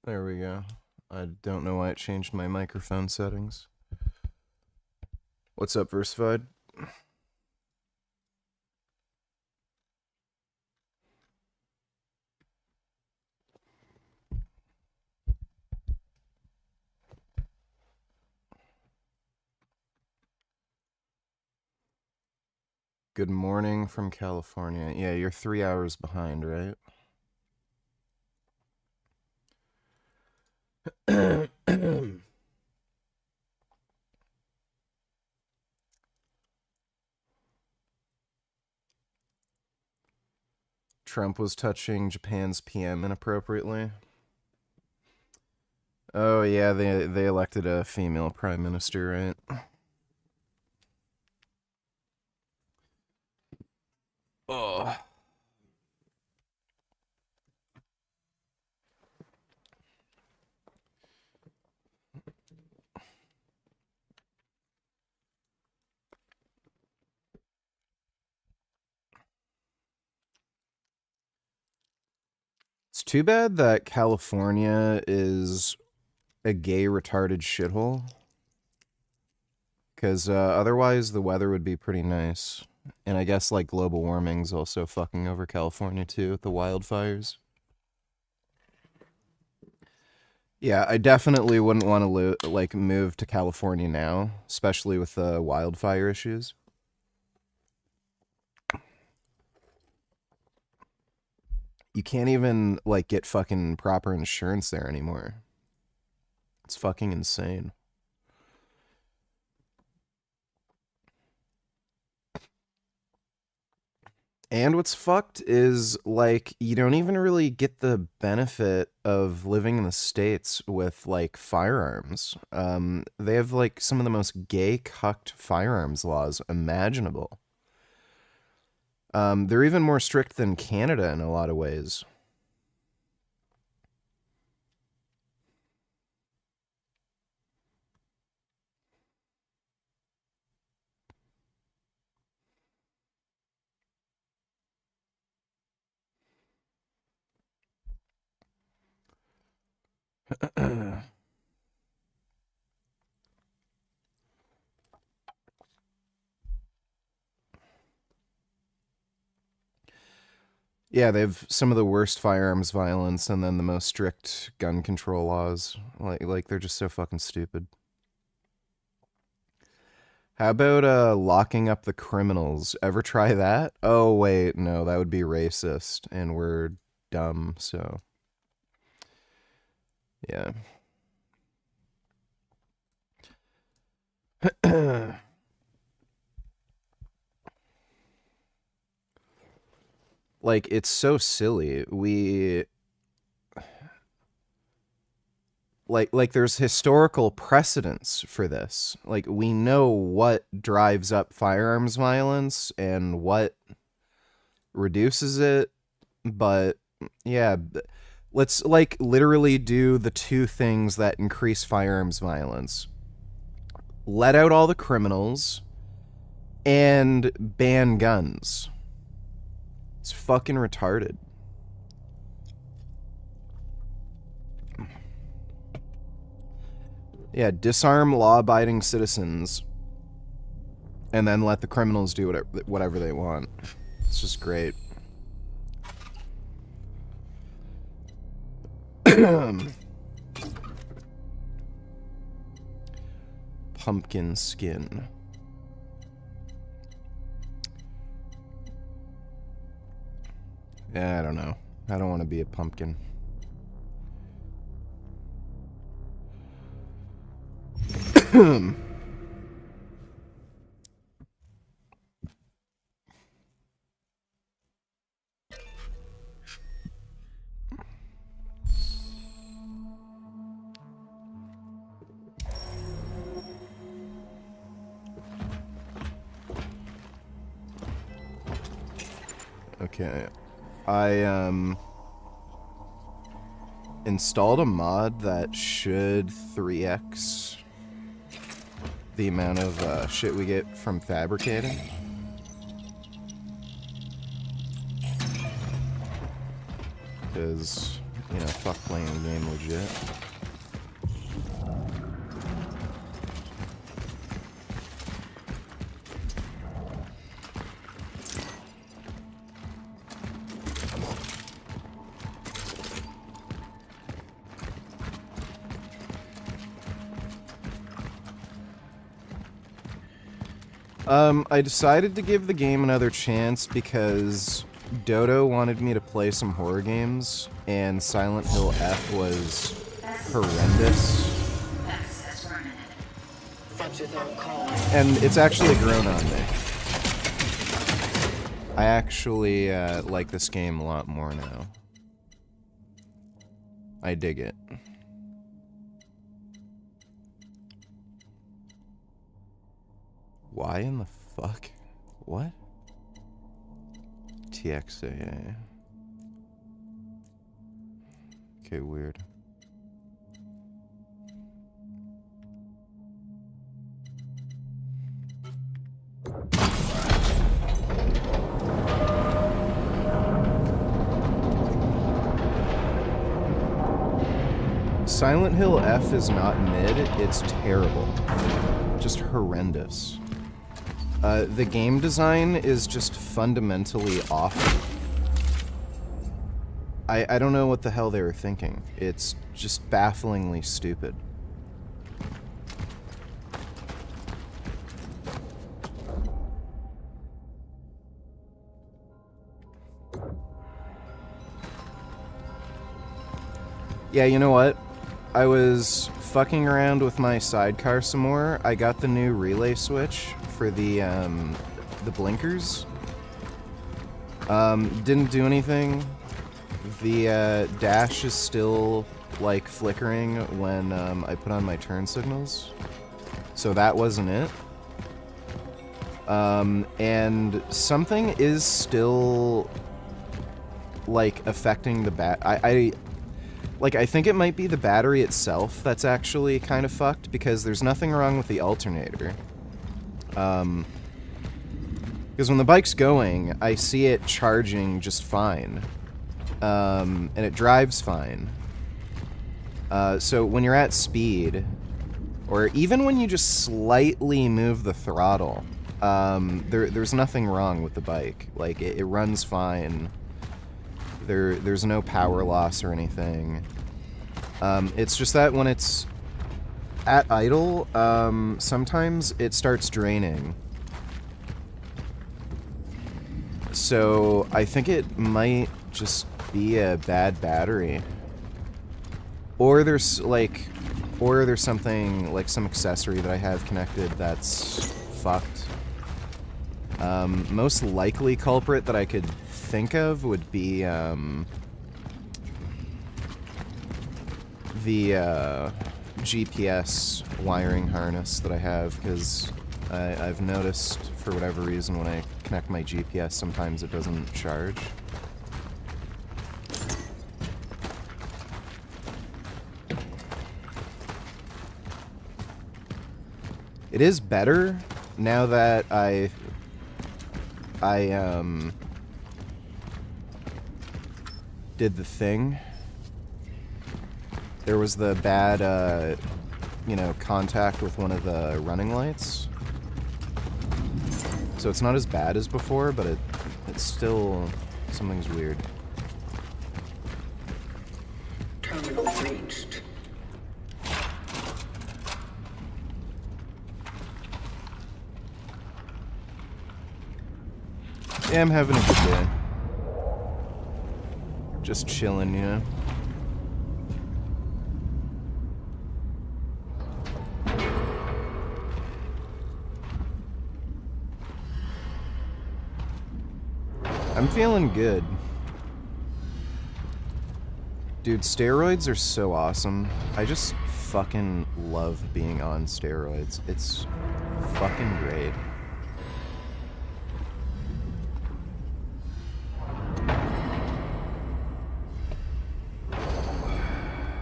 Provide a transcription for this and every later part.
There we go. I don't know why it changed my microphone settings. What's up, Versified? Good morning from California. Yeah, you're 3 hours behind, right? Trump was touching Japan's PM inappropriately. Oh yeah, they elected a female prime minister, right? Oh. It's too bad that California is a gay retarded shithole. Because otherwise the weather would be pretty nice. And I guess like global warming's also fucking over California too with the wildfires. Yeah, I definitely wouldn't want to like move to California now, especially with the wildfire issues. You can't even like get fucking proper insurance there anymore. It's fucking insane. And what's fucked is like you don't even really get the benefit of living in the States with like firearms. They have like some of the most gay cucked firearms laws imaginable. They're even more strict than Canada in a lot of ways. Yeah, they have some of the worst firearms violence and then the most strict gun control laws. Like they're just so fucking stupid. How about locking up the criminals? Ever try that? Oh wait, no, that would be racist and we're dumb, so yeah. Like it's so silly. We like there's historical precedence for this. Like we know what drives up firearms violence and what reduces it, but yeah, let's like literally do the two things that increase firearms violence. Let out all the criminals and ban guns. It's fucking retarded. Yeah, disarm law-abiding citizens and then let the criminals do whatever they want. It's just great. Pumpkin skin. Yeah, I don't know. I don't want to be a pumpkin. Okay. I installed a mod that should 3x the amount of shit we get from fabricating. Because you know, fuck playing the game legit. I decided to give the game another chance because Dodo wanted me to play some horror games, and Silent Hill F was horrendous. And it's actually grown on me. I actually like this game a lot more now. I dig it. Why in the fuck? What? TXA. Okay, weird. Silent Hill F is not mid, it's terrible. Just horrendous. The game design is just fundamentally off. I don't know what the hell they were thinking. It's just bafflingly stupid. Yeah, you know what? I was fucking around with my sidecar some more. I got the new relay switch for the blinkers. Didn't do anything. The dash is still like flickering when I put on my turn signals. So that wasn't it. And something is still like affecting the I think it might be the battery itself that's actually kind of fucked, because there's nothing wrong with the alternator. Because when the bike's going, I see it charging just fine. And it drives fine. So when you're at speed, or even when you just slightly move the throttle, there's nothing wrong with the bike. Like, it runs fine. There's no power loss or anything. It's just that when it's at idle, sometimes it starts draining. So I think it might just be a bad battery. Or there's something, like some accessory that I have connected that's fucked. Most likely culprit that I could think of would be the GPS wiring harness that I have, because I've noticed for whatever reason when I connect my GPS sometimes it doesn't charge. It is better now that I did the thing. There was the bad, you know, contact with one of the running lights. So it's not as bad as before, but it's still, something's weird. Terminal reached. Yeah, I'm having a good day. Just chilling, you know? I'm feeling good. Dude, steroids are so awesome. I just fucking love being on steroids. It's fucking great.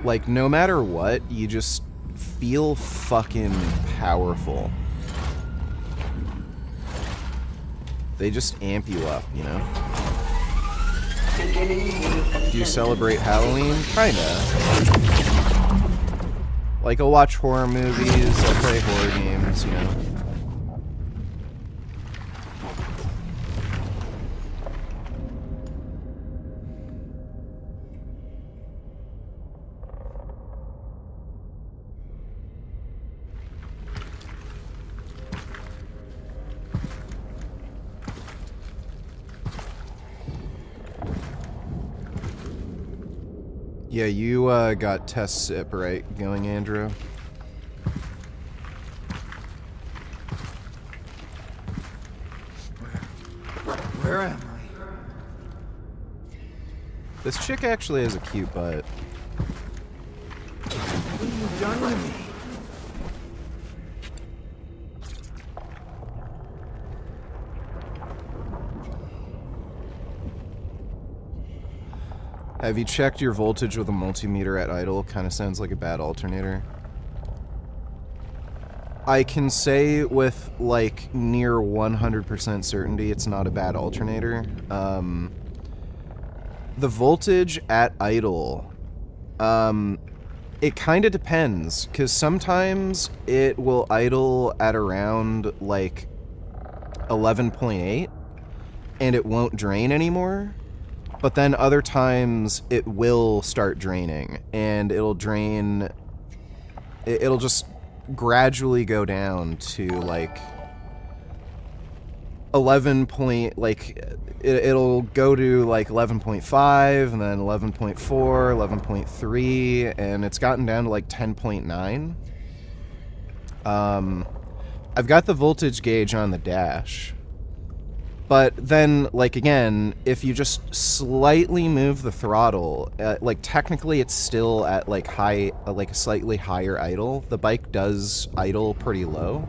Like, no matter what, you just feel fucking powerful. They just amp you up, you know? Beginning with Do you celebrate Halloween? Kinda. Like, I'll watch horror movies, I'll play horror games, you know. Yeah, you got test sip right going, Andrew. Where am I? This chick actually has a cute butt. What have you done to me? Have you checked your voltage with a multimeter at idle? Kind of sounds like a bad alternator. I can say with, like, near 100% certainty it's not a bad alternator. The voltage at idle, it kind of depends, because sometimes it will idle at around, like, 11.8, and it won't drain anymore. But then other times it will start draining, and it'll drain. It'll just gradually go down to like 11 point. Like it'll go to like 11.5, and then 11.4, 11.3, and it's gotten down to like 10.9. I've got the voltage gauge on the dash. But then, like, again, if you just slightly move the throttle, like, technically it's still at, like, like, a slightly higher idle. The bike does idle pretty low.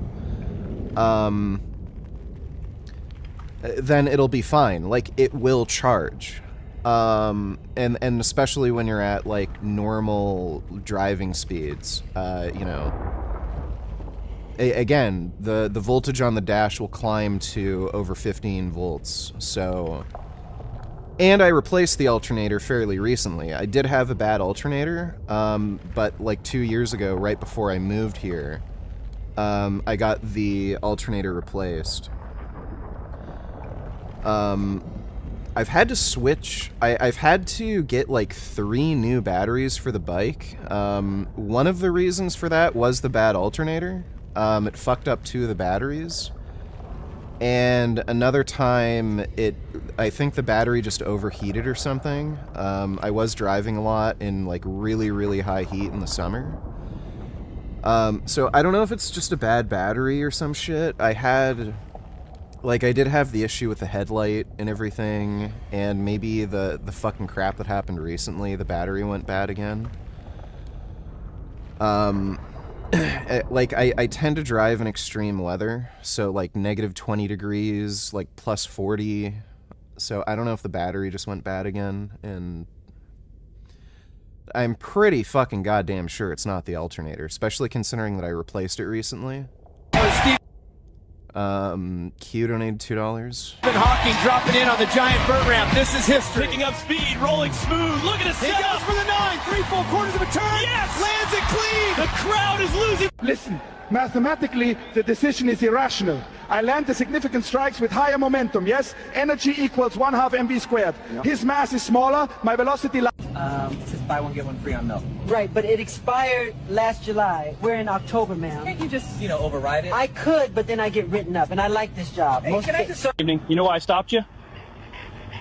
Then it'll be fine. Like, it will charge. And especially when you're at, like, normal driving speeds, you know. Again, the voltage on the dash will climb to over 15 volts, so... And I replaced the alternator fairly recently. I did have a bad alternator, but like 2 years ago, right before I moved here, I got the alternator replaced. I've had to switch... I've had to get like 3 new batteries for the bike. One of the reasons for that was the bad alternator. It fucked up 2 of the batteries. And another time, I think the battery just overheated or something. I was driving a lot in, like, really, really high heat in the summer. So I don't know if it's just a bad battery or some shit. I did have the issue with the headlight and everything, and maybe the fucking crap that happened recently, the battery went bad again. Like, I tend to drive in extreme weather, so, like, negative 20 degrees, like, plus 40, so I don't know if the battery just went bad again, and I'm pretty fucking goddamn sure it's not the alternator, especially considering that I replaced it recently. Q donated $2. Stephen Hawking dropping in on the giant vert ramp. This is history. Picking up speed, rolling smooth. Look at it. He goes for the 9. 3 4/4 of a turn. Yes. Lands it clean. The crowd is losing. Listen, mathematically, the decision is irrational. I land the significant strikes with higher momentum, yes? Energy equals 1/2 mv squared. Yep. His mass is smaller, my velocity... It says buy one, get one free on milk. Right, but it expired last July. We're in October, ma'am. Can't you just, override it? I could, but then I get written up, and I like this job. Hey, can I just... Evening. You know why I stopped you?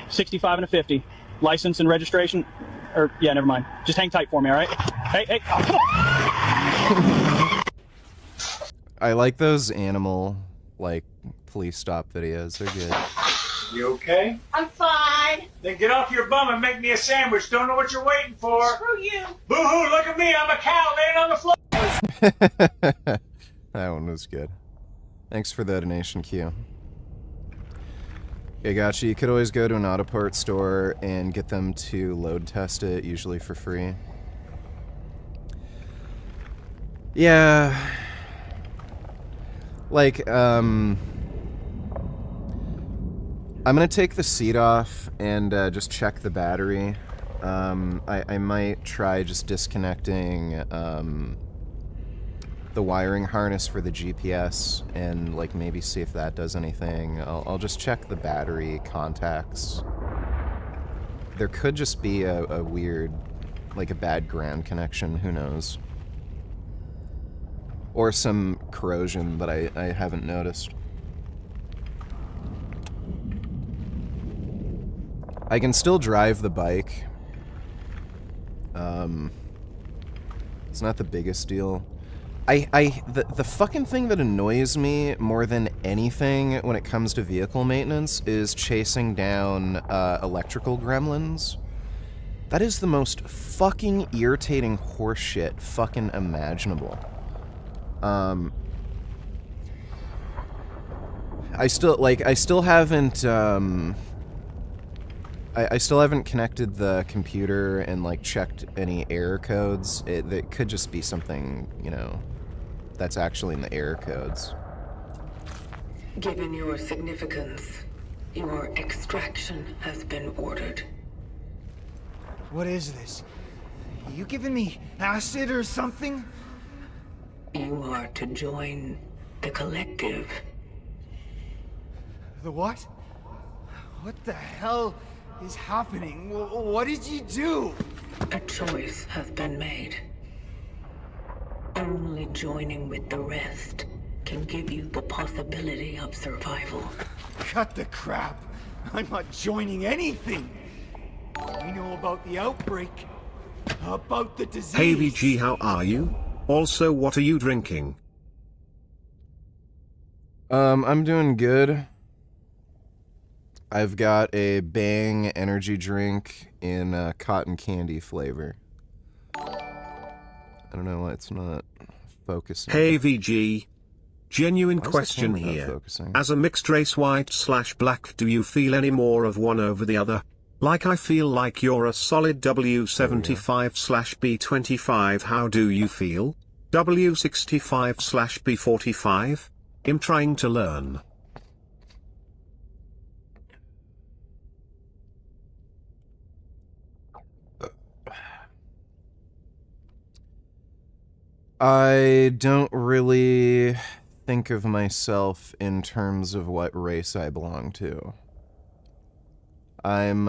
65 and a 50. License and registration. Yeah, never mind. Just hang tight for me, all right? Hey, oh, come on! I like those animal, like, police stop videos. They're good. You okay? I'm fine. Then get off your bum and make me a sandwich. Don't know what you're waiting for. Screw you. Boo-hoo, look at me. I'm a cow laying on the floor. That one was good. Thanks for the donation, Q. Okay, gotcha. You could always go to an auto parts store and get them to load test it, usually for free. Yeah. Like, I'm gonna take the seat off and just check the battery. I might try just disconnecting the wiring harness for the GPS and like maybe see if that does anything. I'll just check the battery contacts. There could just be a weird, like a bad ground connection, who knows. Or some corrosion that I haven't noticed. I can still drive the bike. It's not the biggest deal. The fucking thing that annoys me more than anything when it comes to vehicle maintenance is chasing down electrical gremlins. That is the most fucking irritating horseshit fucking imaginable. I still haven't I still haven't connected the computer and like checked any error codes. It could just be something, you know, that's actually in the error codes. Given your significance, your extraction has been ordered. What is this? You giving me acid or something? You are to join the collective. The what? What the hell is happening? What did you do? A choice has been made. Only joining with the rest can give you the possibility of survival. Cut the crap. I'm not joining anything. We know about the outbreak. About the disease. Hey VG, how are you? Also, what are you drinking? I'm doing good. I've got a Bang energy drink in cotton candy flavor. I don't know why it's not focusing. Hey VG. Genuine question here. Focusing? As a mixed race white/black, do you feel any more of one over the other? Like I feel like you're a solid W75/B25. How do you feel? W65/B45? I'm trying to learn. I don't really think of myself in terms of what race I belong to. I'm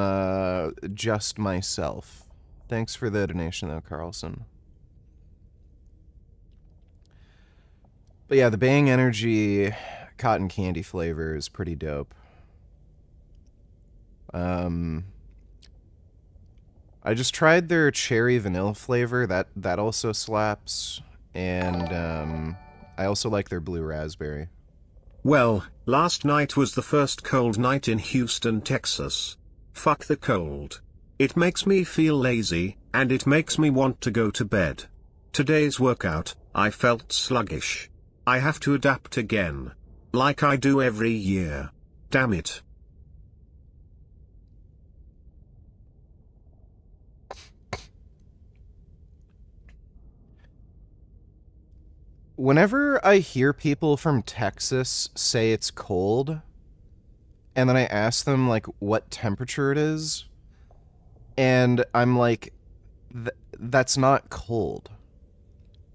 just myself. Thanks for the donation though, Carlson. But yeah, the Bang Energy cotton candy flavor is pretty dope. I just tried their cherry vanilla flavor. That also slaps. And I also like their blue raspberry. Well, last night was the first cold night in Houston, Texas. Fuck the cold. It makes me feel lazy, and it makes me want to go to bed. Today's workout, I felt sluggish. I have to adapt again. Like I do every year. Damn it. Whenever I hear people from Texas say it's cold, and then I ask them, like, what temperature it is, and I'm like, that's not cold.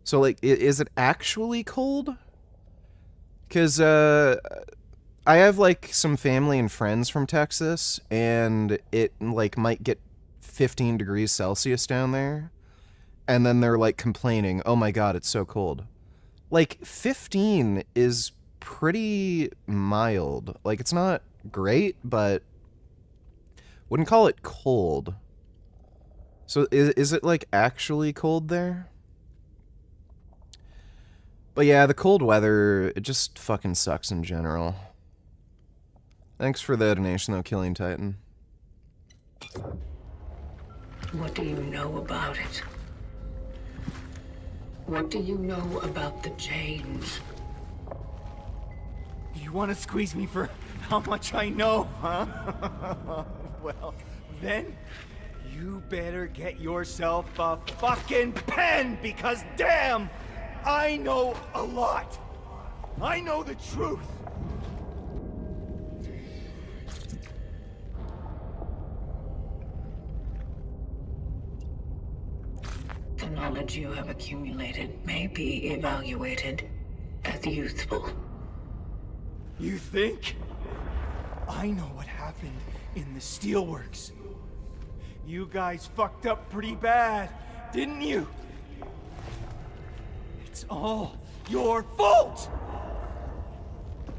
So, like, is it actually cold? Because, I have, like, some family and friends from Texas, and it, like, might get 15 degrees Celsius down there, and then they're, like, complaining, oh my god, it's so cold. Like, 15 is pretty mild. Like, it's not great, but wouldn't call it cold. So, is it, like, actually cold there? But yeah, the cold weather, it just fucking sucks in general. Thanks for the donation, though, Killing Titan. What do you know about it? What do you know about the change? You want to squeeze me for how much I know, huh? Well, then you better get yourself a fucking pen, because damn, I know a lot. I know the truth. knowledge you have accumulated may be evaluated as useful. You think? I know what happened in the steelworks. You guys fucked up pretty bad, didn't you? It's all your fault!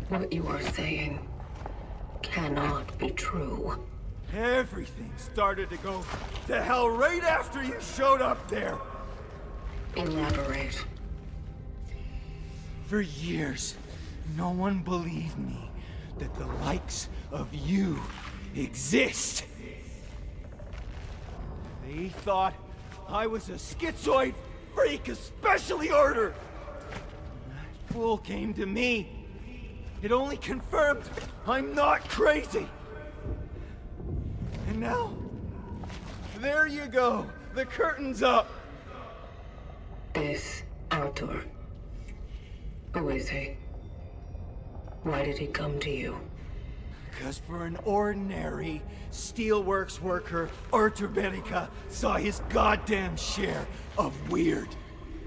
What you are saying cannot be true. Everything started to go to hell right after you showed up there. Elaborate. For years, no one believed me that the likes of you exist. They thought I was a schizoid freak of specially ordered. That fool came to me. It only confirmed I'm not crazy. And now, there you go. The curtain's up. This Arthur. Who is he? Why did he come to you? Because for an ordinary steelworks worker, Arthur Berica saw his goddamn share of weird.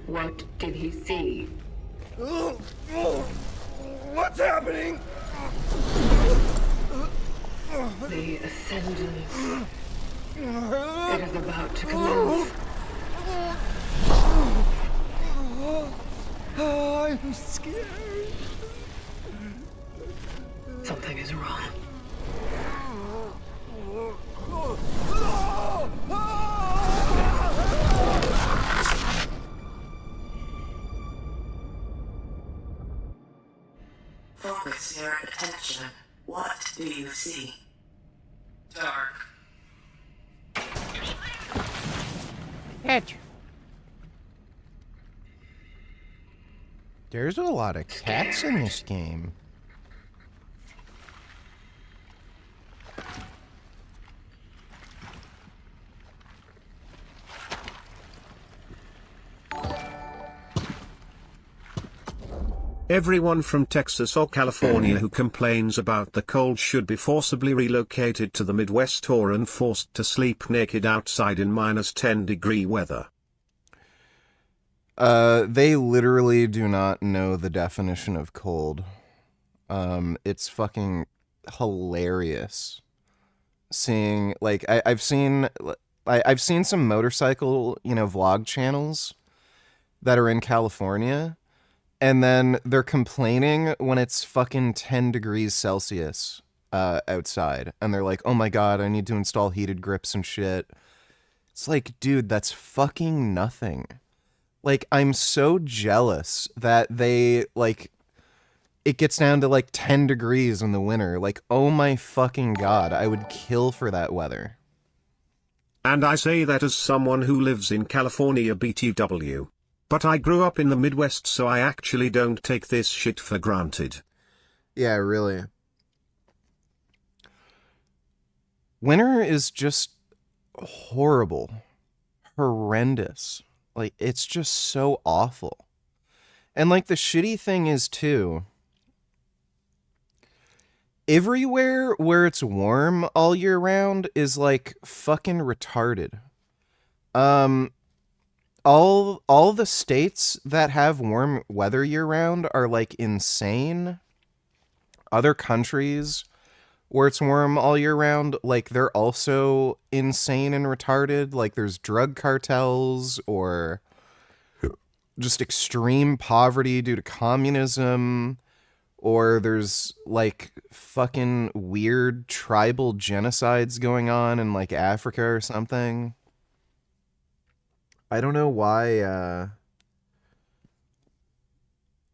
What did he see? What's happening? The ascendance. It is about to commence. I'm scared. Something is wrong. Focus your attention. What do you see? Dark. Cat. There's a lot of cats in this game. Everyone from Texas or California who complains about the cold should be forcibly relocated to the Midwest or and forced to sleep naked outside in -10-degree weather. They literally do not know the definition of cold. It's fucking hilarious. Seeing, like, I've seen some motorcycle, vlog channels that are in California. And then they're complaining when it's fucking 10 degrees Celsius outside. And they're like, oh my god, I need to install heated grips and shit. It's like, dude, that's fucking nothing. Like, I'm so jealous that they, like, it gets down to like 10 degrees in the winter. Like, oh my fucking god, I would kill for that weather. And I say that as someone who lives in California BTW. But I grew up in the Midwest, so I actually don't take this shit for granted. Yeah, really. Winter is just horrible. Horrendous. Like, it's just so awful. And, like, the shitty thing is, too, everywhere where it's warm all year round is, like, fucking retarded. All the states that have warm weather year-round are, like, insane. Other countries where it's warm all year-round, like, they're also insane and retarded. Like, there's drug cartels or just extreme poverty due to communism. Or there's, like, fucking weird tribal genocides going on in, like, Africa or something. I don't know why,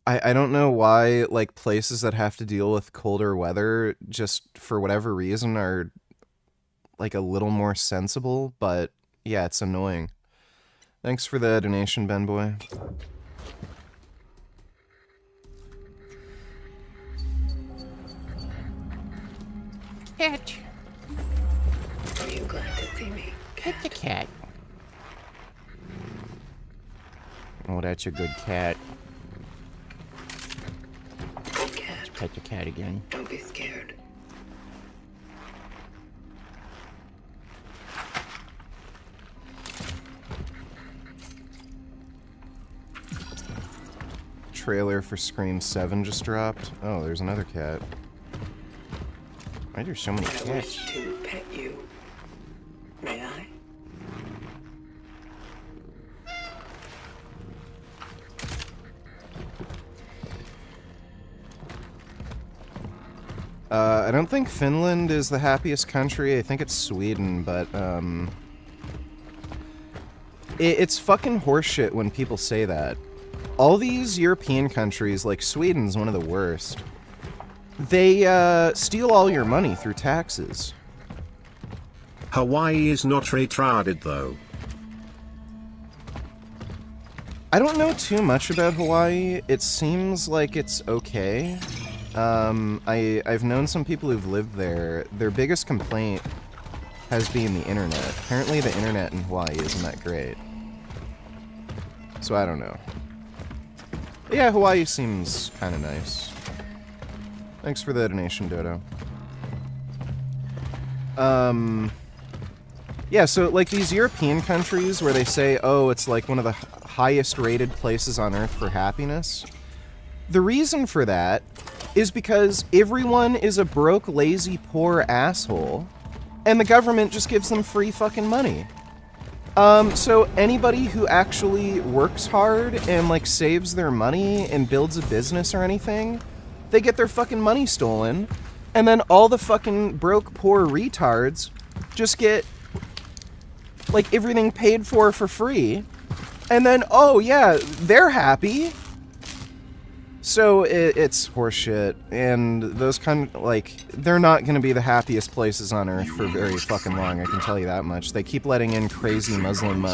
I don't know why, like, places that have to deal with colder weather, just for whatever reason, are, like, a little more sensible, but, yeah, it's annoying. Thanks for the donation, Ben Boy. Cat. Are you glad to see me? Pet the cat. Oh, that's a good cat. Good cat. Pet the cat again. Don't be scared. Trailer for Scream 7 just dropped. Oh, there's another cat. Why are there so many I cats? wish to pet you. May I? I don't think Finland is the happiest country. I think it's Sweden, but, it's fucking horseshit when people say that. All these European countries, like Sweden's one of the worst, they, steal all your money through taxes. Hawaii is not retarded though. I don't know too much about Hawaii. It seems like it's okay. I've known some people who've lived there. Their biggest complaint has been the internet. Apparently the internet in Hawaii isn't that great. So I don't know. But yeah, Hawaii seems kind of nice. Thanks for the donation, Dodo. Yeah, so like these European countries where they say, oh, it's like one of the highest rated places on earth for happiness. The reason for that is because everyone is a broke, lazy, poor asshole, and the government just gives them free fucking money. So anybody who actually works hard and, like, saves their money and builds a business or anything, they get their fucking money stolen, and then all the fucking broke, poor retards just get, like, everything paid for free, and then, oh yeah, they're happy. So it's horseshit, and those kind of, like, they're not gonna be the happiest places on earth for very fucking long, I can tell you that much. They keep letting in crazy Muslim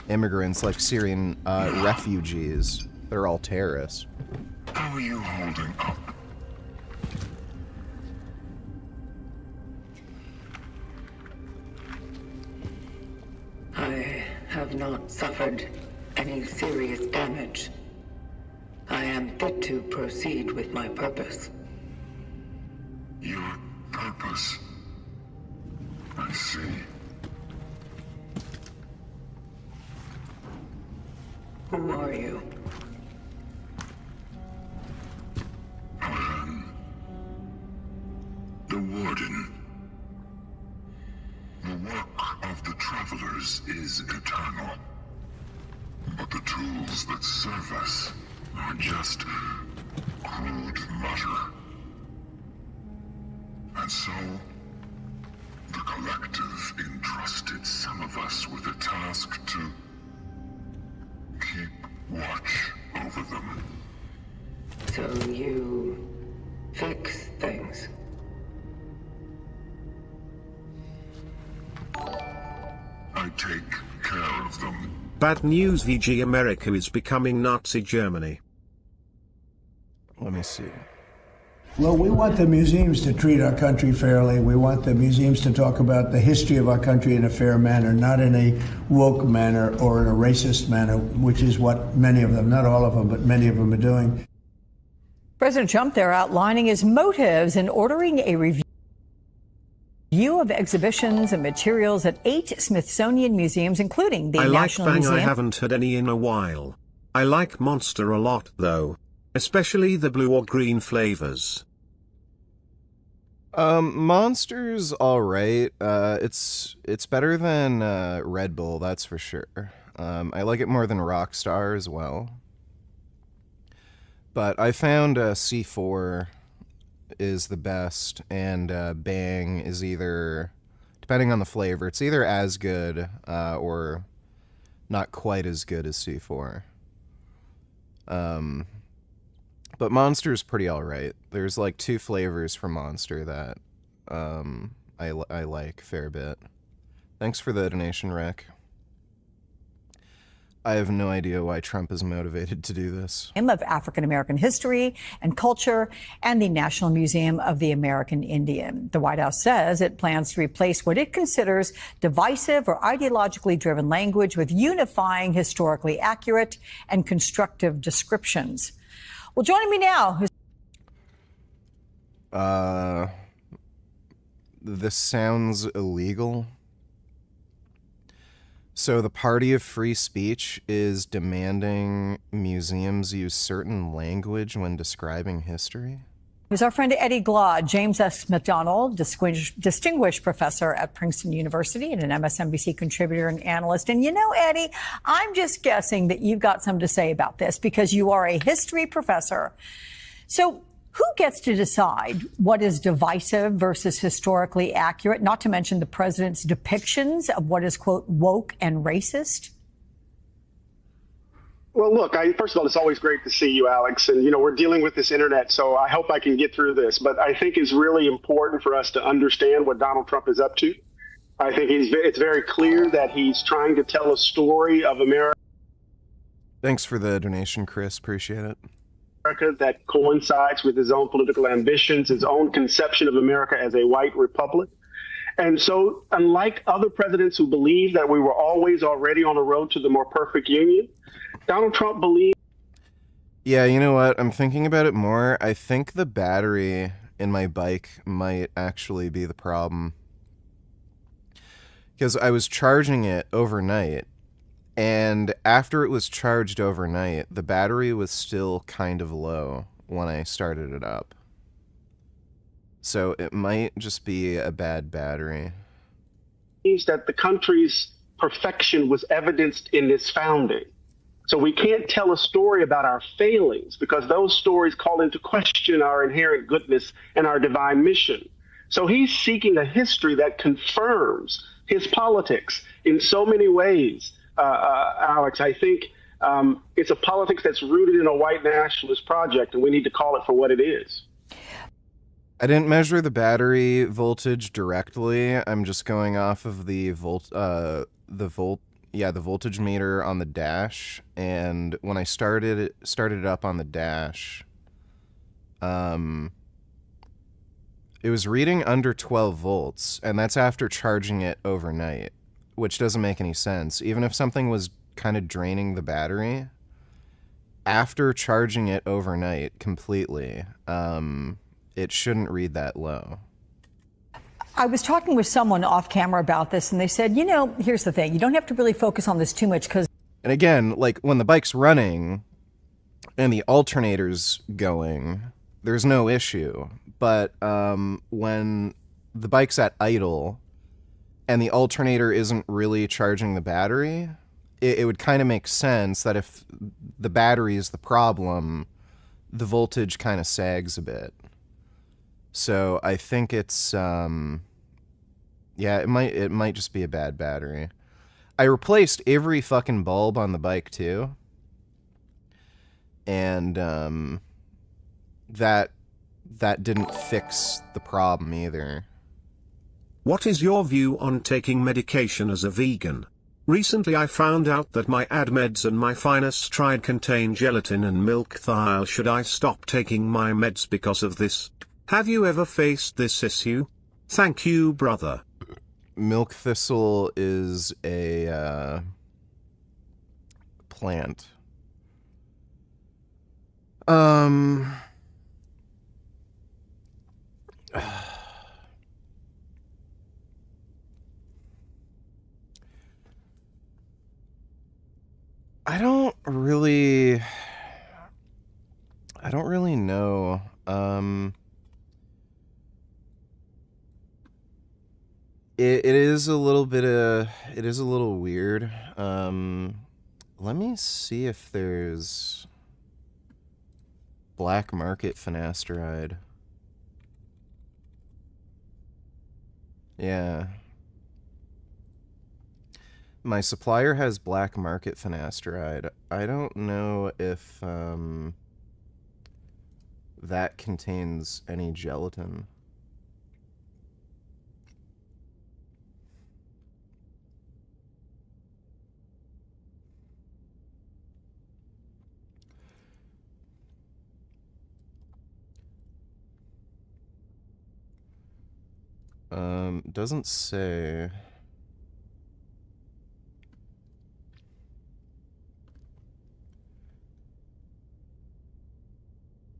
immigrants, like Syrian refugees. They're all terrorists. How are you holding up? I have not suffered any serious damage. I am fit to proceed with my purpose. Your purpose? I see. Who are you? I am the Warden. The work of the Travelers is eternal. But the tools that serve us are just crude matter. And so, the collective entrusted some of us with a task to keep watch over them. So you fix things? I take care of them. Bad news, VG America is becoming Nazi Germany. Let me see. Well, we want the museums to treat our country fairly. We want the museums to talk about the history of our country in a fair manner, not in a woke manner or in a racist manner, which is what many of them, not all of them, but many of them are doing. President Trump there outlining his motives in ordering a review of exhibitions and materials at 8 Smithsonian museums, including the National Museum. Museum. I haven't had any in a while. I like Monster a lot, though. Especially the blue or green flavors. Monster's alright. It's better than Red Bull, that's for sure. I like it more than Rockstar as well. But I found C4 is the best, and Bang is either, depending on the flavor, it's either as good or not quite as good as C4. But Monster's pretty alright. There's like 2 flavors from Monster that I like a fair bit. Thanks for the donation, Rick. I have no idea why Trump is motivated to do this. Of African American history and culture and the National Museum of the American Indian. The White House says it plans to replace what it considers divisive or ideologically driven language with unifying, historically accurate and constructive descriptions. Well, joining me now. This sounds illegal. So the party of free speech is demanding museums use certain language when describing history? Here's our friend Eddie Glaude, James S. McDonald, distinguished professor at Princeton University and an MSNBC contributor and analyst. And you know, Eddie, I'm just guessing that you've got something to say about this because you are a history professor. So who gets to decide what is divisive versus historically accurate, not to mention the president's depictions of what is, quote, woke and racist? Well, look, first of all, it's always great to see you, Alex. And, you know, we're dealing with this internet, so I hope I can get through this. But I think it's really important for us to understand what Donald Trump is up to. I think it's very clear that he's trying to tell a story of America. Thanks for the donation, Chris. Appreciate it. That coincides with his own political ambitions, his own conception of America as a white republic. And so, unlike other presidents who believe that we were always already on the road to the more perfect union, Donald Trump believes. Yeah, you know what? I'm thinking about it more. I think the battery in my bike might actually be the problem. Because I was charging it overnight, and after it was charged overnight, the battery was still kind of low when I started it up. So it might just be a bad battery. That the country's perfection was evidenced in its founding. So we can't tell a story about our failings because those stories call into question our inherent goodness and our divine mission. So he's seeking a history that confirms his politics in so many ways. Alex, I think it's a politics that's rooted in a white nationalist project, and we need to call it for what it is. I didn't measure the battery voltage directly. I'm just going off of the voltage meter on the dash, and when I started it up on the dash, it was reading under 12 volts, and that's after charging it overnight, which doesn't make any sense. Even if something was kind of draining the battery, after charging it overnight completely, it shouldn't read that low. I was talking with someone off camera about this, and they said, you know, here's the thing. You don't have to really focus on this too much because... And again, like when the bike's running and the alternator's going, there's no issue. But when the bike's at idle and the alternator isn't really charging the battery, it would kind of make sense that if the battery is the problem, the voltage kind of sags a bit. So I think it's, yeah, it might just be a bad battery. I replaced every fucking bulb on the bike too. And that didn't fix the problem either. What is your view on taking medication as a vegan? Recently I found out that my AdMeds and my finasteride contain gelatin and milk thistle. Should I stop taking my meds because of this? Have you ever faced this issue? Thank you, brother. Milk thistle is a plant. I don't really know. It is a little weird. Let me see if there's black market finasteride. Yeah. My supplier has black market finasteride. I don't know if that contains any gelatin. Doesn't say.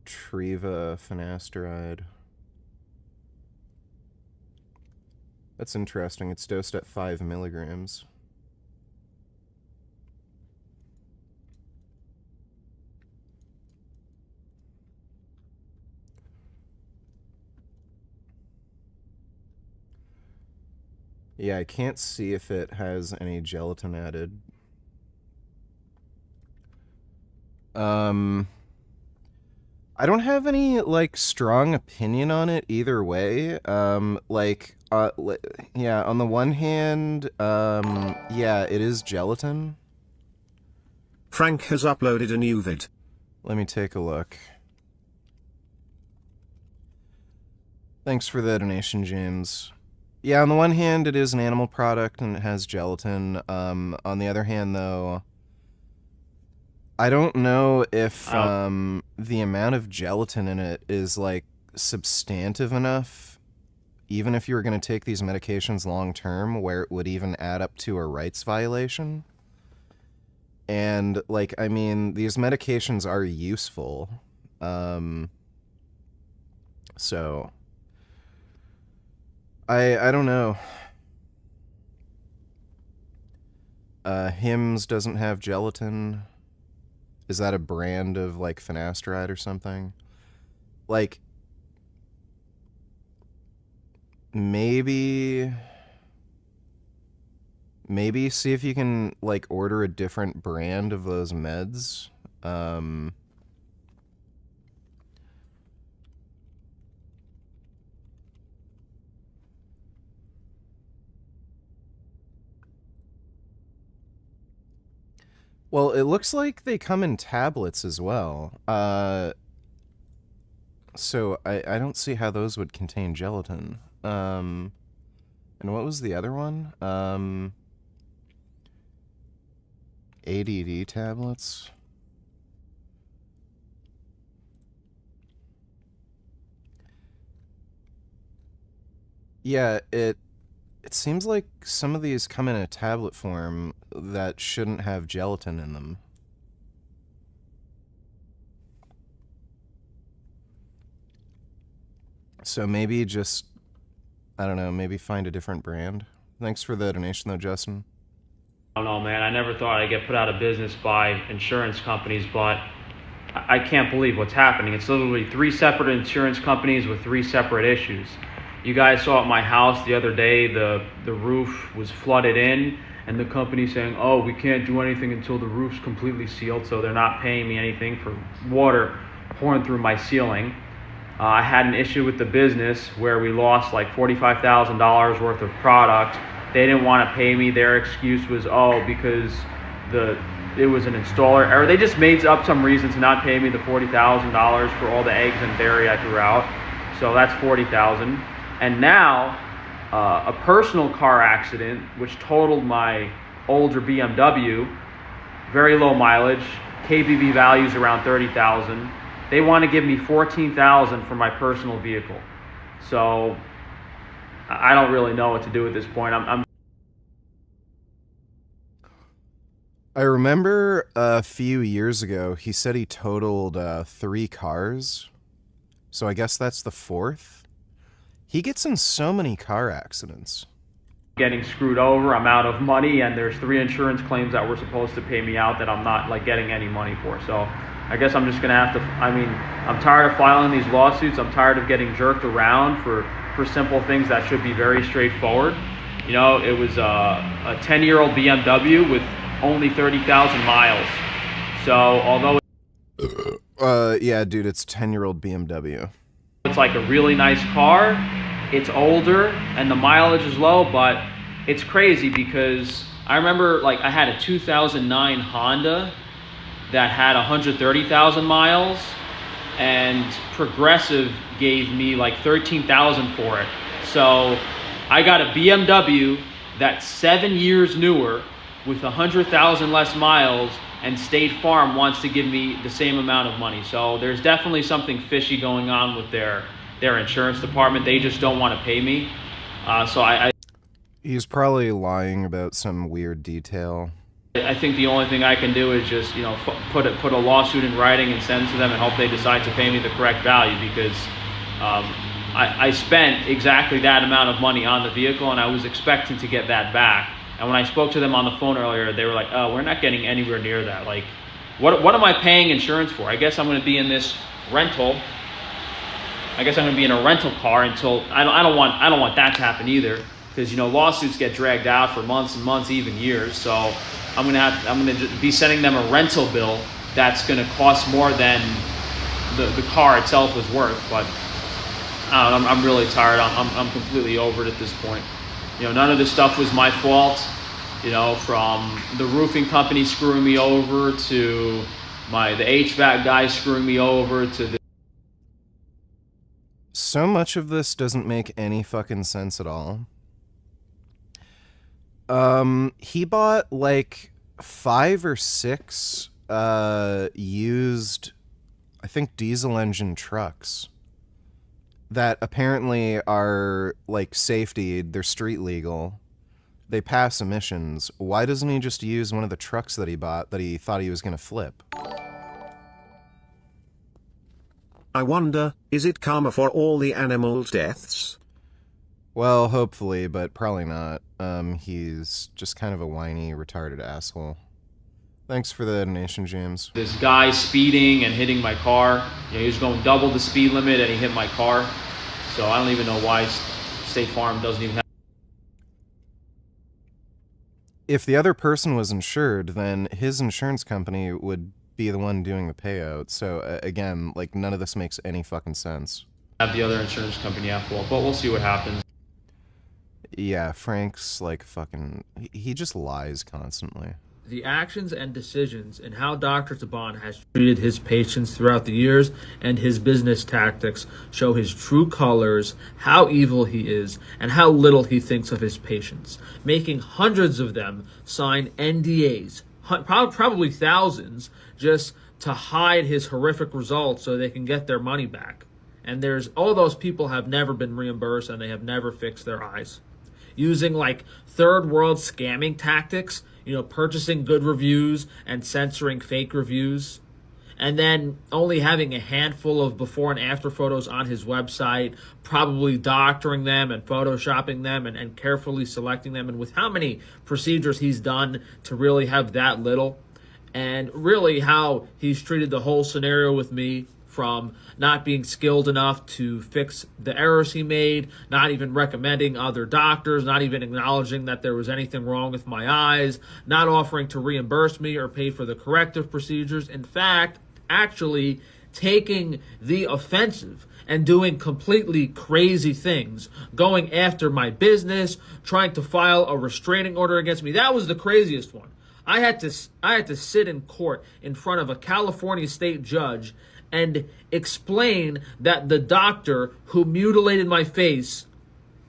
Treva finasteride. That's interesting. It's dosed at 5 milligrams. Yeah, I can't see if it has any gelatin added. I don't have any, like, strong opinion on it either way. Yeah, on the one hand, yeah, it is gelatin. Frank has uploaded a new vid. Let me take a look. Thanks for the donation, James. Yeah, on the one hand, it is an animal product and it has gelatin. On the other hand, though, I don't know if the amount of gelatin in it is, like, substantive enough, even if you were going to take these medications long term, where it would even add up to a rights violation. And, like, I mean, these medications are useful. So I don't know. Hims doesn't have gelatin. Is that a brand of, like, finasteride or something? Like, maybe see if you can, like, order a different brand of those meds. Well, it looks like they come in tablets as well. So I don't see how those would contain gelatin. And what was the other one? ADD tablets. Yeah, it seems like some of these come in a tablet form that shouldn't have gelatin in them. So maybe just, I don't know, maybe find a different brand. Thanks for the donation, though, Justin. I don't know, man. I never thought I'd get put out of business by insurance companies, but I can't believe what's happening. It's literally 3 separate insurance companies with 3 separate issues. You guys saw at my house the other day, the roof was flooded in, and the company saying, oh, we can't do anything until the roof's completely sealed, so they're not paying me anything for water pouring through my ceiling. I had an issue with the business where we lost like $45,000 worth of product. They didn't want to pay me. Their excuse was, oh, because it was an installer error. They just made up some reason to not pay me the $40,000 for all the eggs and dairy I threw out. So that's $40,000. And now, a personal car accident, which totaled my older BMW, very low mileage, KBB values around 30,000. They want to give me $14,000 for my personal vehicle. So I don't really know what to do at this point. I remember a few years ago, he said he totaled 3 cars. So I guess that's the 4th. He gets in so many car accidents. Getting screwed over, I'm out of money, and there's 3 insurance claims that were supposed to pay me out that I'm not like getting any money for. So I guess I'm just gonna have to, I'm tired of filing these lawsuits. I'm tired of getting jerked around for simple things that should be very straightforward. You know, it was a 10-year-old BMW with only 30,000 miles. So although yeah, dude, it's 10-year-old BMW. It's like a really nice car, it's older, and the mileage is low, but it's crazy because I remember, like, I had a 2009 Honda that had 130,000 miles, and Progressive gave me like 13,000 for it. So I got a BMW that's 7 years newer with 100,000 less miles, and State Farm wants to give me the same amount of money. So there's definitely something fishy going on with their insurance department. They just don't want to pay me. He's probably lying about some weird detail. I think the only thing I can do is just, you know, put a lawsuit in writing and send it to them and hope they decide to pay me the correct value, because I spent exactly that amount of money on the vehicle, and I was expecting to get that back. And when I spoke to them on the phone earlier, they were like, oh, we're not getting anywhere near that. Like, what am I paying insurance for? I guess I'm going to be in this rental. I guess I'm going to be in a rental car until I don't want that to happen either. because lawsuits get dragged out for months and months, even years. So I'm gonna be sending them a rental bill that's gonna cost more than the car itself was worth. But I'm really tired. I'm completely over it at this point. None of this stuff was my fault. From the roofing company screwing me over to the HVAC guy screwing me over to the. So much of this doesn't make any fucking sense at all. He bought like 5 or 6 used, I think, diesel engine trucks that apparently are like safety, they're street legal. They pass emissions. Why doesn't he just use one of the trucks that he bought that he thought he was going to flip? I wonder, is it karma for all the animals' deaths? Well, hopefully, but probably not. He's just kind of a whiny, retarded asshole. Thanks for the donation, James. This guy speeding and hitting my car. He was going double the speed limit and he hit my car. So I don't even know why State Farm doesn't even have. If the other person was insured, then his insurance company would be the one doing the payout. So again, like, none of this makes any fucking sense. Have the other insurance company at fault, but we'll see what happens. Yeah, Frank's like fucking. He just lies constantly. The actions and decisions and how Dr. Taban has treated his patients throughout the years and his business tactics show his true colors, how evil he is, and how little he thinks of his patients, making hundreds of them sign NDAs, probably thousands, just to hide his horrific results so they can get their money back. And all those people have never been reimbursed and they have never fixed their eyes. Using like third world scamming tactics, purchasing good reviews and censoring fake reviews, and then only having a handful of before and after photos on his website, probably doctoring them and photoshopping them and carefully selecting them, and with how many procedures he's done to really have that little, and really how he's treated the whole scenario with me, from not being skilled enough to fix the errors he made, not even recommending other doctors, not even acknowledging that there was anything wrong with my eyes, not offering to reimburse me or pay for the corrective procedures. In fact, actually taking the offensive and doing completely crazy things, going after my business, trying to file a restraining order against me. That was the craziest one. I had to sit in court in front of a California state judge and explain that the doctor who mutilated my face,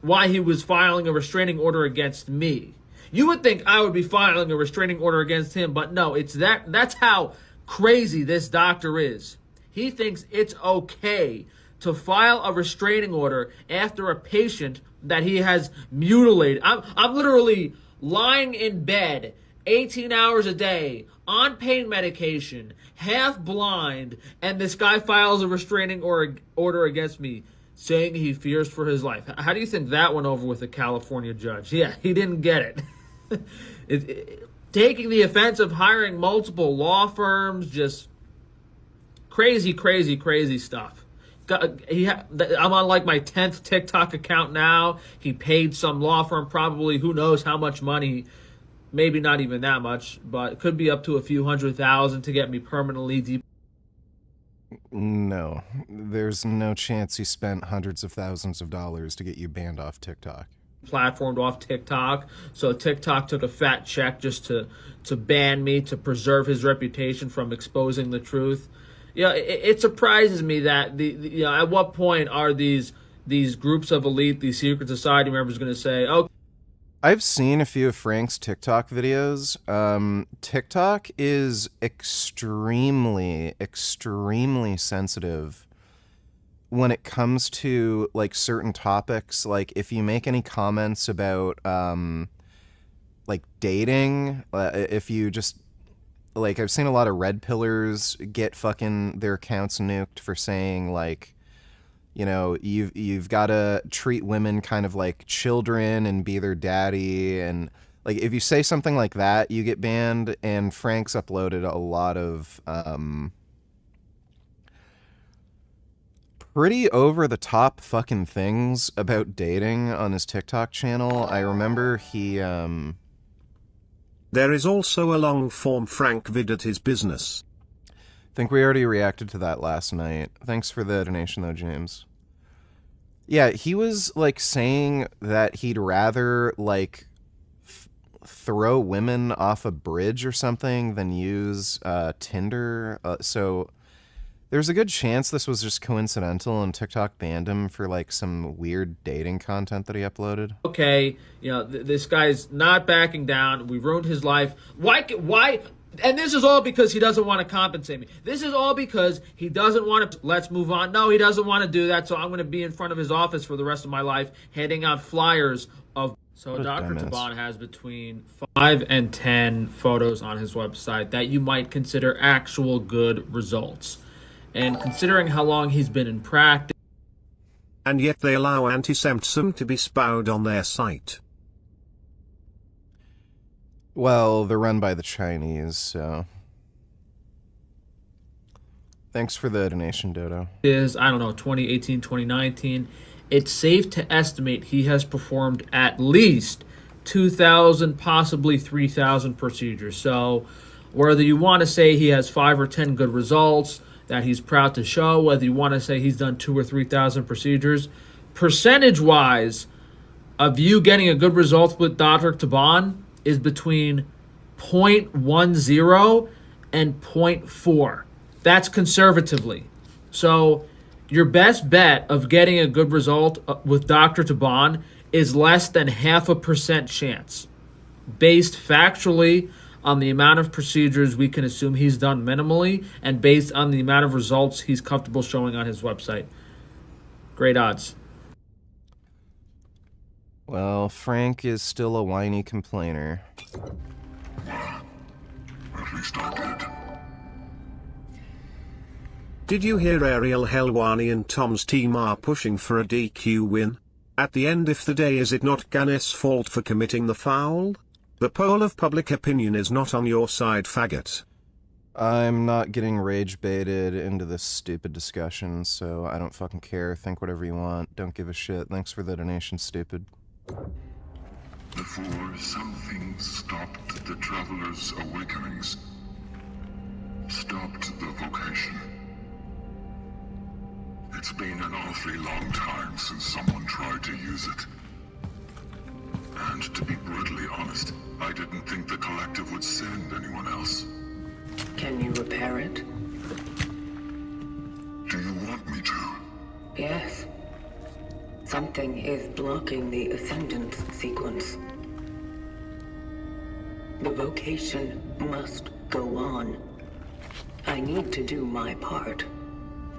why he was filing a restraining order against me. You would think I would be filing a restraining order against him, but no, that's how crazy this doctor is. He thinks it's okay to file a restraining order after a patient that he has mutilated. I'm literally lying in bed 18 hours a day on pain medication, half blind, and this guy files a restraining order against me saying he fears for his life. How do you think that went over with a California judge? Yeah, he didn't get it. Taking the offense of hiring multiple law firms, just crazy, crazy, crazy stuff. I'm on like my 10th TikTok account now. He paid some law firm probably who knows how much money. Maybe not even that much, but it could be up to a few $100,000 to get me permanently deep. No, there's no chance he spent hundreds of thousands of dollars to get you banned off TikTok. Platformed off TikTok, so TikTok took a fat check just to ban me, to preserve his reputation from exposing the truth. It surprises me that at what point are these groups of elite, these secret society members, going to say, "Okay"? I've seen a few of Frank's TikTok videos. TikTok is extremely, extremely sensitive when it comes to like certain topics. Like if you make any comments about like dating, if you just like, I've seen a lot of red pillars get fucking their accounts nuked for saying like, you've got to treat women kind of like children and be their daddy. And like, if you say something like that, you get banned. And Frank's uploaded a lot of pretty over-the-top fucking things about dating on his TikTok channel. I remember he, There is also a long-form Frank vid at his business. think we already reacted to that last night. Thanks for the donation, though, James. Yeah, he was, like, saying that he'd rather, like, throw women off a bridge or something than use Tinder. So there's a good chance this was just coincidental and TikTok banned him for, like, some weird dating content that he uploaded. Okay, you know, this guy's not backing down. We ruined his life. Why? And this is all because he doesn't want to compensate me. This is all because he doesn't want to. Let's move on. No, he doesn't want to do that. So I'm going to be in front of his office for the rest of my life, handing out flyers of. So Dr. Taban has between 5 and 10 photos on his website that you might consider actual good results. And considering how long he's been in practice. And yet they allow anti-Semitism to be spouted on their site. Well, they're run by the Chinese, so... Thanks for the donation, Dodo. Is, I don't know, 2018, 2019. It's safe to estimate he has performed at least 2,000, possibly 3,000 procedures. So whether you want to say he has 5 or 10 good results that he's proud to show, whether you want to say he's done 2,000 or 3,000 procedures, percentage-wise of you getting a good result with Dr. Taban is between 0.10 and 0.4. That's conservatively. So your best bet of getting a good result with Dr. Taban is less than 0.5% chance. Based factually on the amount of procedures we can assume he's done minimally and based on the amount of results he's comfortable showing on his website. Great odds. Well, Frank is still a whiny complainer. At least I did. Did you hear Ariel Helwani and Tom's team are pushing for a DQ win? At the end, if the day is it not Ganesh' fault for committing the foul? The poll of public opinion is not on your side, faggot. I'm not getting rage baited into this stupid discussion, so I don't fucking care. Think whatever you want. Don't give a shit. Thanks for the donation, stupid. Before something stopped the travelers' awakenings, stopped the vocation. It's been an awfully long time since someone tried to use it. And to be brutally honest, I didn't think the collective would send anyone else. Can you repair it? Do you want me to? Yes. Something is blocking the ascendance sequence. The vocation must go on. I need to do my part.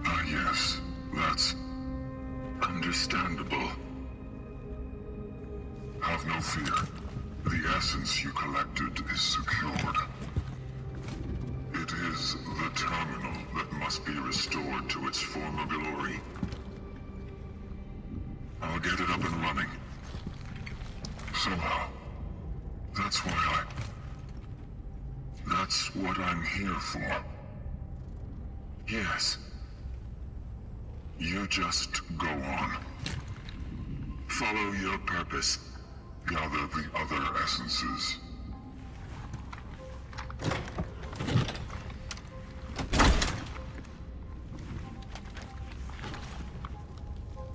Ah, yes. That's understandable. Have no fear. The essence you collected is secured. It is the terminal that must be restored to its former glory. I'll get it up and running. Somehow. That's what I'm here for. Yes. You just go on. Follow your purpose. Gather the other essences.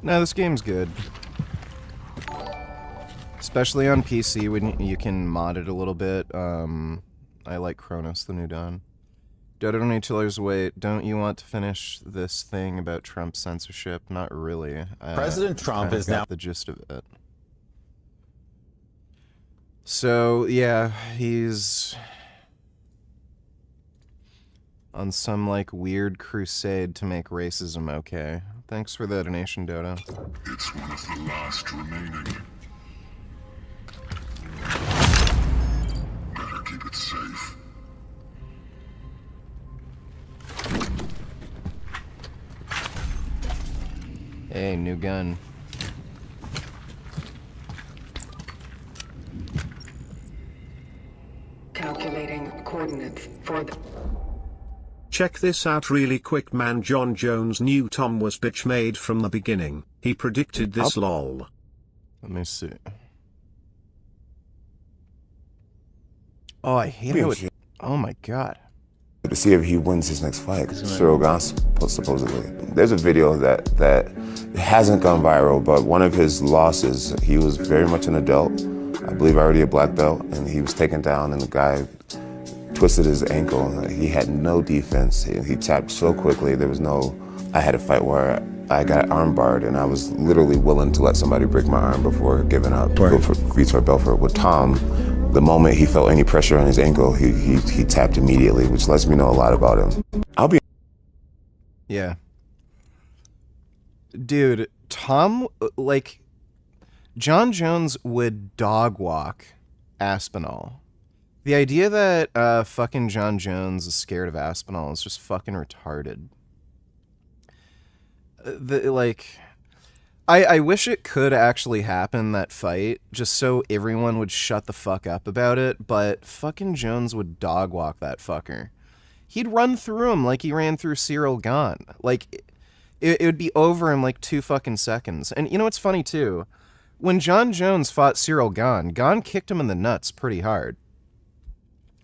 No, this game's good. Especially on PC when you can mod it a little bit. I like Kronos, the New Dawn. Dodo don't need to lose weight. Don't you want to finish this thing about Trump censorship? Not really. President Trump kinda is got now the gist of it. So yeah, he's on some like weird crusade to make racism okay. Thanks for the donation, Dodo. It's one of the last remaining. Better keep it safe. Hey, new gun. Calculating coordinates for the... Check this out really quick, man. John Jones knew Tom was bitch made from the beginning. He predicted this, lol. Let me see. Oh, I hate it. Oh my god. To see if he wins his next fight. Cyril Gans, supposedly. There's a video that hasn't gone viral, but one of his losses, he was very much an adult. I believe already a black belt, and he was taken down, and the guy twisted his ankle. He had no defense. He tapped so quickly. There was no. I had a fight where I got arm barred, and I was literally willing to let somebody break my arm before giving up. Go for Vitor Belfort. With Tom, the moment he felt any pressure on his ankle, he tapped immediately, which lets me know a lot about him. I'll be. Yeah. Dude, Tom, like, John Jones would dog walk Aspinall. The idea that fucking John Jones is scared of Aspinall is just fucking retarded. I wish it could actually happen, that fight, just so everyone would shut the fuck up about it, but fucking Jones would dog walk that fucker. He'd run through him like he ran through Cyril Gahn. Like, it would be over in like 2 fucking seconds. And you know what's funny too? When John Jones fought Cyril Gahn, Gahn kicked him in the nuts pretty hard.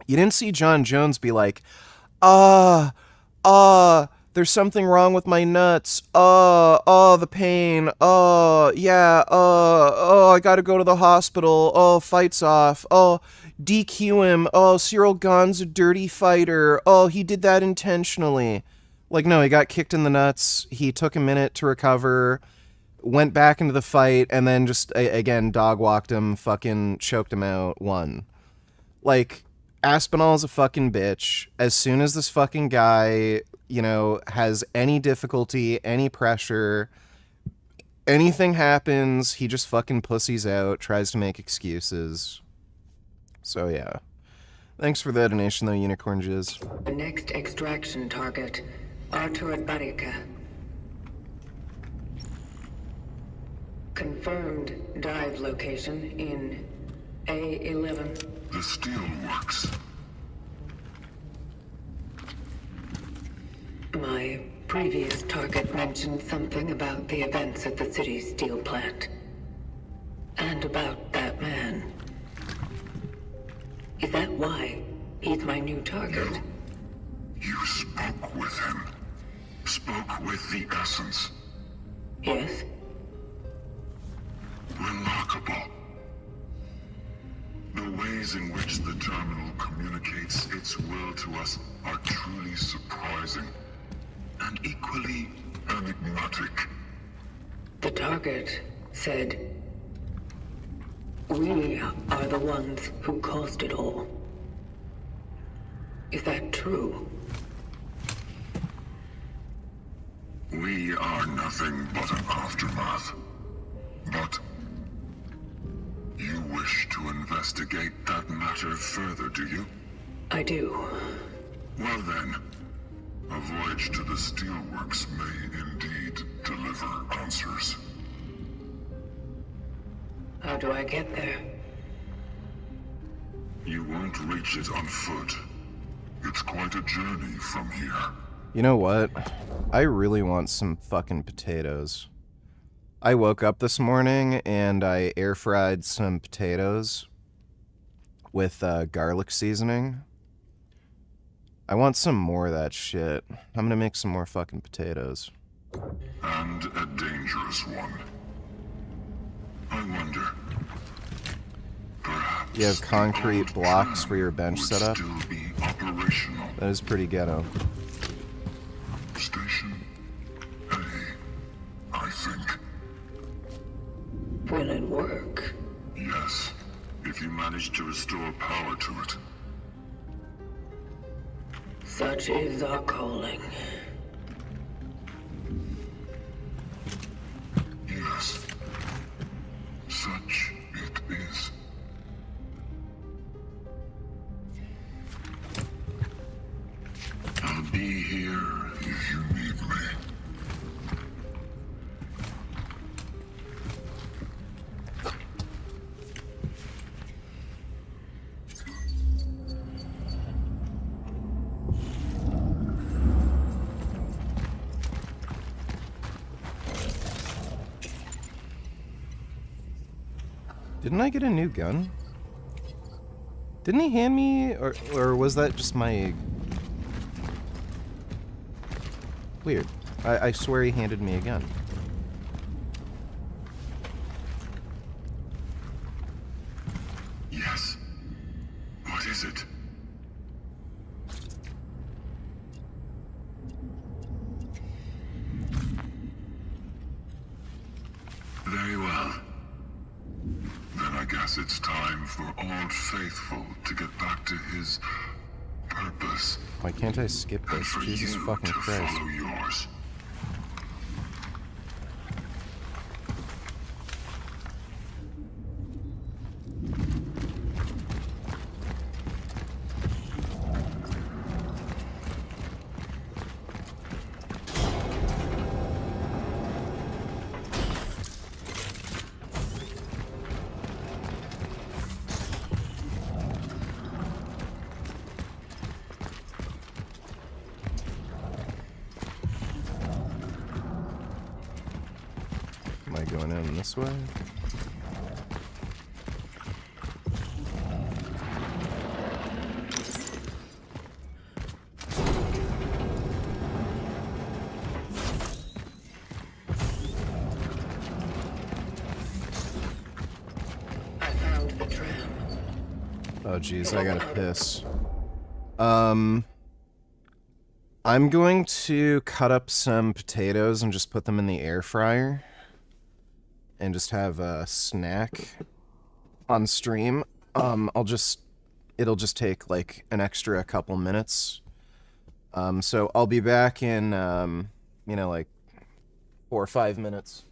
You didn't see John Jones be like, there's something wrong with my nuts. The pain. Yeah. I gotta go to the hospital. Fight's off. DQ him. Cyril Gahn's a dirty fighter. He did that intentionally. Like, no, he got kicked in the nuts. He took a minute to recover, went back into the fight, and then just, again, dog walked him, fucking choked him out, won. Like, Aspinall's a fucking bitch. As soon as this fucking guy, you know, has any difficulty, any pressure, anything happens, he just fucking pussies out, tries to make excuses. So, yeah. Thanks for the donation, though, Unicorn Jizz. The next extraction target, Artur Barika. Confirmed dive location in A11. The steelworks. My previous target mentioned something about the events at the city's steel plant. And about that man. Is that why he's my new target? You spoke with him. Spoke with the essence. Yes? Remarkable. The ways in which the terminal communicates its will to us are truly surprising and equally enigmatic. The target said, "We are the ones who caused it all." Is that true? We are nothing but an aftermath. But you wish to investigate that matter further, do you? I do. Well then, a voyage to the steelworks may indeed deliver answers. How do I get there? You won't reach it on foot. It's quite a journey from here. You know what? I really want some fucking potatoes. I woke up this morning and I air fried some potatoes with garlic seasoning. I want some more of that shit. I'm gonna make some more fucking potatoes. And a dangerous one. I wonder. Perhaps you have concrete blocks for your bench setup? That is pretty ghetto. Station A, I think. Will it work? Yes, if you manage to restore power to it. Such is our calling. Yes, such it is. I'll be here if you need me. Didn't I get a new gun? Didn't he hand me, or was that just my... Weird. I swear he handed me a gun. Yes. What is it? Very well. Then I guess it's time for Old Faithful to get back to his purpose. Why can't I skip And this? for Jesus you fucking to Christ. follow yours. Am I going in this way? I found the tram. Oh jeez, I gotta piss. I'm going to cut up some potatoes and just put them in the air fryer. And just have a snack on stream. It'll just take like an extra couple minutes. So I'll be back in, like 4 or 5 minutes.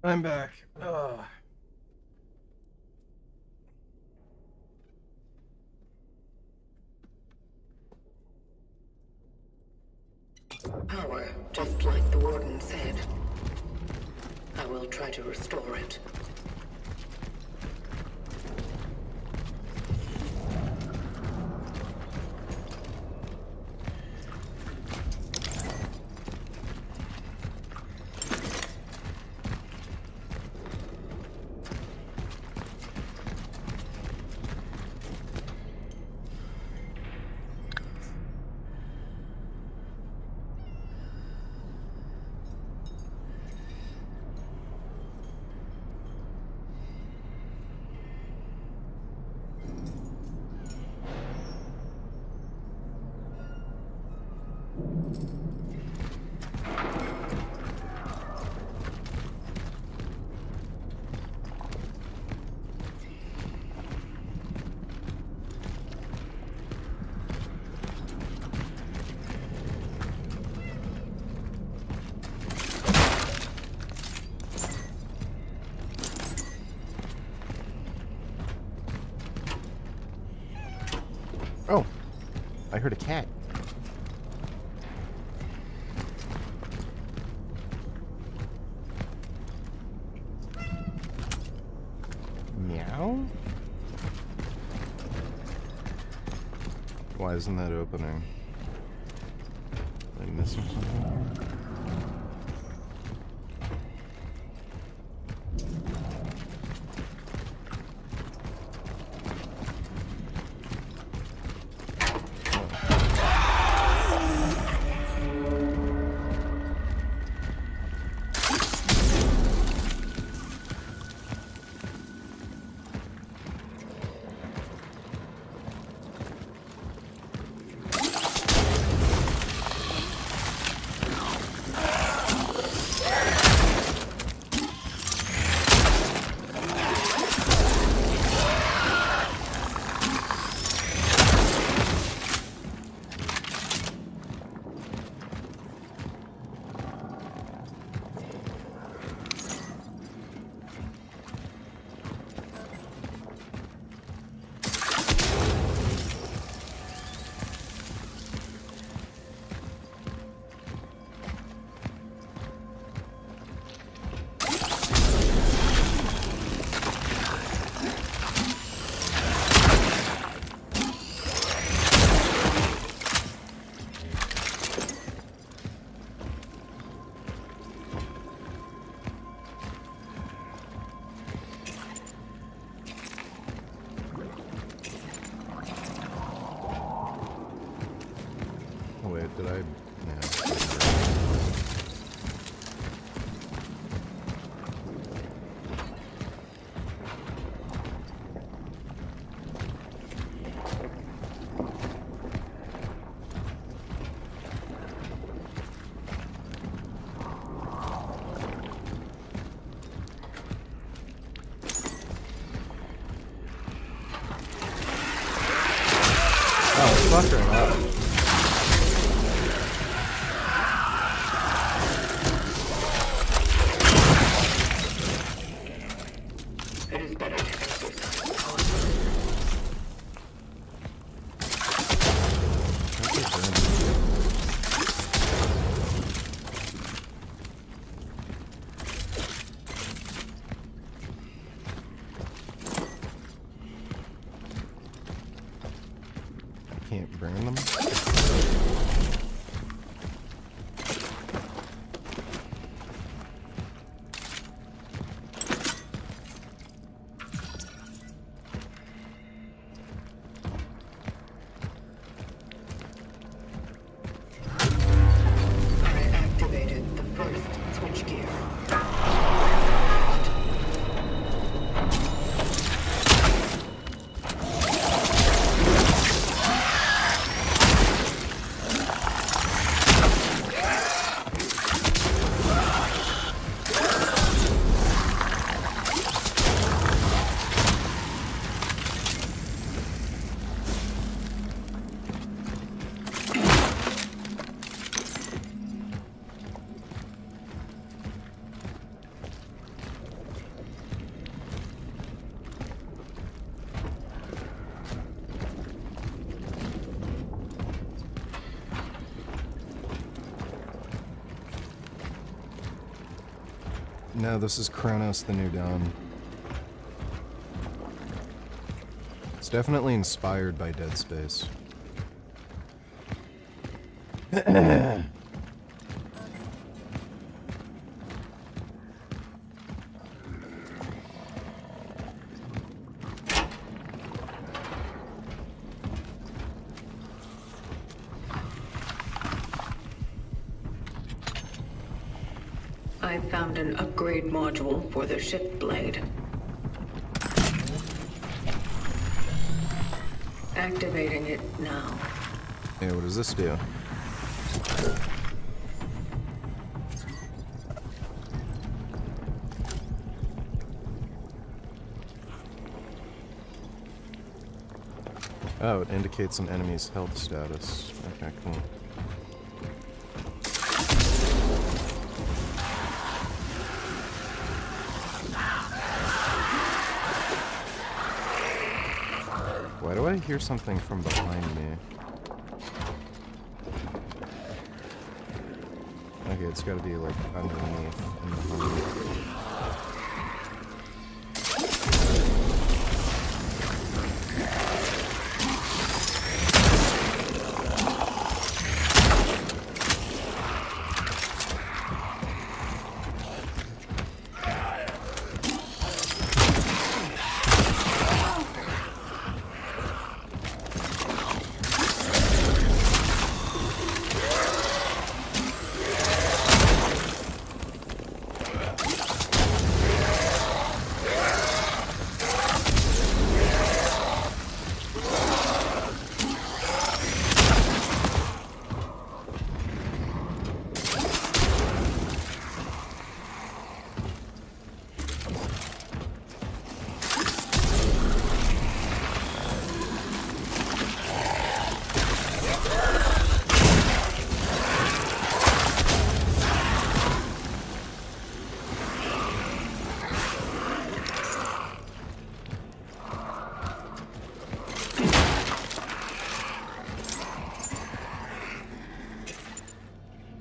I'm back. Ugh. Power, just like the warden said. I will try to restore it. Oh, I heard a cat. Meow? Why isn't that opening? Am I missing something? Wait, did I? Yeah. Oh, fuck her up. Can't burn them. No, this is Kronos the New Dawn. It's definitely inspired by Dead Space. I found an upgrade module for the ship blade. Activating it now. Yeah, what does this do? Oh, it indicates an enemy's health status. Okay, cool. Why do I hear something from behind me? Okay, it's gotta be like underneath and behind.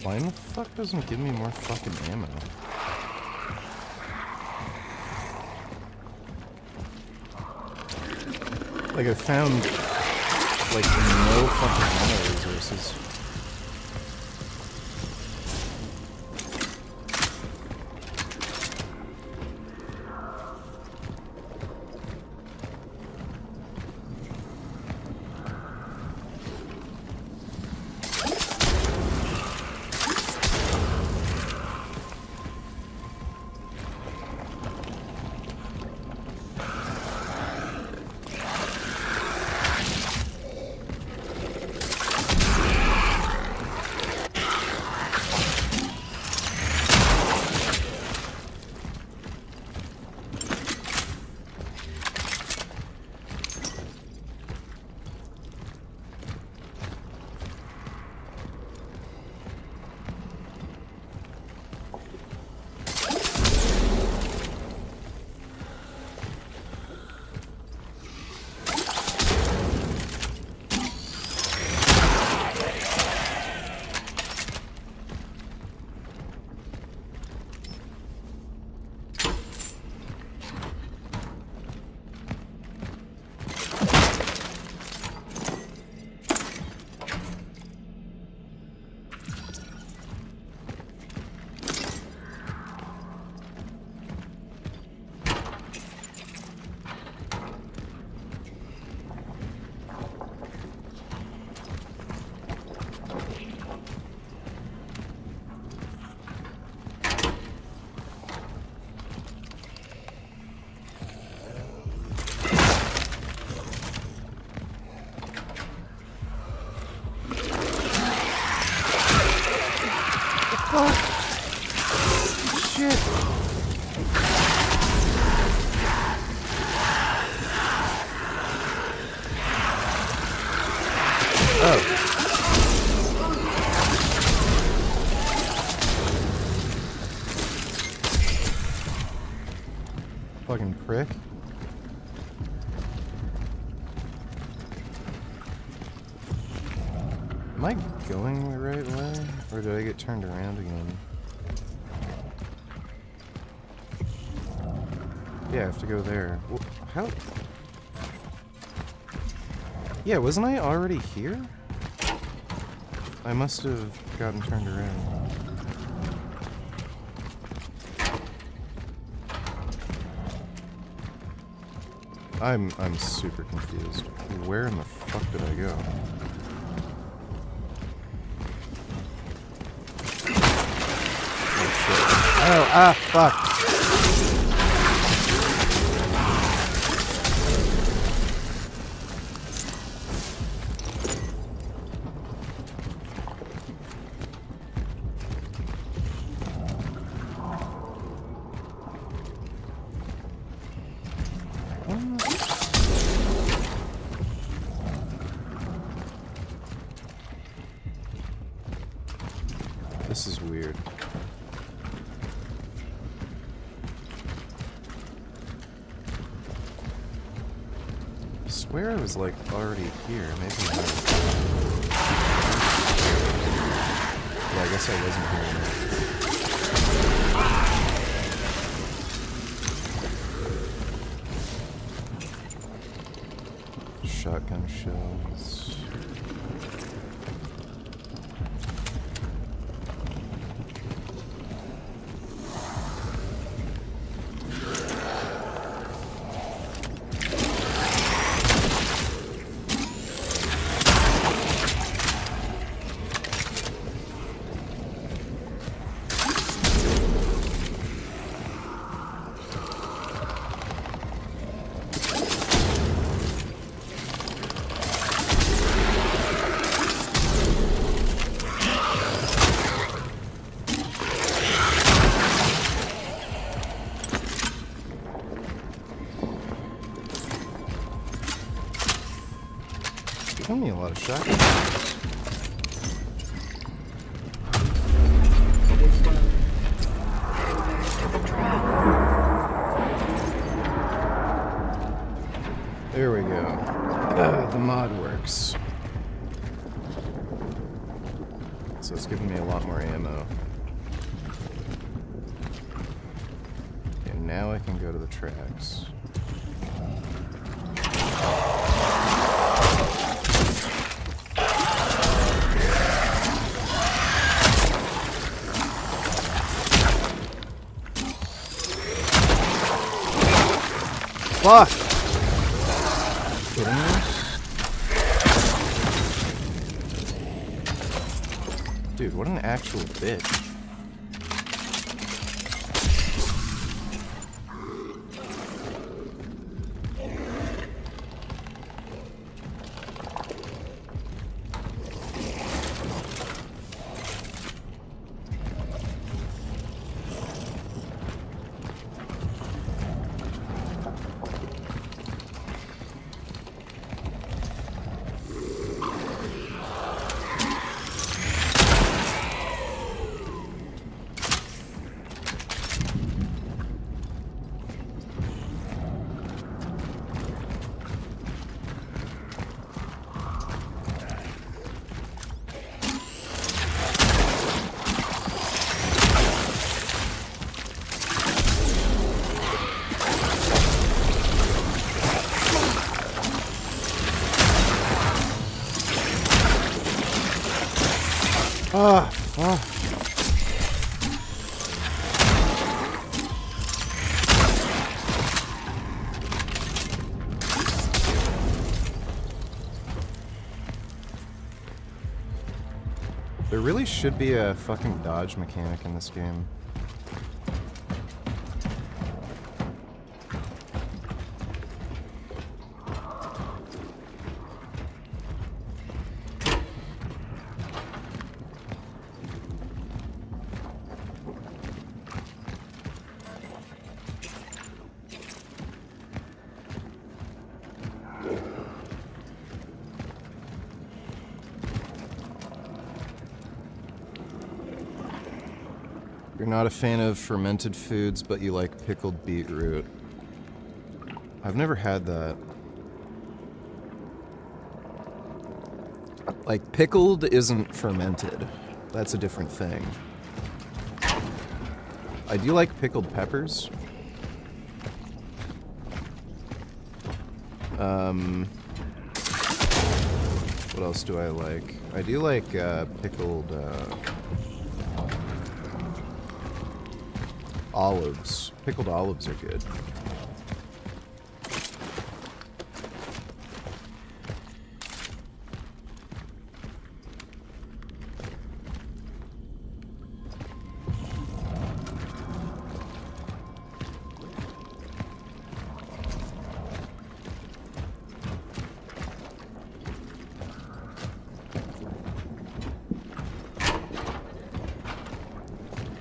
Why the fuck doesn't it give me more fucking ammo? Like I found like no fucking ammo resources. Fucking prick. Am I going the right way? Or did I get turned around again? Yeah, I have to go there. How? Yeah, wasn't I already here? I must have gotten turned around. I'm super confused. Where in the fuck did I go? Oh shit. Oh, ah, fuck. This is weird. I swear I was like already here. Maybe not. Yeah, I guess I wasn't here. Shotgun shells. Giving me a lot of shotguns. There we go. The mod works. So it's giving me a lot more ammo. And now I can go to the tracks. Fuck! Kidding me? Dude, what an actual bitch. Ah, fuck. There really should be a fucking dodge mechanic in this game. You're not a fan of fermented foods, but you like pickled beetroot. I've never had that. Like, pickled isn't fermented. That's a different thing. I do like pickled peppers. What else do I like? I do like pickled olives. Pickled olives are good.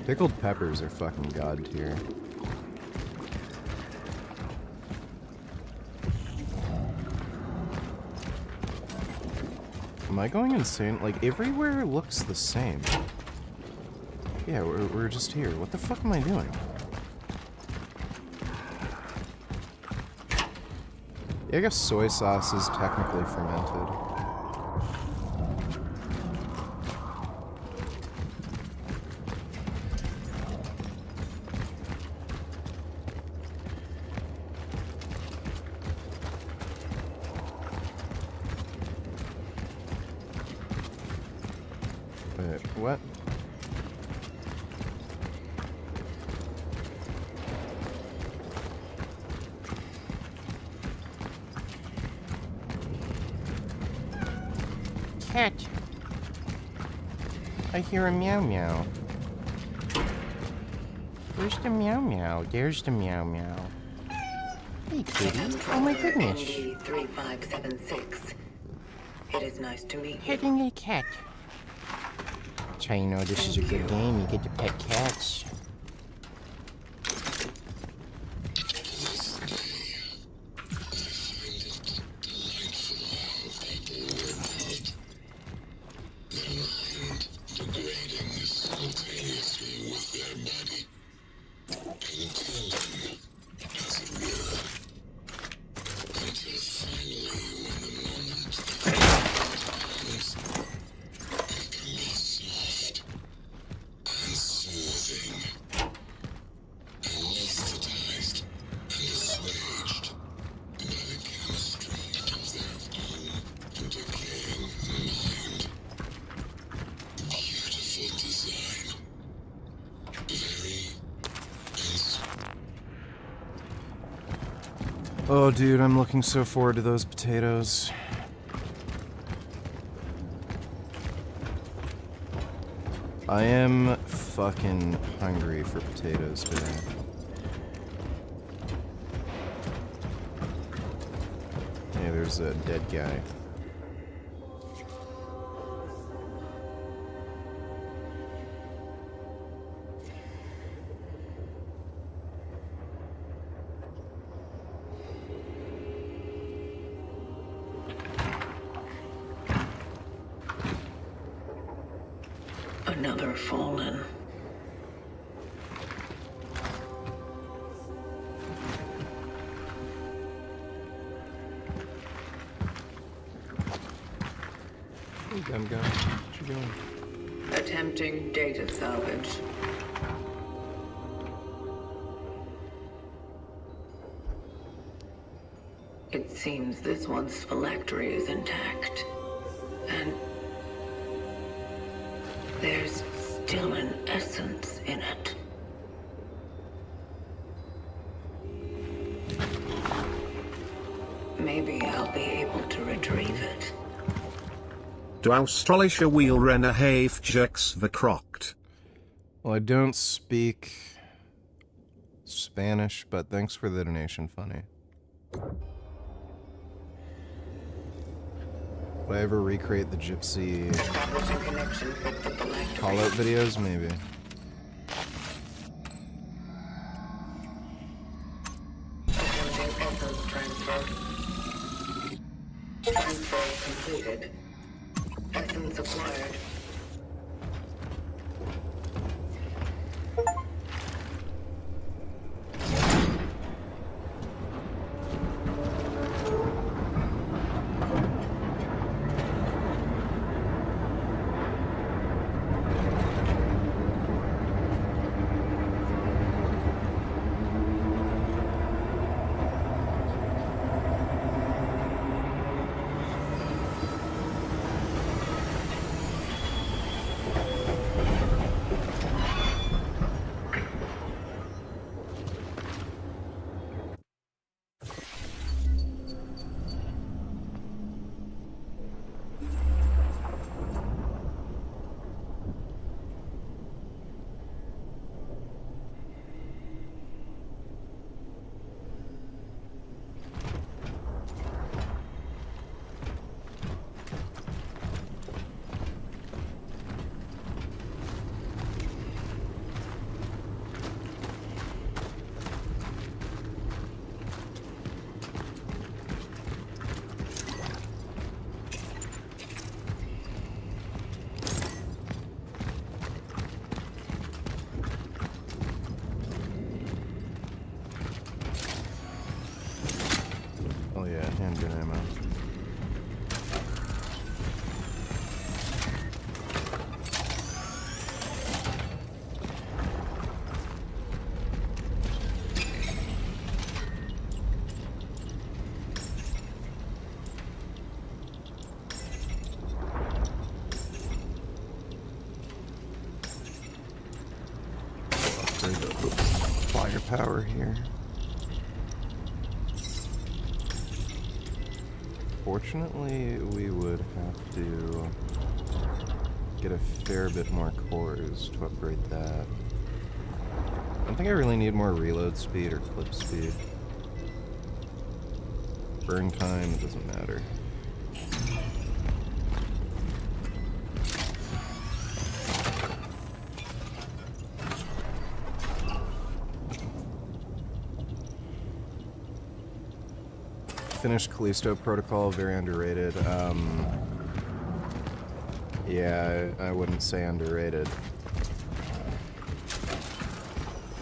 Pickled peppers are fucking god tier. Am I going insane? Like, everywhere looks the same. Yeah, we're just here. What the fuck am I doing? Yeah, I guess soy sauce is technically fermented. What? Cat. I hear a meow meow. Where's the meow meow? There's the meow meow. Hey kitty. Oh my goodness. 3576. It is nice to meet you. Petting a cat. That's how you know this is a good game. You get to pet cats. Oh, dude, I'm looking so forward to those potatoes. I am fucking hungry for potatoes today. Hey, there's a dead guy. Another fallen. Hey, Gum Gum. What you doing? Attempting data salvage. It seems this one's phylactery is intact. And there's still an essence in it. Maybe I'll be able to retrieve it. Du australische wielrenner heeft Jux verkrocht. Well, I don't speak Spanish, but thanks for the donation, funny. Would I ever recreate the gypsy call-out videos? Maybe. Transfer completed. Essence acquired. Hell yeah, handgun ammo. Firepower here. Fortunately, we would have to get a fair bit more cores to upgrade that. I don't think I really need more reload speed or clip speed. Burn time, it doesn't matter. Finished Callisto Protocol, very underrated. Yeah, I wouldn't say underrated.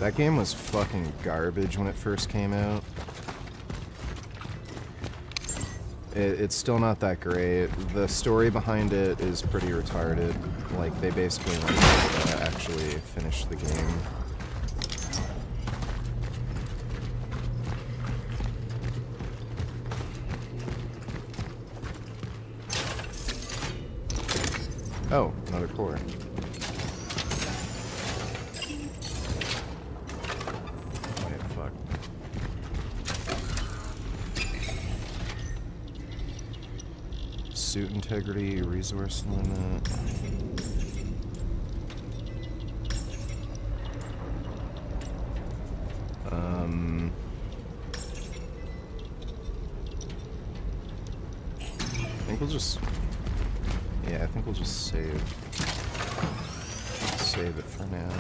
That game was fucking garbage when it first came out. It's still not that great. The story behind it is pretty retarded. Like, they basically want to actually finish the game. Oh, another core. Okay, fuck. Suit integrity, resource limit. I think we'll just... Yeah, I think we'll just save it for now.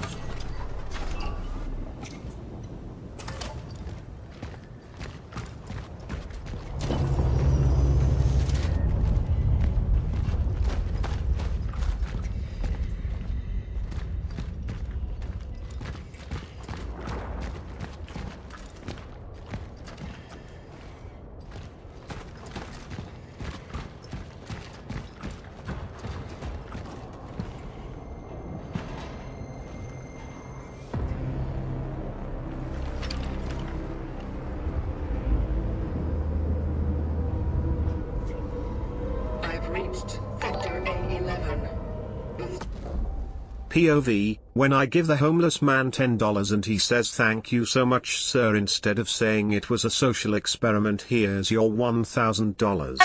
POV, when I give the homeless man $10 and he says thank you so much sir instead of saying it was a social experiment, here's your $1,000.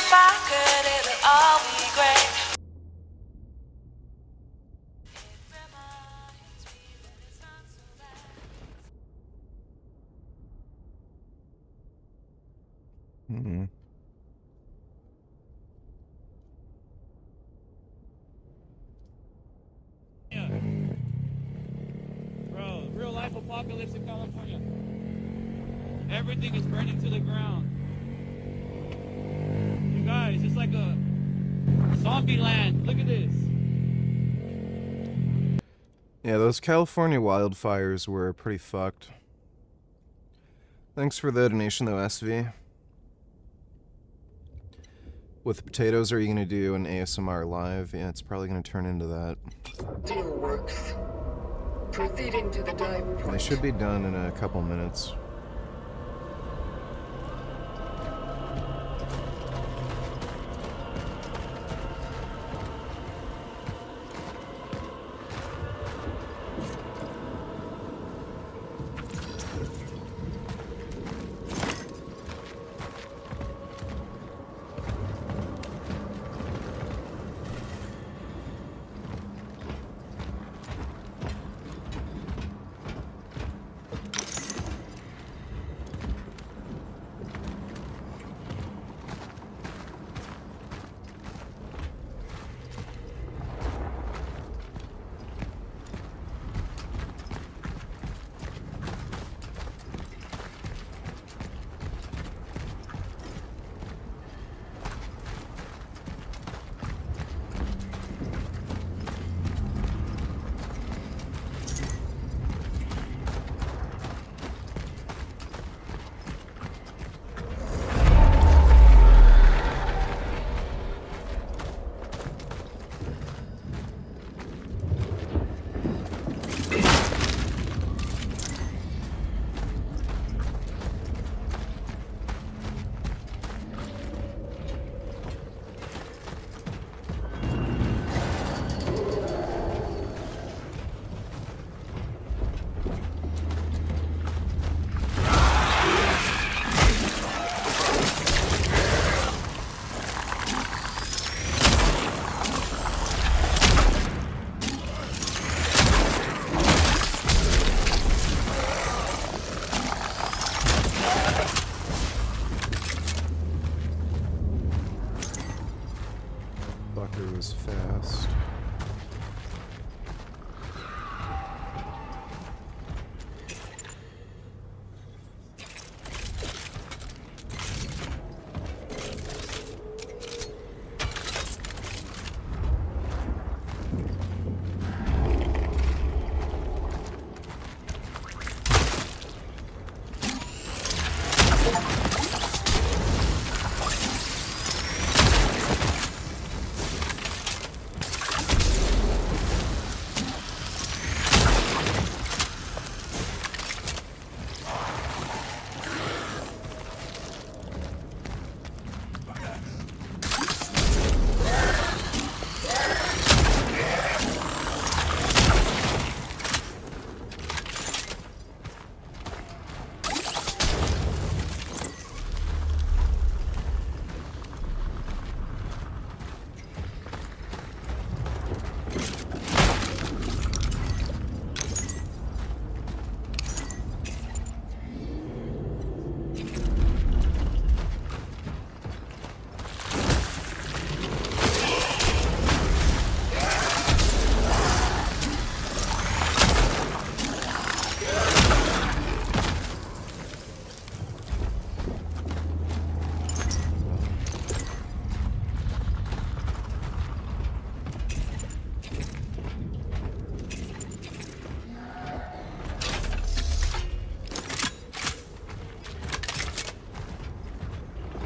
Mm-hmm. Bro, real life apocalypse in California. Everything is burning to the ground. You guys, it's like a zombie land. Look at this. Yeah, those California wildfires were pretty fucked. Thanks for the donation though, SV. With potatoes, are you going to do an ASMR live? Yeah, it's probably going to turn into that. Deal works. Proceeding to the dive point. They should be done in a couple minutes.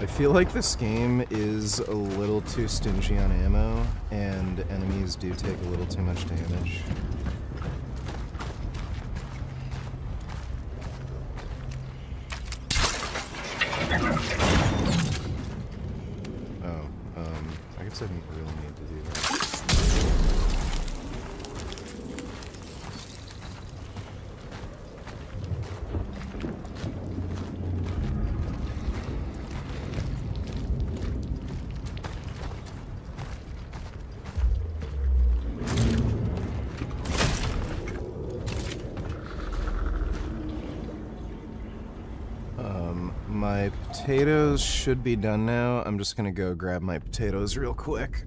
I feel like this game is a little too stingy on ammo, and enemies do take a little too much damage. Oh, I guess I didn't really need to do that. My potatoes should be done now. I'm just gonna go grab my potatoes real quick.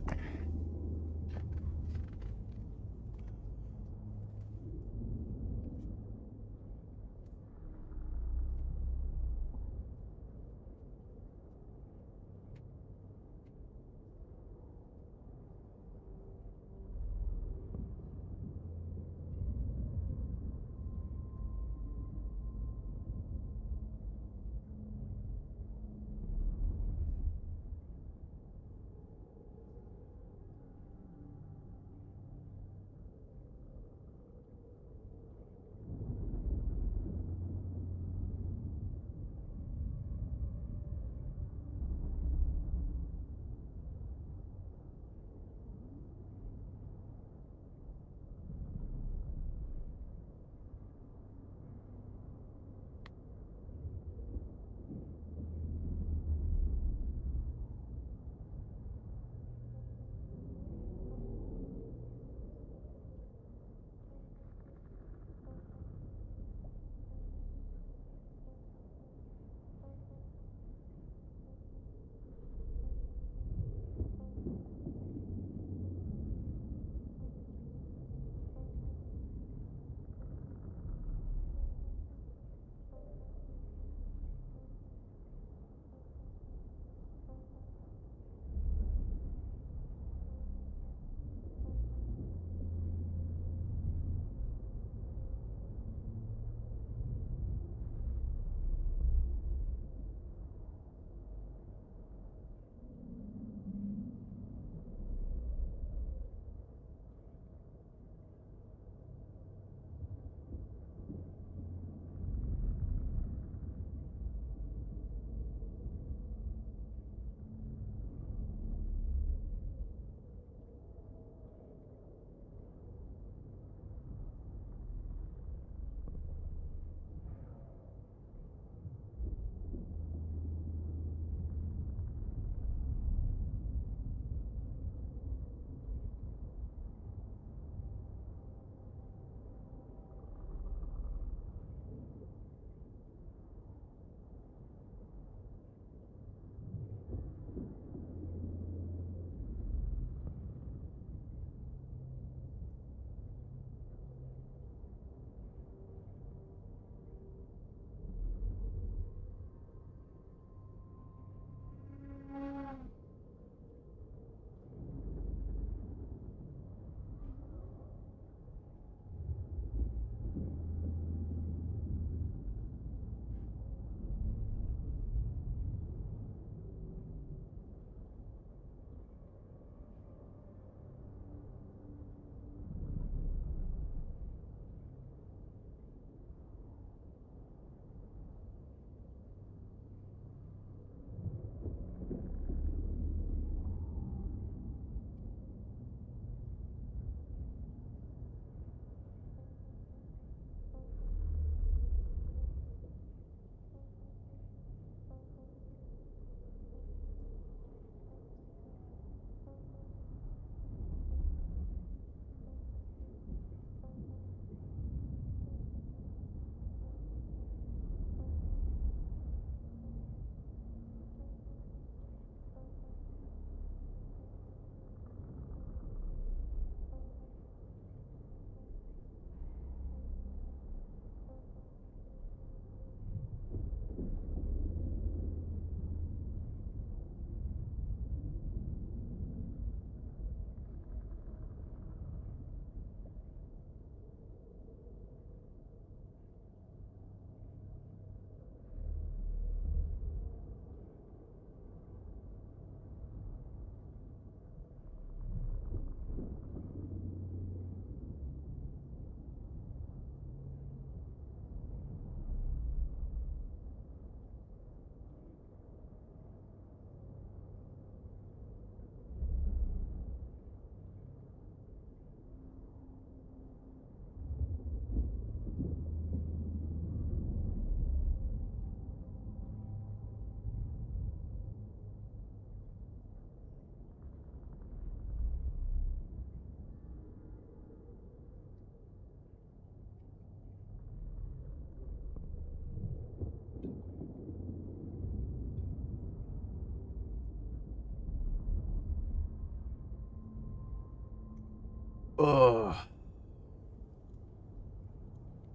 Ugh.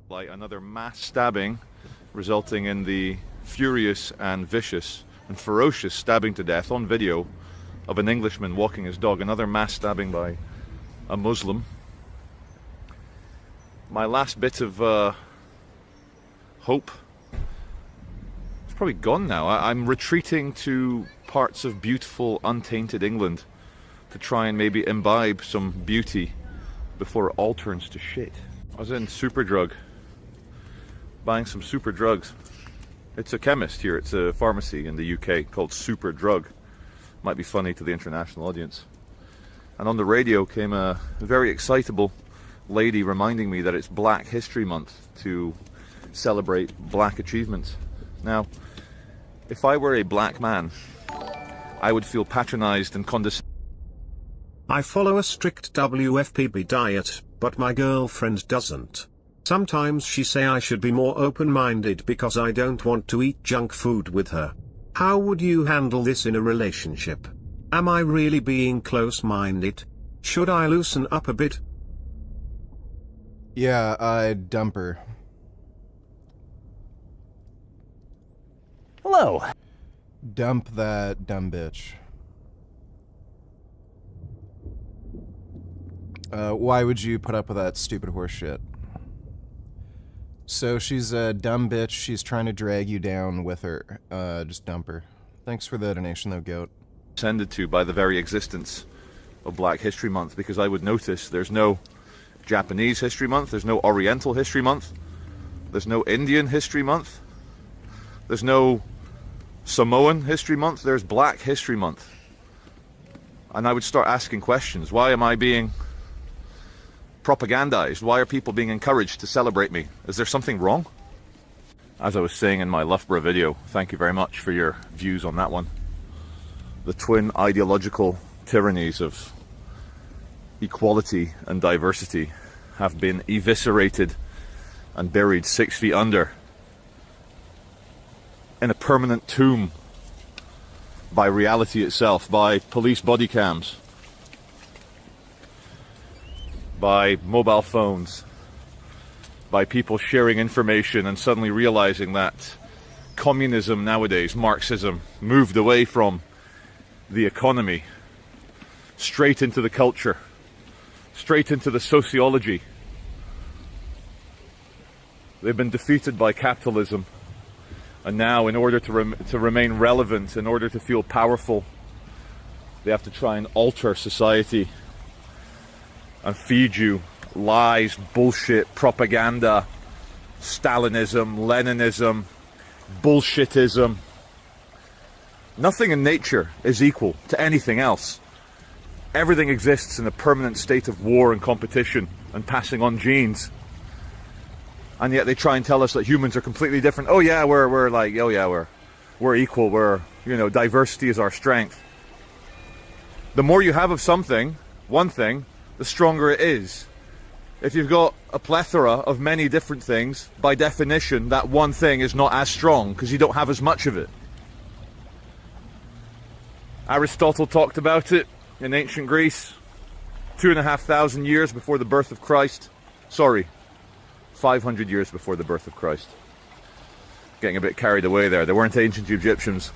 Like another mass stabbing, resulting in the furious and vicious and ferocious stabbing to death on video of an Englishman walking his dog. Another mass stabbing by a Muslim. My last bit of hope is probably gone now. I'm retreating to parts of beautiful, untainted England to try and maybe imbibe some beauty before it all turns to shit. I was in Superdrug, buying some super drugs. It's a chemist here, it's a pharmacy in the UK called Superdrug. Might be funny to the international audience. And on the radio came a very excitable lady reminding me that it's Black History Month to celebrate black achievements. Now, if I were a black man, I would feel patronized and condescended. I follow a strict WFPB diet, but my girlfriend doesn't. Sometimes she say I should be more open-minded because I don't want to eat junk food with her. How would you handle this in a relationship? Am I really being close-minded? Should I loosen up a bit? Yeah, I'd dump her. Hello. Dump that dumb bitch. Why would you put up with that stupid horse shit? So she's a dumb bitch. She's trying to drag you down with her. Just dump her. Thanks for the donation, though, Goat. Tended to by the very existence of Black History Month, because I would notice there's no Japanese History Month, there's no Oriental History Month, there's no Indian History Month, there's no Samoan History Month, there's Black History Month. And I would start asking questions. Why am I being propagandized? Why are people being encouraged to celebrate me? Is there something wrong? As I was saying in my Loughborough video, thank you very much for your views on that one. The twin ideological tyrannies of equality and diversity have been eviscerated and buried 6 feet under in a permanent tomb by reality itself, by police body cams, by mobile phones, by people sharing information and suddenly realizing that communism nowadays, Marxism, moved away from the economy straight into the culture, straight into the sociology. They've been defeated by capitalism, and now in order to remain relevant, in order to feel powerful, they have to try and alter society and feed you lies, bullshit, propaganda, Stalinism, Leninism, bullshitism. Nothing in nature is equal to anything else. Everything exists in a permanent state of war and competition and passing on genes. And yet they try and tell us that humans are completely different. Oh yeah, we're equal, diversity is our strength. The more you have of something, one thing, the stronger it is. If you've got a plethora of many different things, by definition, that one thing is not as strong because you don't have as much of it. Aristotle talked about it in ancient Greece, 2,500 years before the birth of Christ. Sorry, 500 years before the birth of Christ. Getting a bit carried away there. They weren't ancient Egyptians.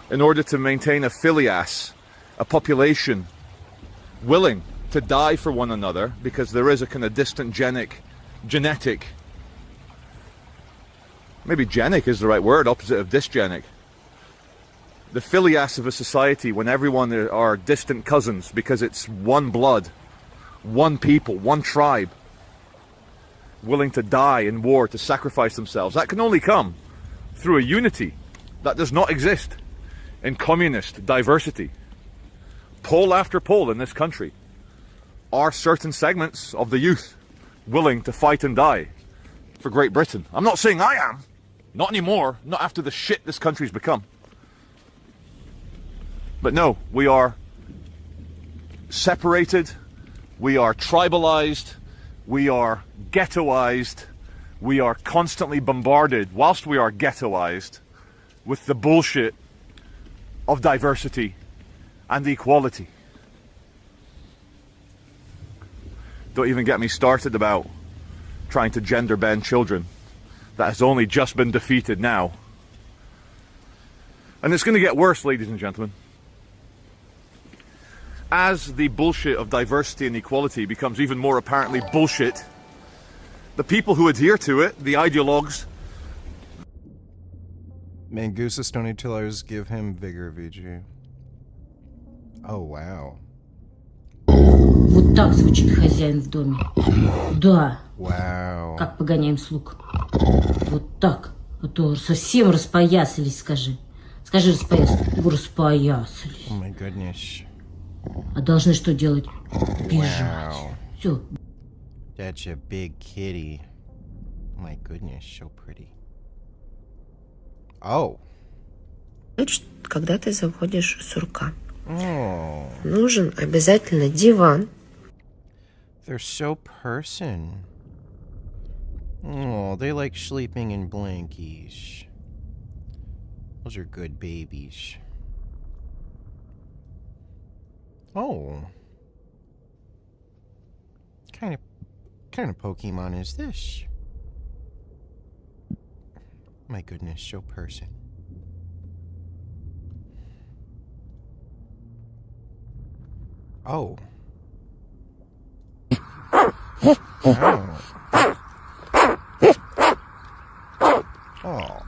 In order to maintain a philias, a population willing to die for one another, because there is a kind of distant genetic, maybe genic is the right word, opposite of dysgenic. The philias of a society, when everyone are distant cousins because it's one blood, one people, one tribe, willing to die in war, to sacrifice themselves, that can only come through a unity that does not exist in communist diversity. Poll after poll in this country, are certain segments of the youth willing to fight and die for Great Britain? I'm not saying I am. Not anymore. Not after the shit this country's become. But no, we are separated. We are tribalized. We are ghettoized. We are constantly bombarded, whilst we are ghettoized, with the bullshit of diversity and equality. Don't even get me started about trying to gender bend children. That has only just been defeated now. And it's going to get worse, ladies and gentlemen. As the bullshit of diversity and equality becomes even more apparently bullshit, the people who adhere to it, the ideologues... Mangusa Storytellers give him vigor, VG. Oh, wow. Вот так звучит хозяин в доме. Да. Wow. Как погоняем слуг. Вот так. А то совсем распоясались, скажи. Скажи, распоясались. Распоясались. Oh my goodness. А должны что делать? Бежать. Wow. Все. That's a big kitty. My goodness, so pretty. Oh. Когда ты заводишь сурка. Oh. Нужен обязательно диван. They're so person. Oh, they like sleeping in blankies. Those are good babies. Oh. Kind of Pokemon is this? My goodness, so person. Oh. Oh. Oh.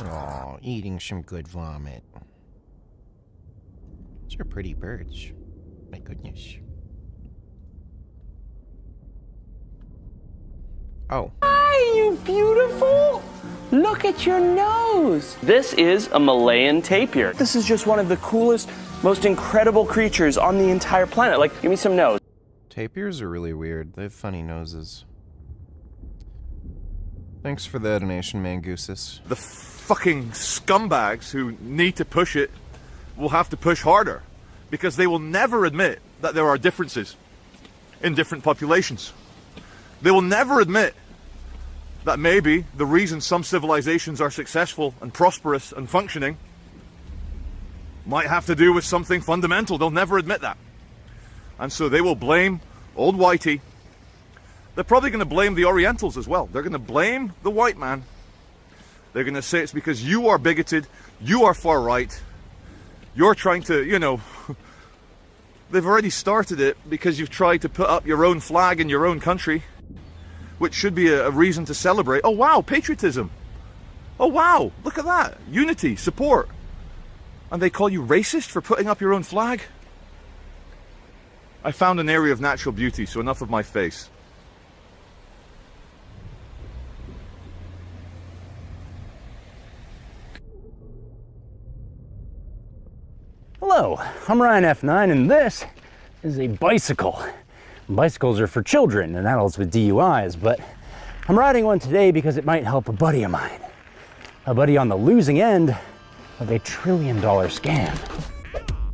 Oh, eating some good vomit. These are pretty birds. My goodness. Oh. Hi, you beautiful! Look at your nose! This is a Malayan tapir. This is just one of the coolest, most incredible creatures on the entire planet. Like, give me some nose. Tapirs are really weird. They have funny noses. Thanks for the donation, Mangusis. The fucking scumbags who need to push it will have to push harder, because they will never admit that there are differences in different populations. They will never admit that maybe the reason some civilizations are successful and prosperous and functioning might have to do with something fundamental. They'll never admit that. And so they will blame old Whitey. They're probably going to blame the Orientals as well. They're going to blame the white man. They're going to say it's because you are bigoted, you are far right, you're trying to, you know, they've already started it because you've tried to put up your own flag in your own country, which should be a reason to celebrate. Oh wow, patriotism. Oh wow, look at that. Unity, support. And they call you racist for putting up your own flag? I found an area of natural beauty, so enough of my face. Hello, I'm Ryan F9, and this is a bicycle. Bicycles are for children and adults with DUIs, but I'm riding one today because it might help a buddy of mine. A buddy on the losing end of a $1 trillion scam.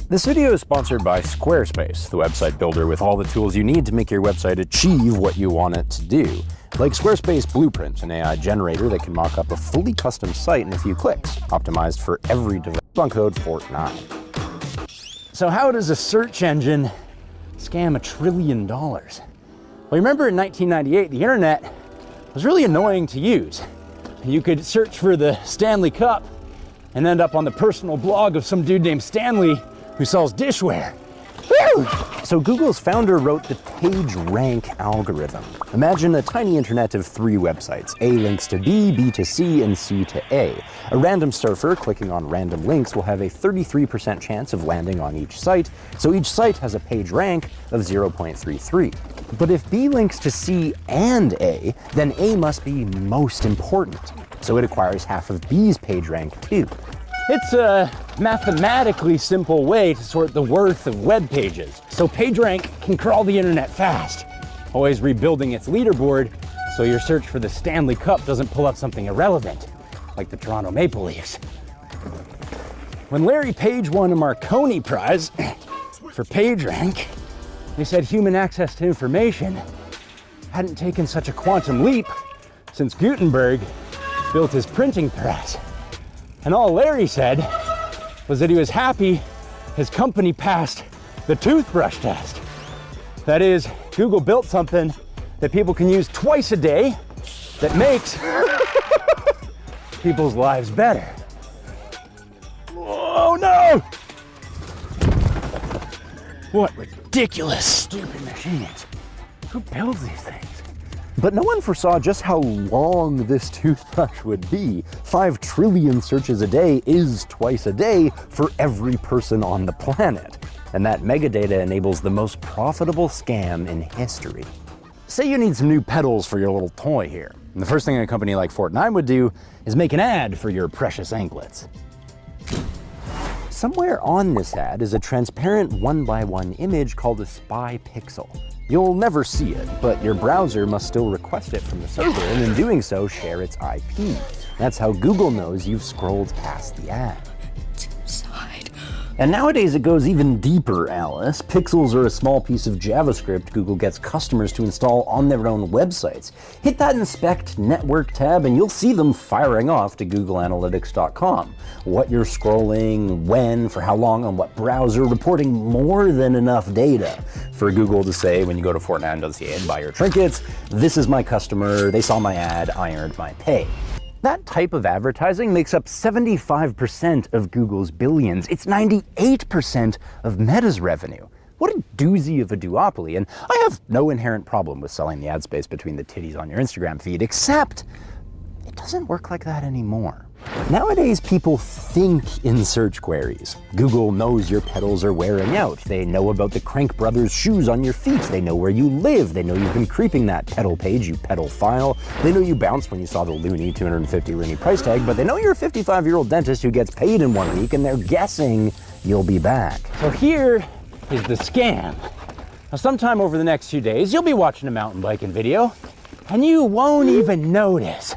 This video is sponsored by Squarespace, the website builder with all the tools you need to make your website achieve what you want it to do. Like Squarespace Blueprint, an AI generator that can mock up a fully custom site in a few clicks, optimized for every device. On code Fortnite. So how does a search engine scam $1 trillion? Well, remember in 1998, the internet was really annoying to use. You could search for the Stanley Cup and end up on the personal blog of some dude named Stanley who sells dishware. Woo! So Google's founder wrote the PageRank algorithm. Imagine a tiny internet of 3 websites. A links to B, B to C, and C to A. A random surfer clicking on random links will have a 33% chance of landing on each site, so each site has a page rank of 0.33. But if B links to C and A, then A must be most important, so it acquires half of B's page rank too. It's a mathematically simple way to sort the worth of web pages, so PageRank can crawl the internet fast, always rebuilding its leaderboard so your search for the Stanley Cup doesn't pull up something irrelevant, like the Toronto Maple Leafs. When Larry Page won a Marconi Prize for PageRank, they said human access to information hadn't taken such a quantum leap since Gutenberg built his printing press. And all Larry said was that he was happy his company passed the toothbrush test. That is, Google built something that people can use twice a day that makes people's lives better. Oh no! What ridiculous, stupid machines. Who builds these things? But no one foresaw just how long this toothbrush would be. 5 trillion searches a day is twice a day for every person on the planet. And that megadata enables the most profitable scam in history. Say you need some new pedals for your little toy here. And the first thing a company like Fortnite would do is make an ad for your precious anklets. Somewhere on this ad is a transparent 1x1 image called a spy pixel. You'll never see it, but your browser must still request it from the server, and in doing so, share its IP. That's how Google knows you've scrolled past the ad. And nowadays it goes even deeper, Alice. Pixels are a small piece of JavaScript Google gets customers to install on their own websites. Hit that Inspect Network tab and you'll see them firing off to googleanalytics.com. What you're scrolling, when, for how long, on what browser, reporting more than enough data for Google to say when you go to Fortnite.ca and buy your trinkets, this is my customer, they saw my ad, I earned my pay. That type of advertising makes up 75% of Google's billions. It's 98% of Meta's revenue. What a doozy of a duopoly, and I have no inherent problem with selling the ad space between the titties on your Instagram feed, except it doesn't work like that anymore. Nowadays, people think in search queries. Google knows your pedals are wearing out. They know about the Crank Brothers shoes on your feet. They know where you live. They know you've been creeping that pedal page, you pedal file. They know you bounced when you saw the loony, 250 loony price tag, but they know you're a 55-year-old dentist who gets paid in 1 week and they're guessing you'll be back. So here is the scam. Now, sometime over the next few days, you'll be watching a mountain biking video and you won't even notice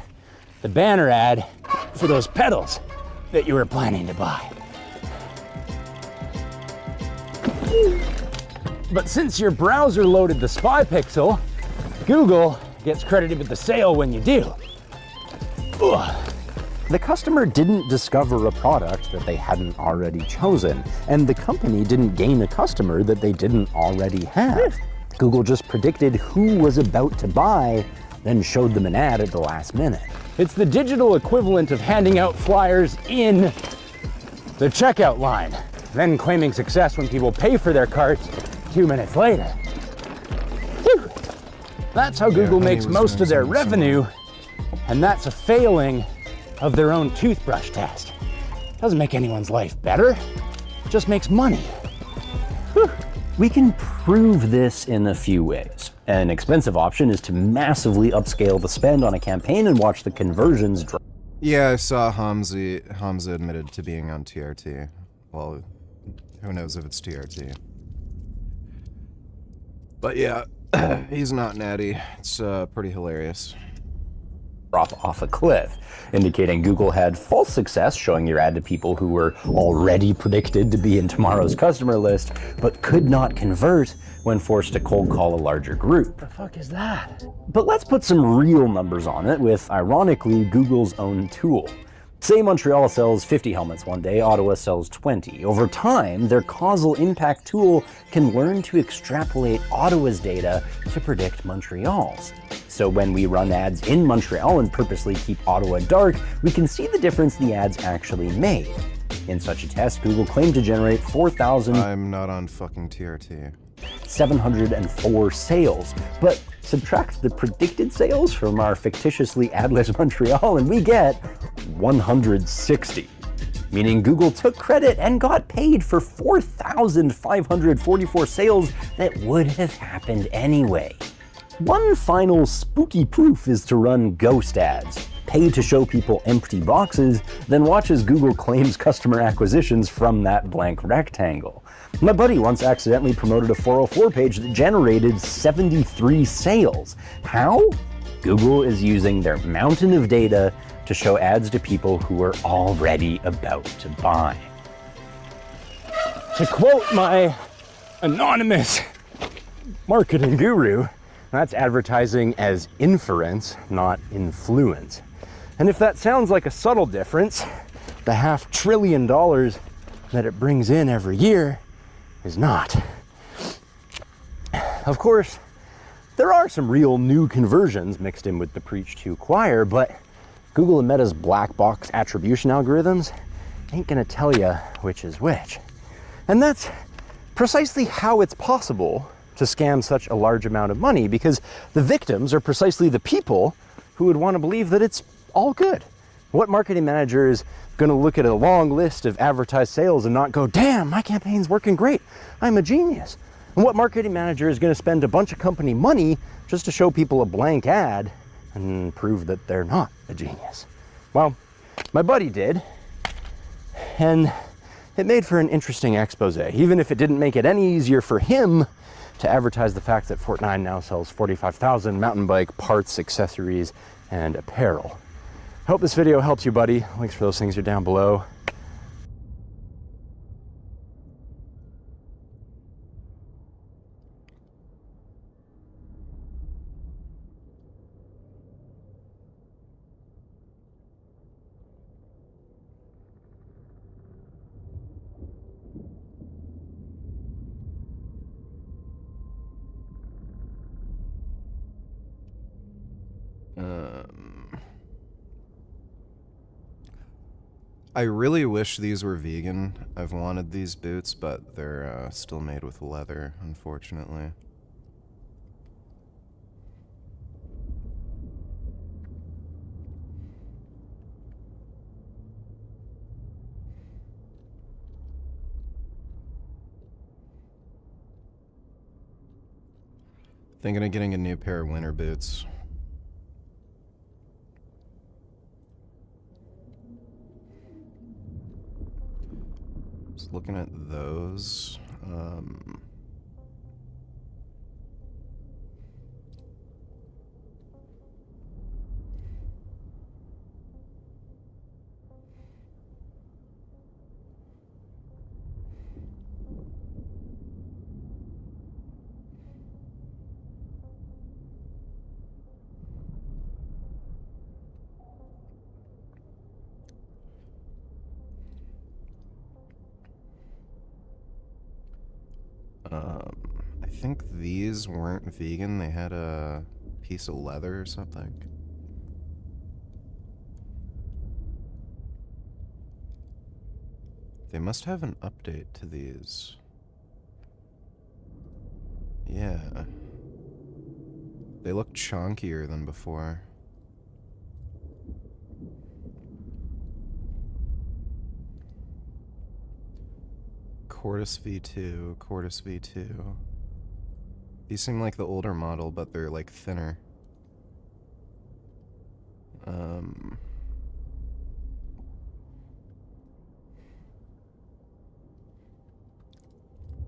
the banner ad for those pedals that you were planning to buy. But since your browser loaded the spy pixel, Google gets credited with the sale when you do. Ugh. The customer didn't discover a product that they hadn't already chosen, and the company didn't gain a customer that they didn't already have. Google just predicted who was about to buy, then showed them an ad at the last minute. It's the digital equivalent of handing out flyers in the checkout line, then claiming success when people pay for their carts 2 minutes later. Whew. That's how Google makes most of their revenue, and that's a failing of their own toothbrush test. Doesn't make anyone's life better, it just makes money. Whew. We can prove this in a few ways. An expensive option is to massively upscale the spend on a campaign and watch the conversions drop. Yeah, I saw Hamza admitted to being on TRT. Well, who knows if it's TRT. But yeah, he's not natty. It's pretty hilarious. Drop off a cliff, indicating Google had false success showing your ad to people who were already predicted to be in tomorrow's customer list, but could not convert when forced to cold call a larger group. The fuck is that? But let's put some real numbers on it with, ironically, Google's own tool. Say Montreal sells 50 helmets one day, Ottawa sells 20. Over time, their causal impact tool can learn to extrapolate Ottawa's data to predict Montreal's. So when we run ads in Montreal and purposely keep Ottawa dark, we can see the difference the ads actually made. In such a test, Google claimed to generate 4,000... I'm not on fucking TRT. 704 sales, but subtract the predicted sales from our fictitiously adless Montreal and we get 160. Meaning Google took credit and got paid for 4,544 sales that would have happened anyway. One final spooky proof is to run ghost ads. Pay to show people empty boxes, then watch as Google claims customer acquisitions from that blank rectangle. My buddy once accidentally promoted a 404 page that generated 73 sales. How? Google is using their mountain of data to show ads to people who are already about to buy. To quote my anonymous marketing guru, that's advertising as inference, not influence. And if that sounds like a subtle difference, the $500 billion that it brings in every year is not. Of course, there are some real new conversions mixed in with the preach to choir, but Google and Meta's black box attribution algorithms ain't gonna tell you which is which. And that's precisely how it's possible to scam such a large amount of money, because the victims are precisely the people who would want to believe that it's all good. What marketing manager is going to look at a long list of advertised sales and not go, damn, my campaign's working great, I'm a genius? And what marketing manager is going to spend a bunch of company money just to show people a blank ad and prove that they're not a genius? Well, my buddy did, and it made for an interesting expose, even if it didn't make it any easier for him to advertise the fact that Fortnite now sells 45,000 mountain bike parts, accessories, and apparel. I hope this video helps you, buddy. Links for those things are down below. I really wish these were vegan. I've wanted these boots, but they're still made with leather, unfortunately. Thinking of getting a new pair of winter boots. Just looking at those. I think these weren't vegan. They had a piece of leather or something. They must have an update to these. Yeah. They look chunkier than before. Cordis V2, Cordis V2. These seem like the older model, but they're like thinner.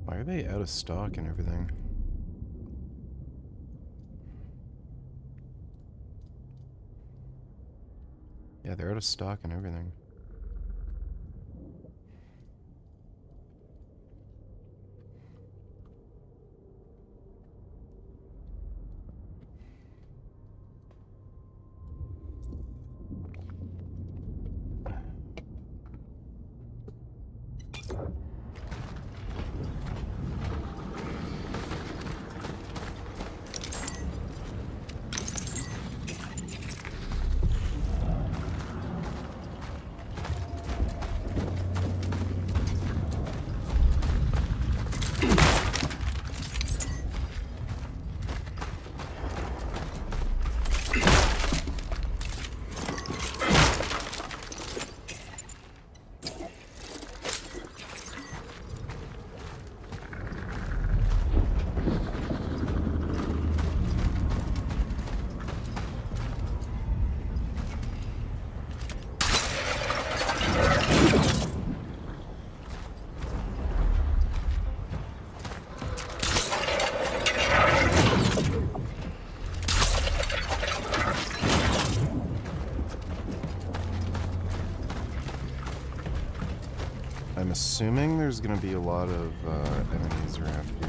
Why are they out of stock and everything? Yeah, they're out of stock and everything. I'm assuming there's gonna be a lot of enemies around here.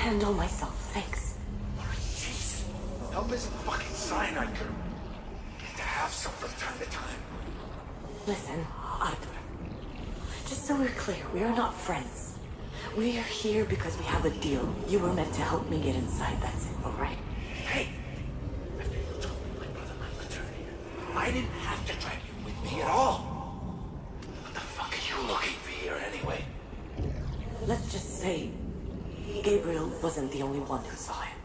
handle myself, thanks. Jeez. Help isn't fucking cyanide, girl. Get to have some from time to time. Listen, Arthur. Just so we're clear, we are not friends. We are here because we have a deal. You were meant to help me get inside, that's it, alright? Hey! After you told me my brother might return here, I didn't have to drag you with me at all. What the fuck are you looking for here anyway? Let's just say Gabriel wasn't the only one who saw him.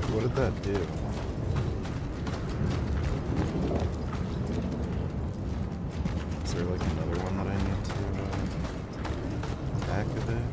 What did that do? Is there like another one that I need to activate?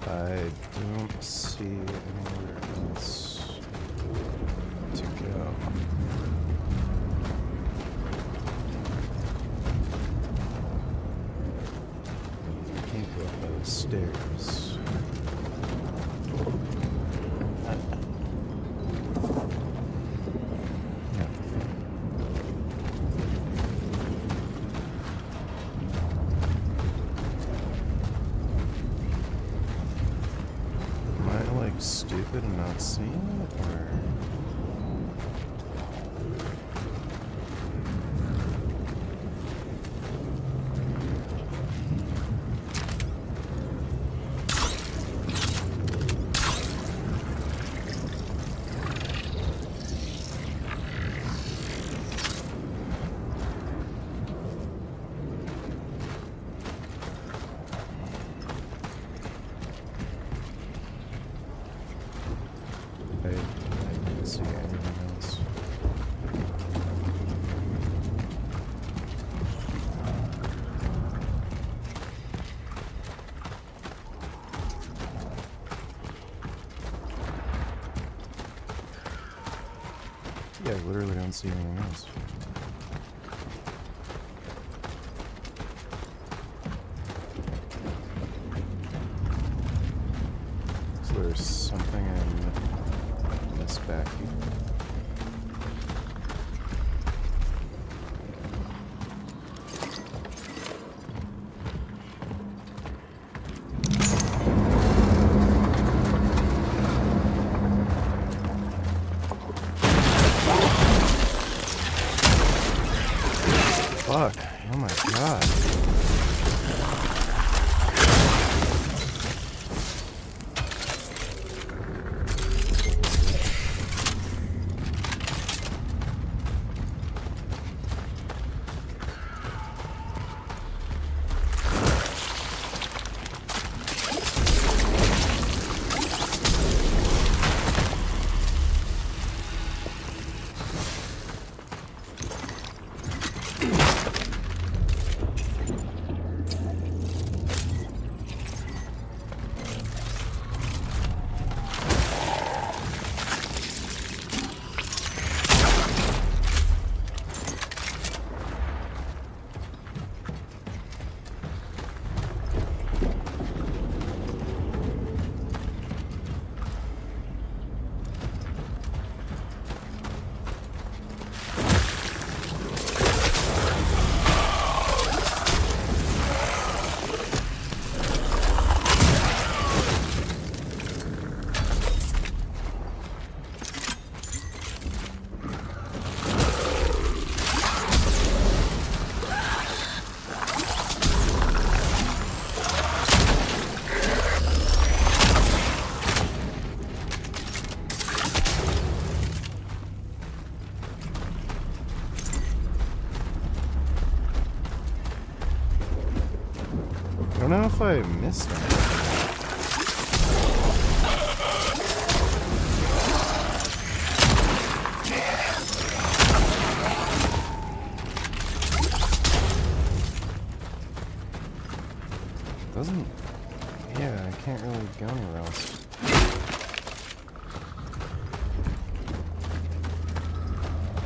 I don't see anywhere else to go. I can't go up those stairs. Stupid and not seeing it, or I didn't see anything else. Yeah, I literally don't see anything else. there's something in this back here. Fuck. Oh my god. I don't know if I missed it. Doesn't... Yeah, I can't really go anywhere else.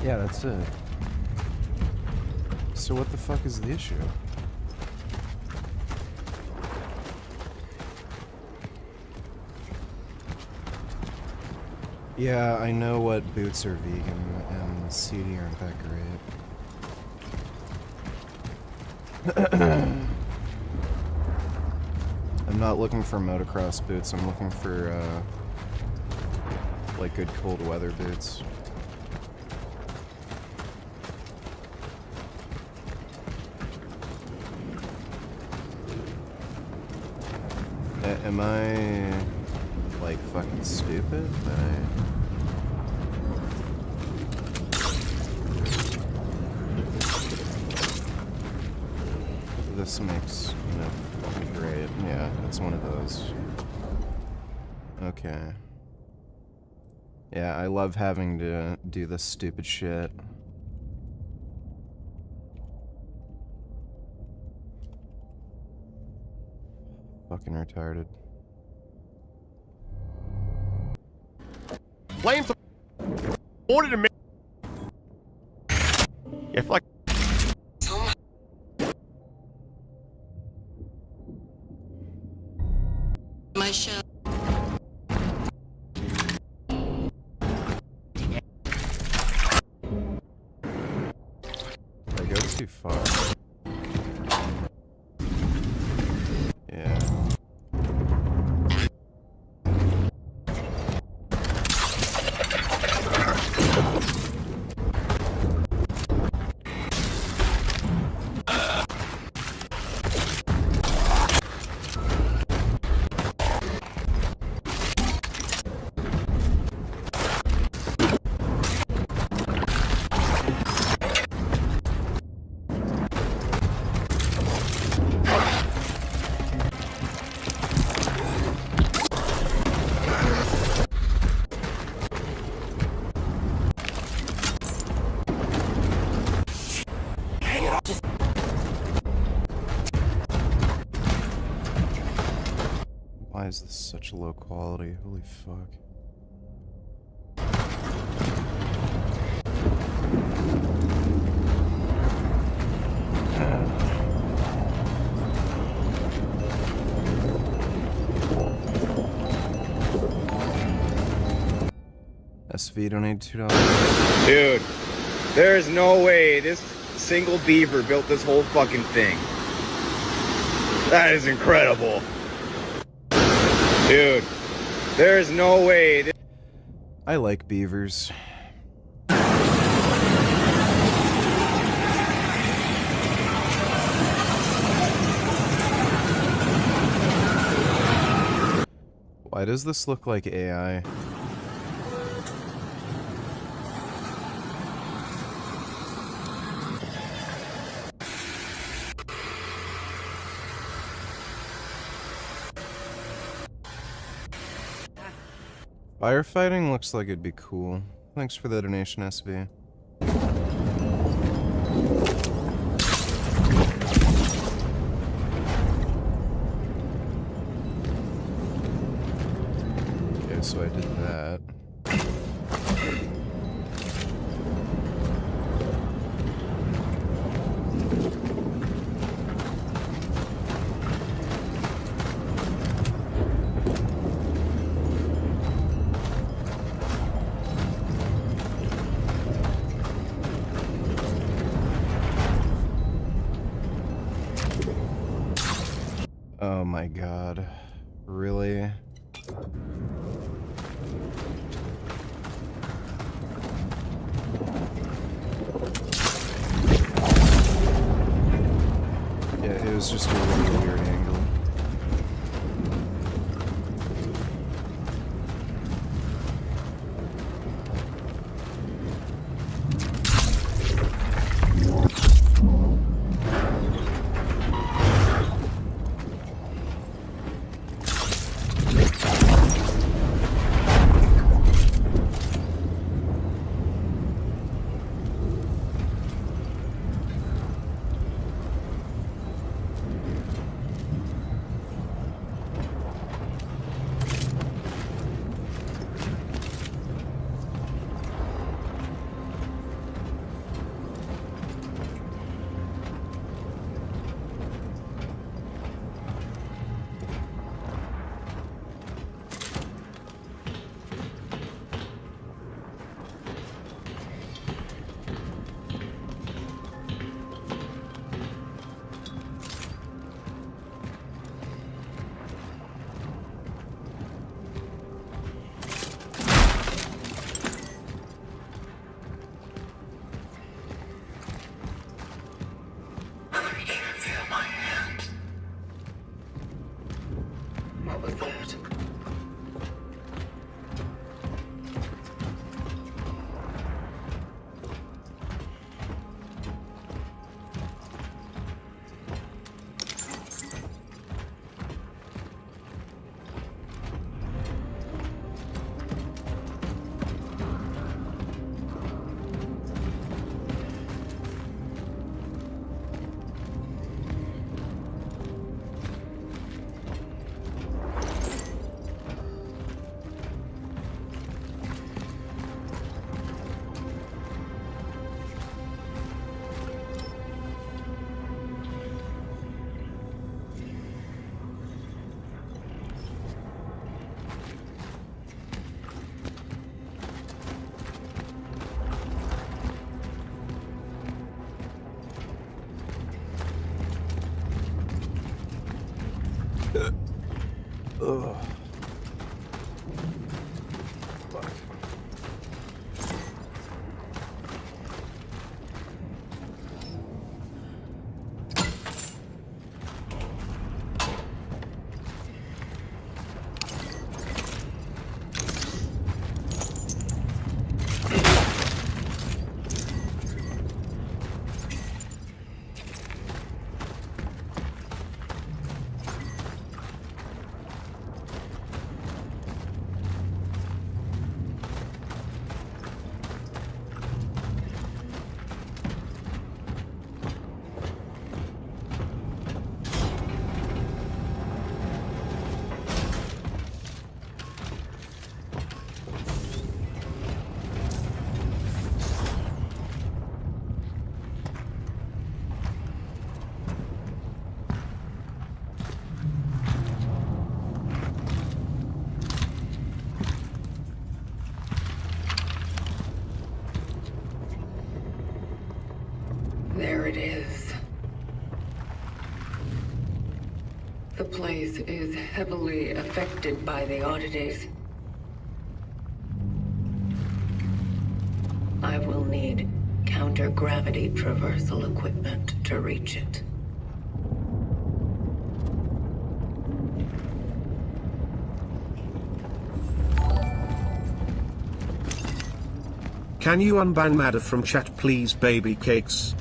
Yeah, that's it. So what the fuck is the issue? Yeah, I know what boots are vegan, and CD aren't that great. I'm not looking for motocross boots, I'm looking for, like, good cold weather boots. Am I, like, fucking stupid? This makes no great. Yeah, it's one of those. Okay. Yeah, I love having to do this stupid shit. Fucking retarded. Flames ordered a minute. Yeah, fuck. My show. I go too far. Yeah. Why is this such low quality? Holy fuck. SV donated $2. Dude, there is no way this single beaver built this whole fucking thing. That is incredible. Dude, there is no way. I like beavers. Why does this look like AI? Firefighting looks like it'd be cool. Thanks for the donation, SV. Okay, so I did that. Oh my god. Really? Yeah, it was just a really weird angle. space is heavily affected by the oddities. I will need counter-gravity traversal equipment to reach it. Can you unban Madder from chat please, baby cakes?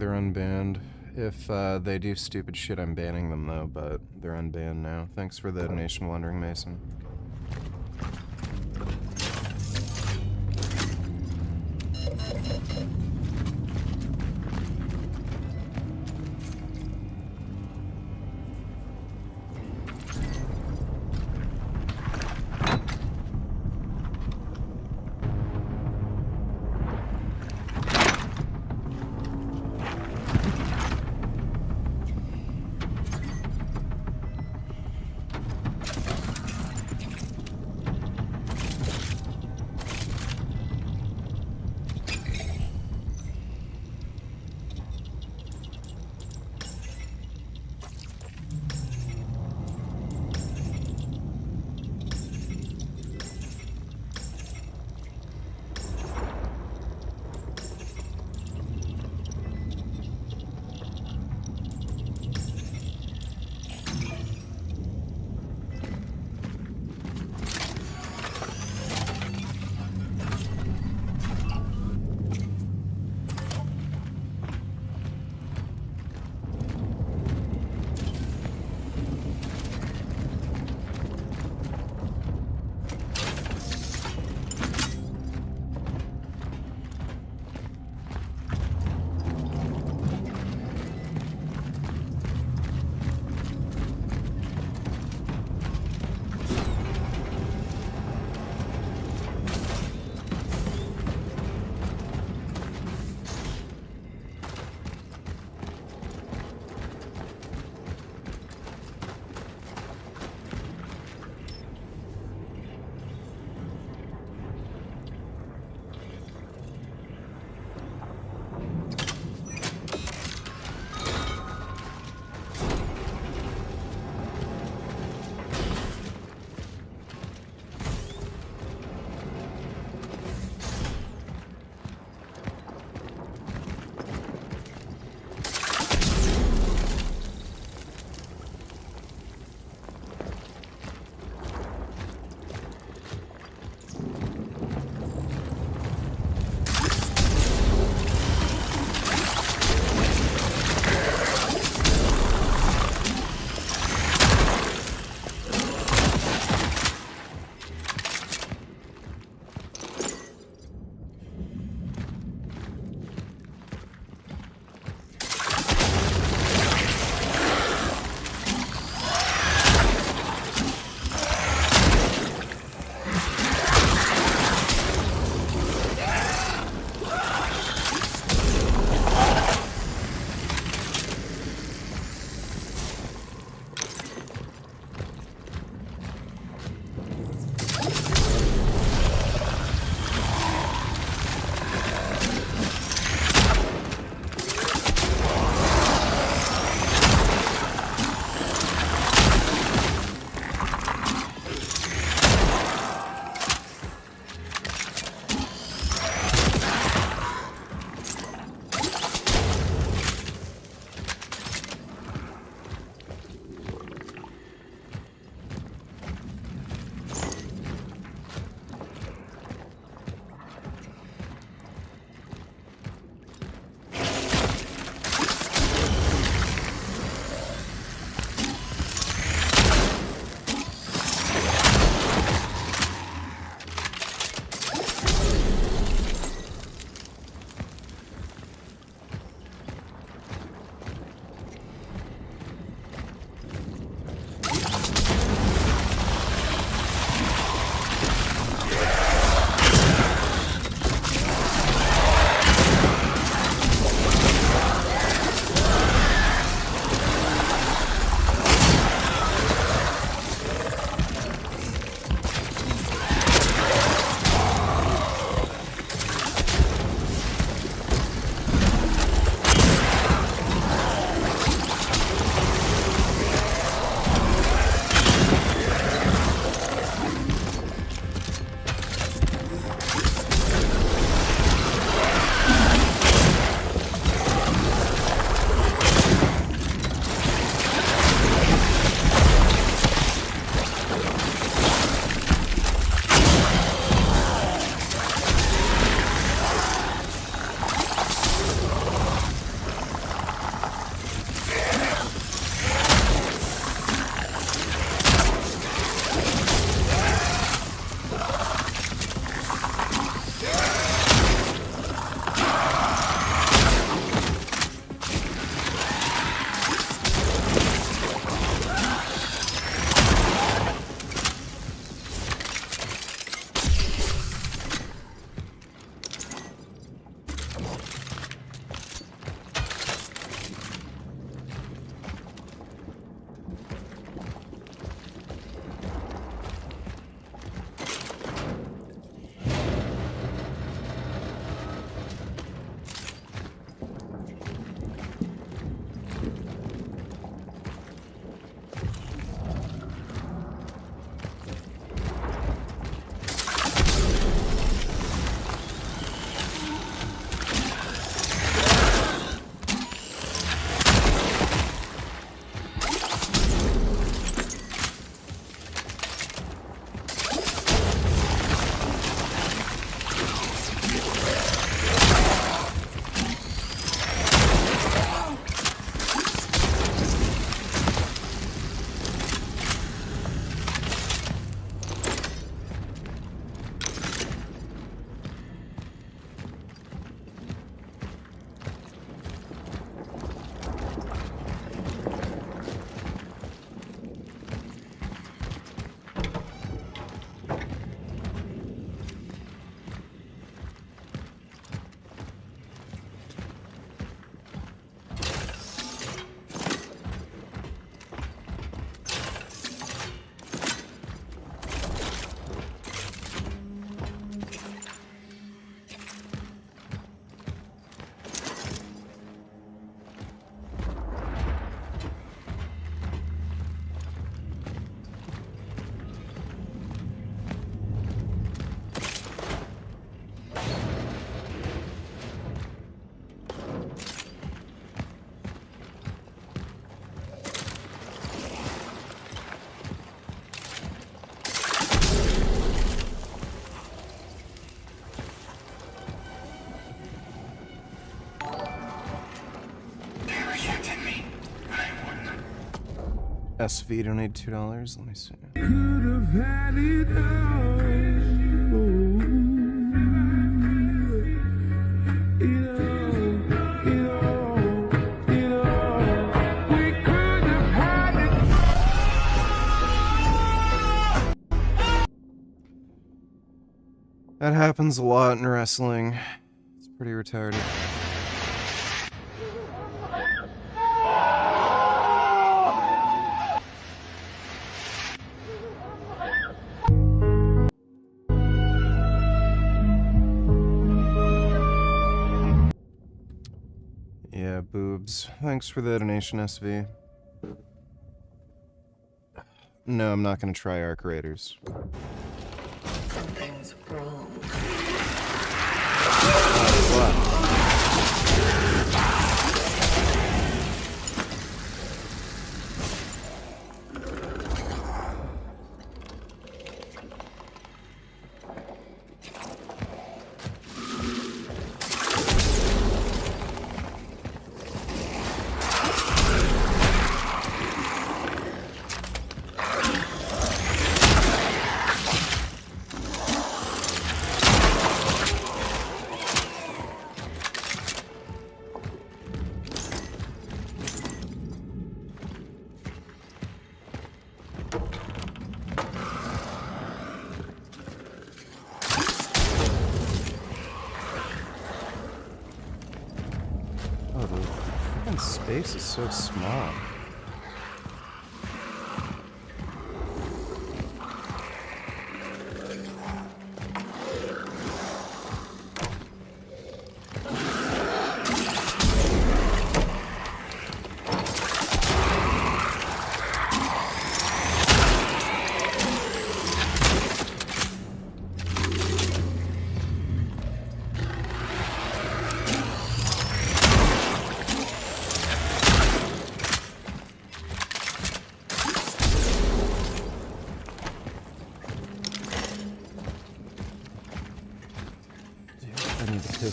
They're unbanned. If they do stupid shit, I'm banning them though, but they're unbanned now. Thanks for the donation, Wandering Mason. SV donated $2. Let me see. That happens a lot in wrestling. It's pretty retarded. Yeah, boobs. Thanks for the donation, SV. No, I'm not gonna try Arc Raiders. Something's wrong. Space is so small.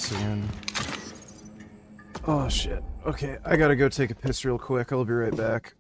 Again. Oh shit. Okay, I gotta go take a piss real quick. I'll be right back.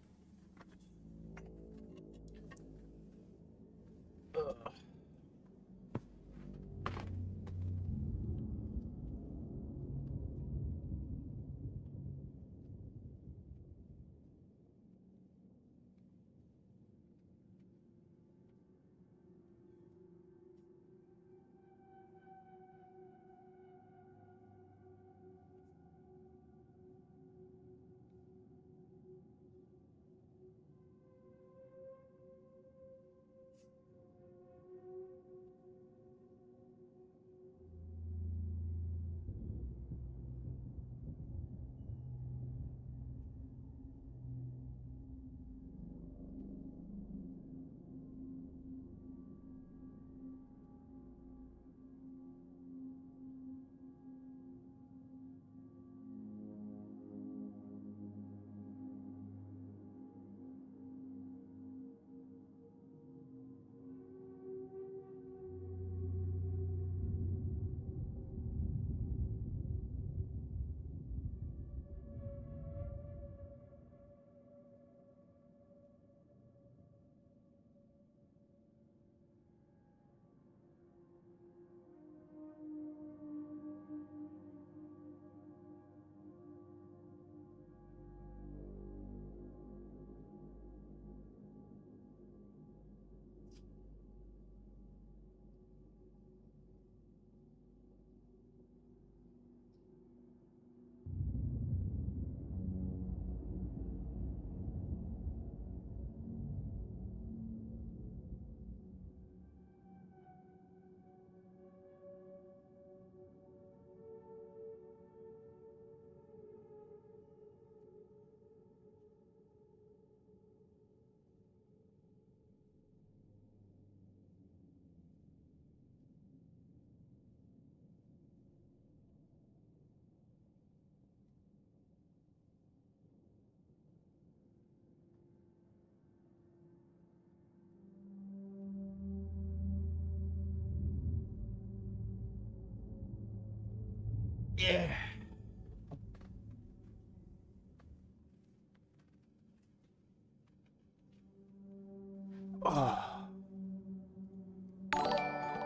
Yeah.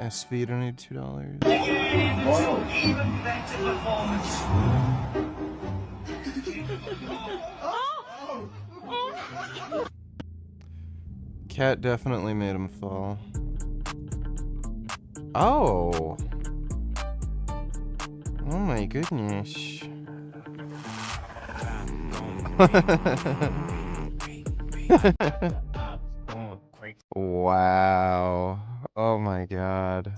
SV donated $2. Even better performance. Cat definitely made him fall. Oh. Oh my goodness. Wow. Oh my god.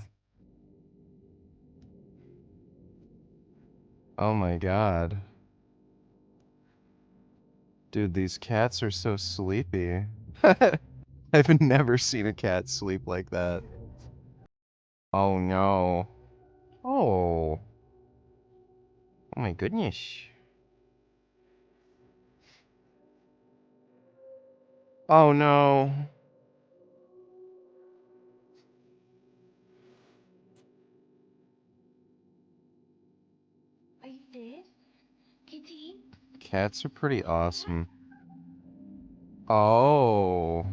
Oh my god. Dude, these cats are so sleepy. I've never seen a cat sleep like that. Oh no. Oh. Oh my goodness. Oh no. Are you dead? Kitty? Cats are pretty awesome. Oh.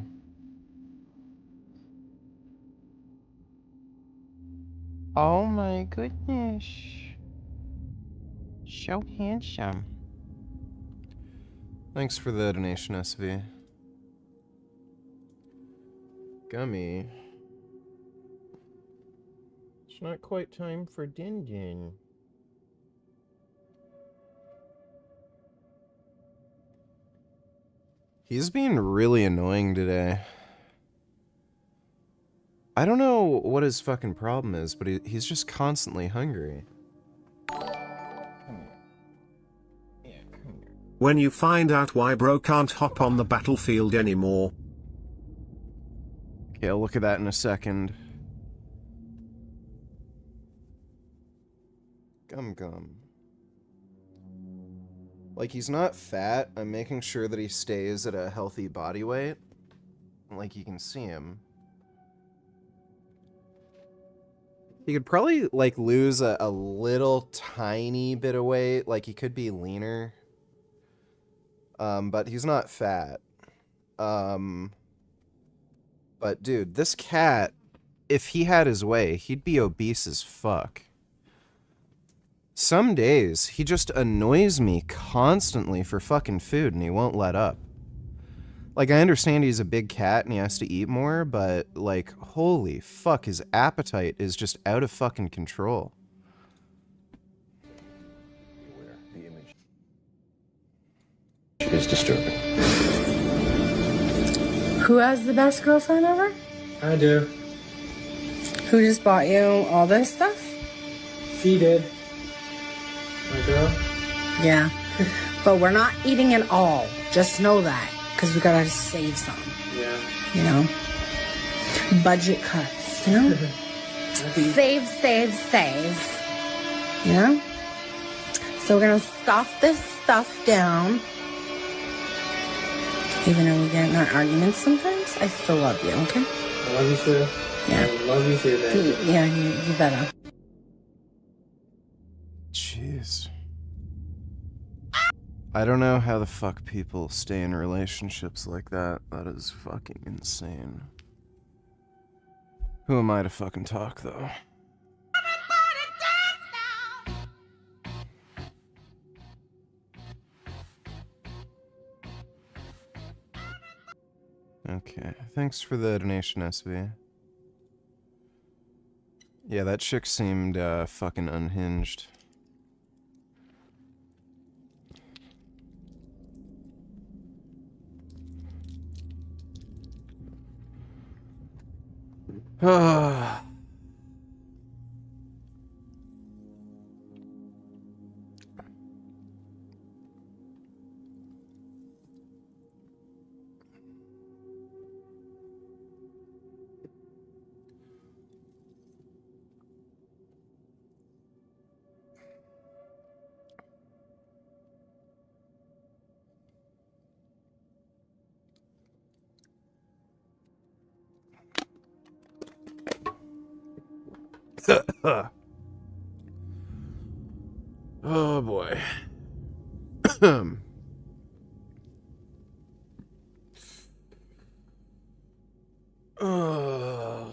Oh my goodness. So handsome. Thanks for the donation, SV. Gummy. It's not quite time for Din Din. He's being really annoying today. I don't know what his fucking problem is, but he's just constantly hungry. When you find out why bro can't hop on the battlefield anymore. Okay, I'll look at that in a second. Gum. Like, he's not fat. I'm making sure that he stays at a healthy body weight. Like, you can see him. He could probably, like, lose a little tiny bit of weight. Like, he could be leaner. But he's not fat. But, dude, this cat, if he had his way, he'd be obese as fuck. Some days, he just annoys me constantly for fucking food, and he won't let up. Like, I understand he's a big cat and he has to eat more, but, like, holy fuck, his appetite is just out of fucking control. The image is disturbing. Who has the best girlfriend ever? I do. Who just bought you all this stuff? She did. My girl? Yeah. But we're not eating it all. Just know that. Because we gotta save some. Yeah. You know? Budget cuts, you know? Save. You know? So we're gonna stuff this stuff down. Even though we get in our arguments sometimes, I still love you, okay? I love you too. Yeah. I love you too, babe. Yeah, you better. Jeez. I don't know how the fuck people stay in relationships like that. That is fucking insane. Who am I to fucking talk, though? Okay, thanks for the donation, SV. Yeah, that chick seemed fucking unhinged. Oh boy. Ugh.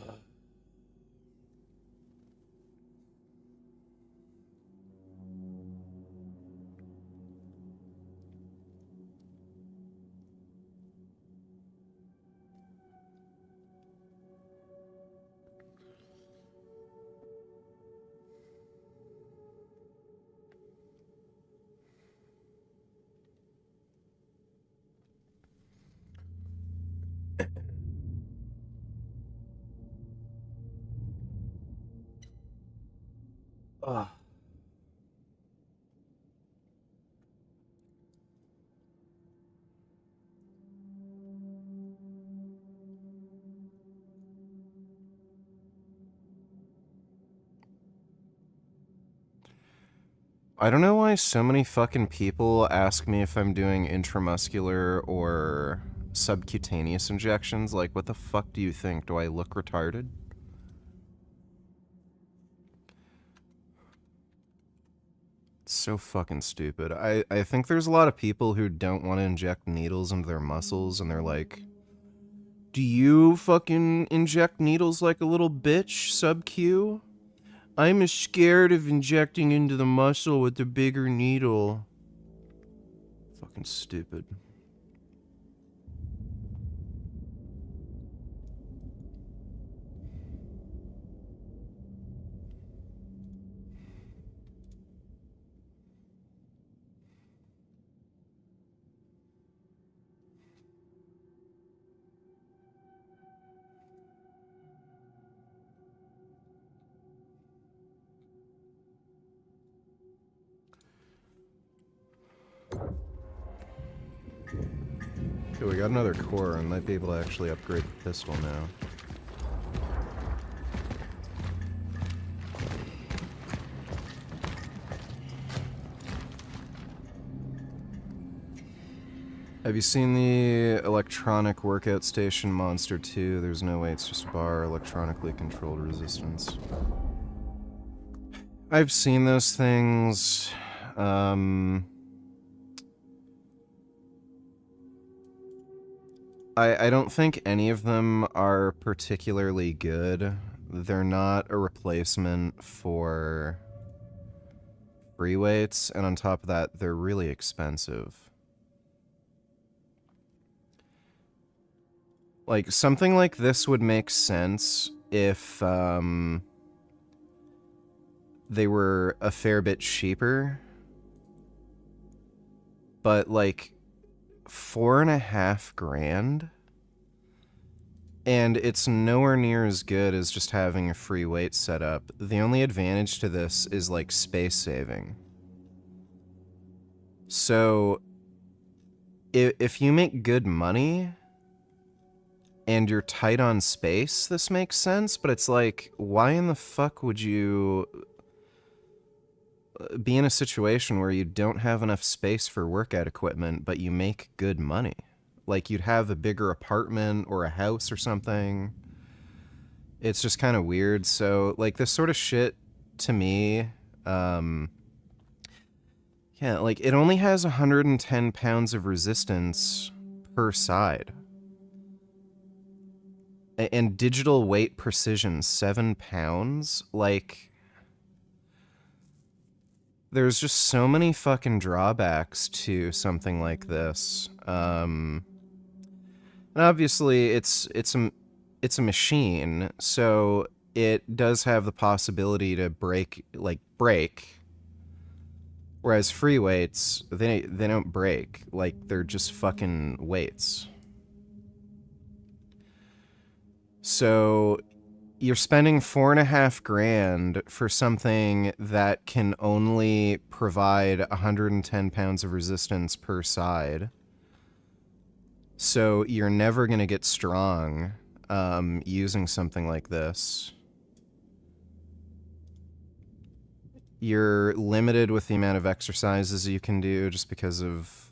I don't know why so many fucking people ask me if I'm doing intramuscular or subcutaneous injections. Like, what the fuck do you think? Do I look retarded? It's so fucking stupid. I think there's a lot of people who don't want to inject needles into their muscles, and they're like, do you fucking inject needles like a little bitch, sub-Q? I'm scared of injecting into the muscle with the bigger needle. Fucking stupid. Okay, we got another core. I might be able to actually upgrade the pistol now. Have you seen the electronic workout station Monster 2? There's no way, it's just bar, electronically controlled resistance. I've seen those things. I don't think any of them are particularly good. They're not a replacement for free weights, and on top of that, they're really expensive. Like, something like this would make sense if, they were a fair bit cheaper. But, like, $4.5 grand? And it's nowhere near as good as just having a free weight set up. The only advantage to this is, like, space saving. So, if you make good money and you're tight on space, this makes sense, but it's like, why in the fuck would you be in a situation where you don't have enough space for workout equipment, but you make good money? Like, you'd have a bigger apartment or a house or something. It's just kind of weird. So, like, this sort of shit, to me, yeah, like, it only has 110 pounds of resistance per side. And digital weight precision, 7 pounds? Like, there's just so many fucking drawbacks to something like this. And obviously, it's a machine, so it does have the possibility to break. Whereas free weights, they don't break. Like, they're just fucking weights. So you're spending $4.5 grand for something that can only provide 110 pounds of resistance per side. So you're never going to get strong using something like this. You're limited with the amount of exercises you can do just because of,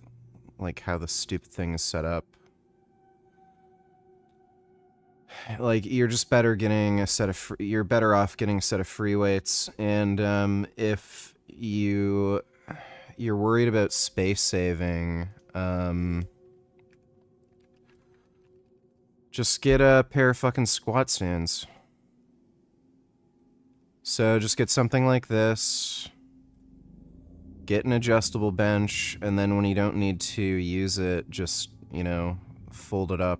like, how the stupid thing is set up. Like, you're just better getting a set of you're better off getting a set of free weights, and if you're worried about space saving, Just get a pair of fucking squat stands. So just get something like this. Get an adjustable bench, and then when you don't need to use it, just, you know, fold it up.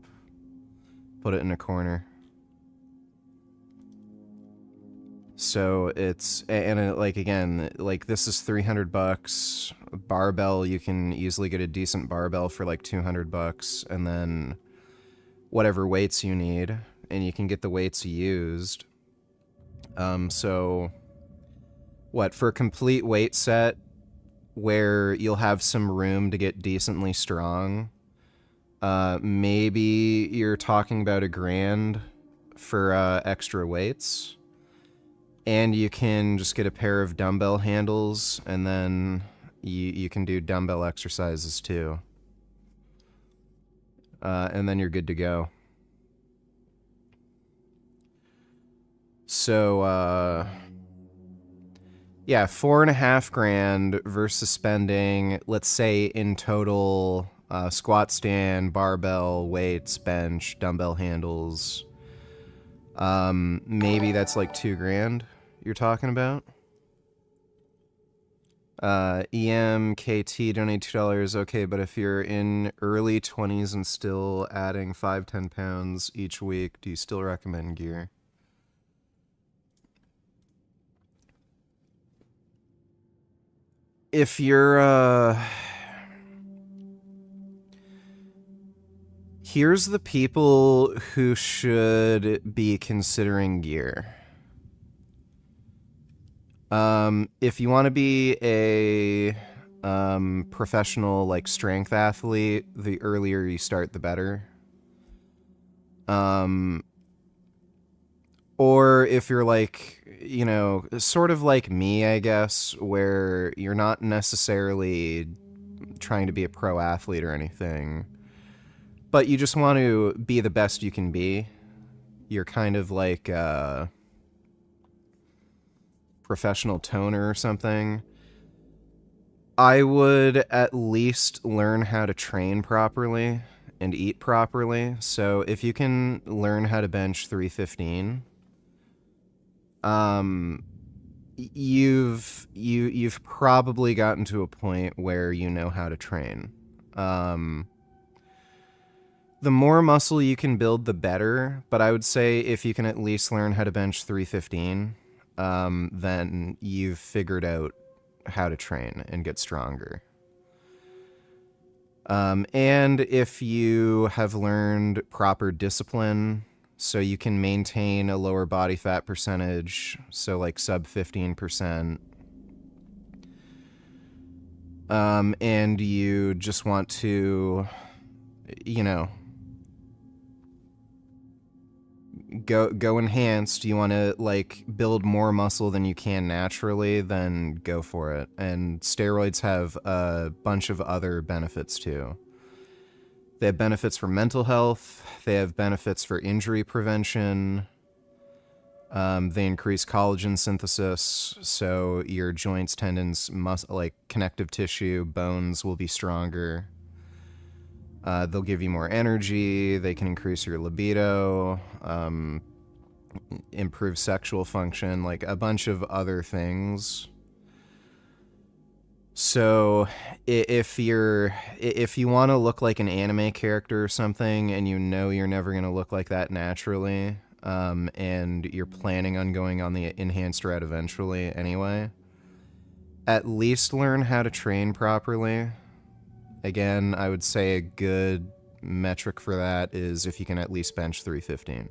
Put it in a corner. So it's, and it, like, again, like, this is $300. Barbell, you can easily get a decent barbell for like $200, and then whatever weights you need, and you can get the weights used. So what, for a complete weight set where you'll have some room to get decently strong, maybe you're talking about $1,000 for extra weights, and you can just get a pair of dumbbell handles, and then you can do dumbbell exercises too, and then you're good to go. So yeah, $4,500 versus spending, let's say in total, squat stand, barbell, weights, bench, dumbbell handles. Maybe that's like $2,000 you're talking about. EMKT donate $2. Okay, but if you're in early 20s and still adding 5-10 pounds each week, do you still recommend gear? If you're, here's the people who should be considering gear. If you want to be a, professional, like, strength athlete, the earlier you start, the better. Or if you're like, you know, sort of like me, I guess, where you're not necessarily trying to be a pro athlete or anything, but you just want to be the best you can be. You're kind of like a professional toner or something. I would at least learn how to train properly and eat properly. So if you can learn how to bench 315, you've probably gotten to a point where you know how to train. The more muscle you can build, the better, but I would say if you can at least learn how to bench 315, then you've figured out how to train and get stronger. And if you have learned proper discipline, so you can maintain a lower body fat percentage, so like sub 15%, and you just want to, you know, go enhanced, you want to like build more muscle than you can naturally, then go for it. And steroids have a bunch of other benefits too. They have benefits for mental health. They have benefits for injury prevention. They increase collagen synthesis, so your joints, tendons, like connective tissue, bones will be stronger. They'll give you more energy. They can increase your libido, improve sexual function, like a bunch of other things. So if you want to look like an anime character or something, and you know you're never going to look like that naturally, and you're planning on going on the enhanced route eventually anyway, at least learn how to train properly. Again, I would say a good metric for that is if you can at least bench 315.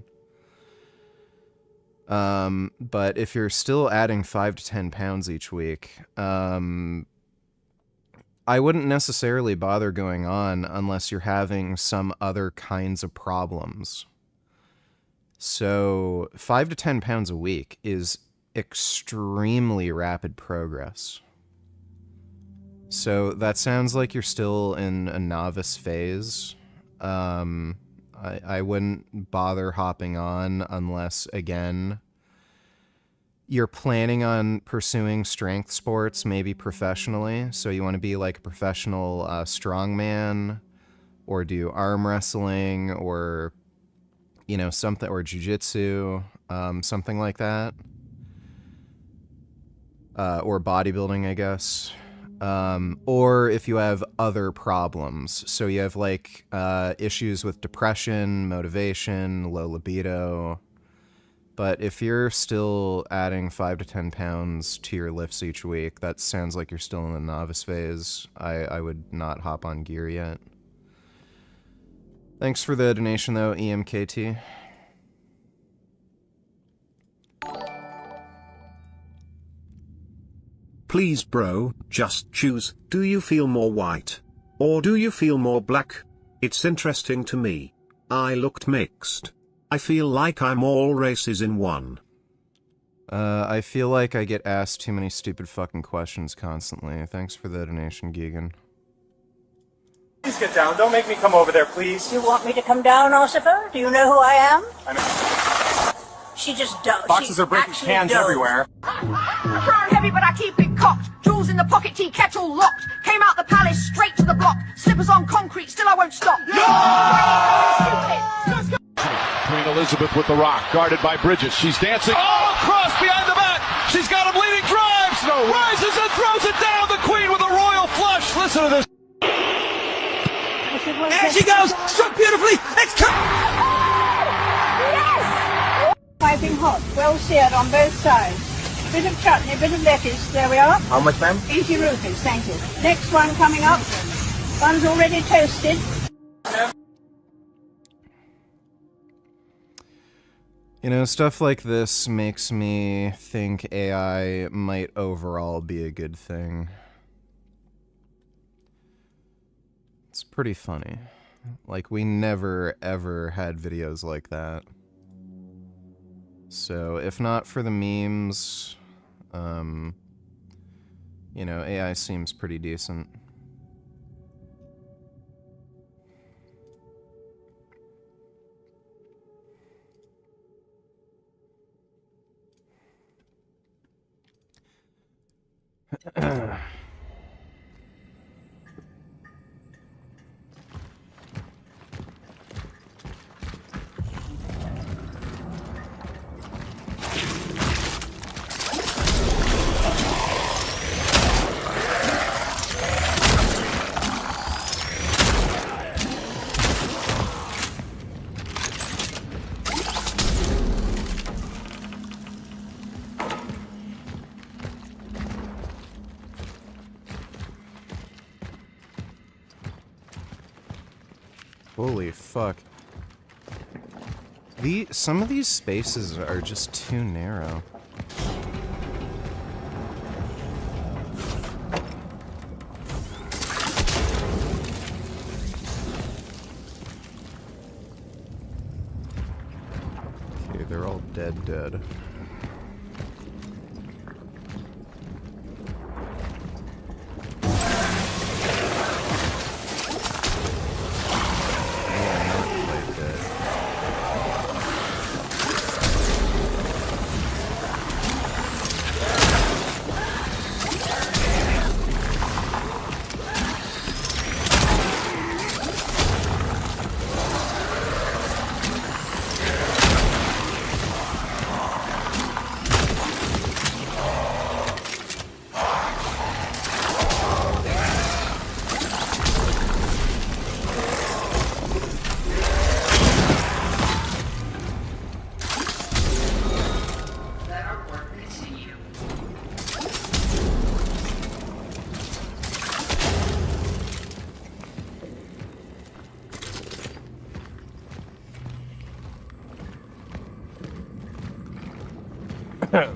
But if you're still adding 5 to 10 pounds each week, I wouldn't necessarily bother going on unless you're having some other kinds of problems. So 5 to 10 pounds a week is extremely rapid progress. So that sounds like you're still in a novice phase. I wouldn't bother hopping on unless, again, you're planning on pursuing strength sports, maybe professionally. So you want to be like a professional strongman, or do arm wrestling, or you know, something, or jujitsu, something like that. Or bodybuilding, I guess. Or if you have other problems. So you have like issues with depression, motivation, low libido. But if you're still adding 5 to 10 pounds to your lifts each week, that sounds like you're still in the novice phase. I would not hop on gear yet. Thanks for the donation though, EMKT. Please bro, just choose, do you feel more white? Or do you feel more black? It's interesting to me. I looked mixed. I feel like I'm all races in one. I feel like I get asked too many stupid fucking questions constantly. Thanks for the donation, Gigan. Please get down. Don't make me come over there, please. You want me to come down, Ossifer? Do you know who I am? I know. She just does. Boxes are breaking cans everywhere. Crown heavy, but I keep it cocked. Jewels in the pocket, tea kettle locked. Came out the palace, straight to the block. Slippers on concrete, still I won't stop. Queen Elizabeth with the rock, guarded by Bridges. She's dancing. Oh, cross behind the back. She's got him leading, drives. No. Rises and throws it down. The Queen with a royal flush. Listen to this. There she goes, struck beautifully. It's Piping hot, well seared on both sides. Bit of chutney, bit of lettuce, there we are. How much, ma'am? 80 rupees, thank you. Next one coming up. One's already toasted. You know, stuff like this makes me think AI might overall be a good thing. It's pretty funny. Like, we never, ever had videos like that. So, if not for the memes, you know, AI seems pretty decent. Holy fuck. Some of these spaces are just too narrow. Okay, they're all dead.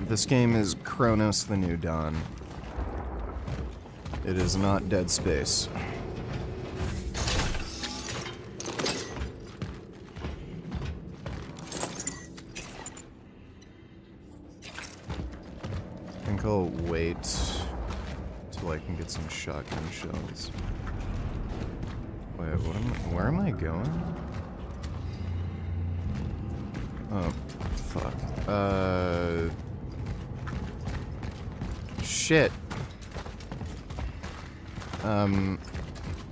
This game is Chronos the New Dawn. It is not Dead Space. I think I'll wait till I can get some shotgun shells. Wait, where am I going? Oh, fuck. Shit.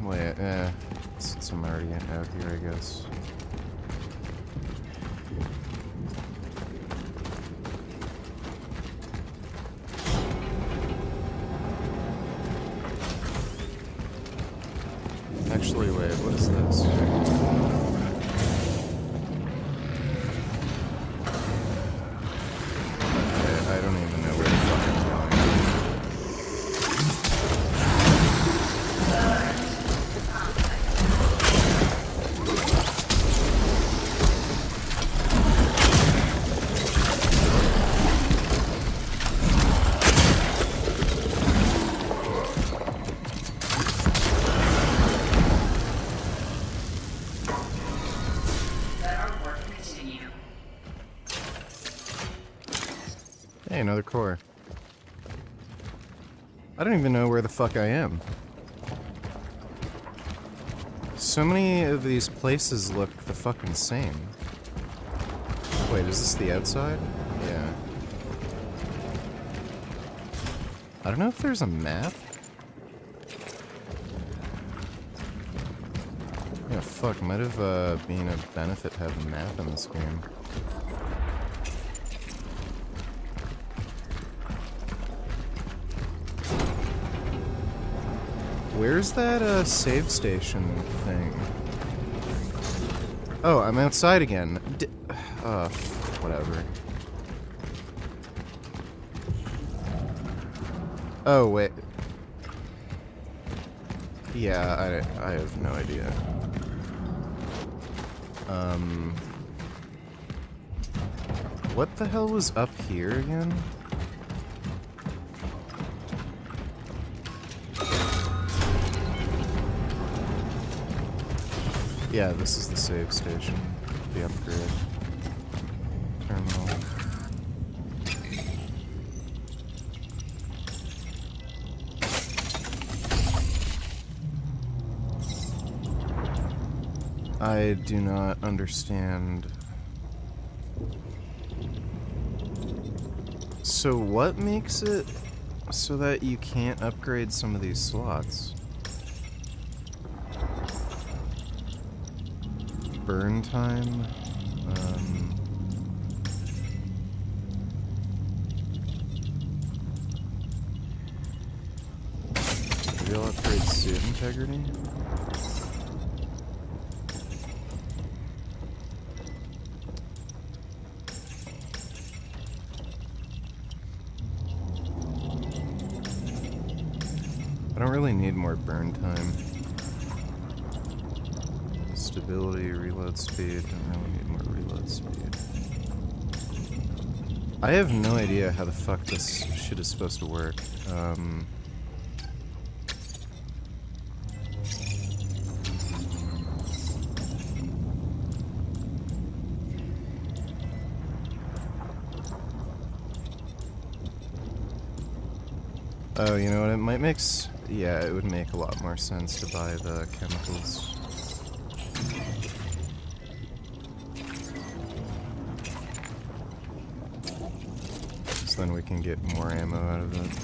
Wait, since I'm already out here, I guess. Actually, wait, what's this? Okay, I don't even know where the fuck I'm going. Hey, another core. I don't even know where the fuck I am. So many of these places look the fucking same. Wait, is this the outside? Yeah. I don't know if there's a map. Yeah, fuck, might have been a benefit to have a map in this game. Where's that save station thing? Oh, I'm outside again. Whatever. Oh, wait. Yeah, I have no idea. What the hell was up here again? Yeah, this is the save station. The upgrade terminal. I do not understand. So what makes it so that you can't upgrade some of these slots? Burn time? Maybe I'll upgrade suit integrity? I don't really need more burn time. Stability, reload speed. Don't really need more reload speed. I have no idea how the fuck this shit is supposed to work. Oh, you know what? It might make yeah, it would make a lot more sense to buy the chemicals. So then we can get more ammo out of it.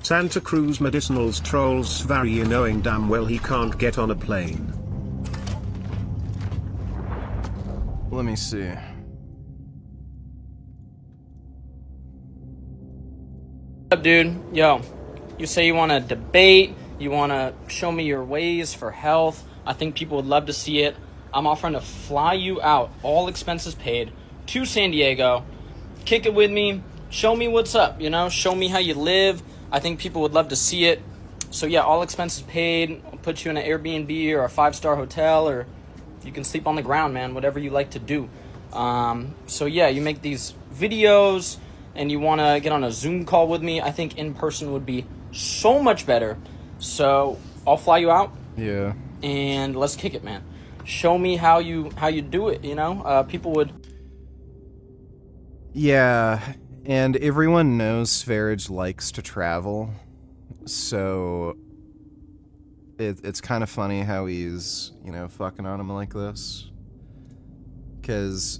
Santa Cruz Medicinals trolls Svaria knowing damn well he can't get on a plane. Let me see. What's up, dude? Yo, you say you want to debate, you want to show me your ways for health. I think people would love to see it. I'm offering to fly you out, all expenses paid, to San Diego. Kick it with me. Show me what's up, you know? Show me how you live. I think people would love to see it. So yeah, all expenses paid. I'll put you in an Airbnb or a 5-star hotel, or you can sleep on the ground, man, whatever you like to do. So yeah, you make these videos and you want to get on a Zoom call with me. I think in person would be so much better. So I'll fly you out. Yeah. And let's kick it, man. Show me how you do it, you know? People would... Yeah, and everyone knows Sverige likes to travel, so it's kind of funny how he's, you know, fucking on him like this. Because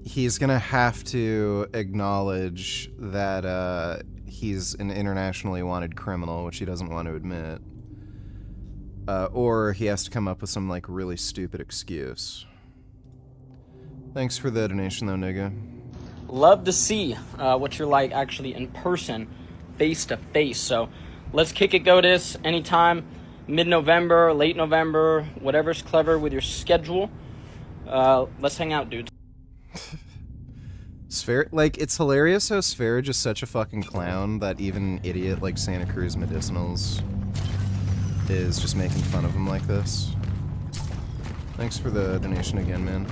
he's gonna have to acknowledge that he's an internationally wanted criminal, which he doesn't want to admit. Or he has to come up with some, like, really stupid excuse. Thanks for the donation, though, nigga. Love to see what you're like actually in person, face to face. So let's kick it, Goatus, anytime, mid-November, late November, whatever's clever with your schedule. Let's hang out, dudes. Sphere, like, it's hilarious how Spherage is such a fucking clown that even an idiot like Santa Cruz Medicinals is just making fun of him like this. Thanks for the donation again, man.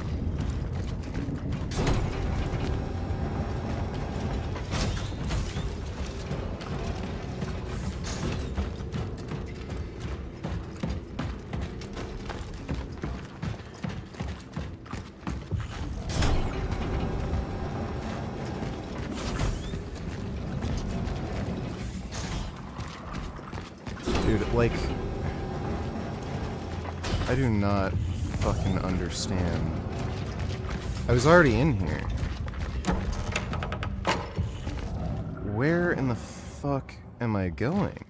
Dude, like, I do not fucking understand. I was already in here. Where in the fuck am I going?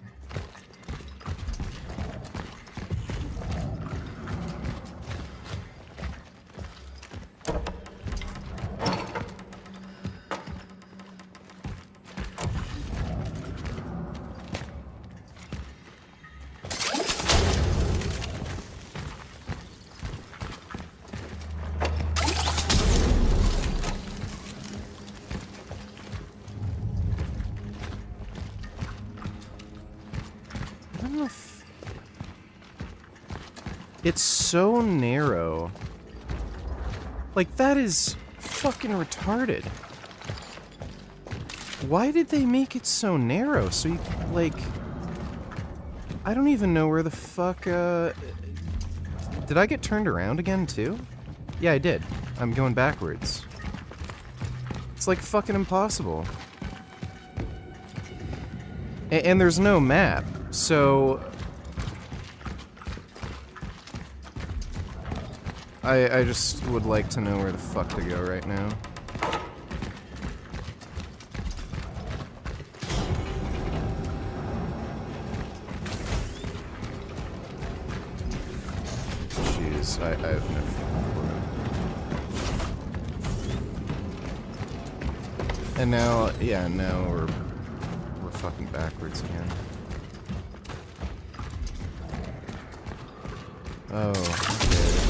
It's so narrow. Like, that is fucking retarded. Why did they make it so narrow? So you, like... I don't even know where the fuck, Did I get turned around again, too? Yeah, I did. I'm going backwards. It's, like, fucking impossible. And there's no map, so... I just would like to know where the fuck to go right now. Jeez, I have no clue. And now, yeah, now we're fucking backwards again. Oh, okay.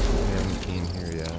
We haven't been here yet.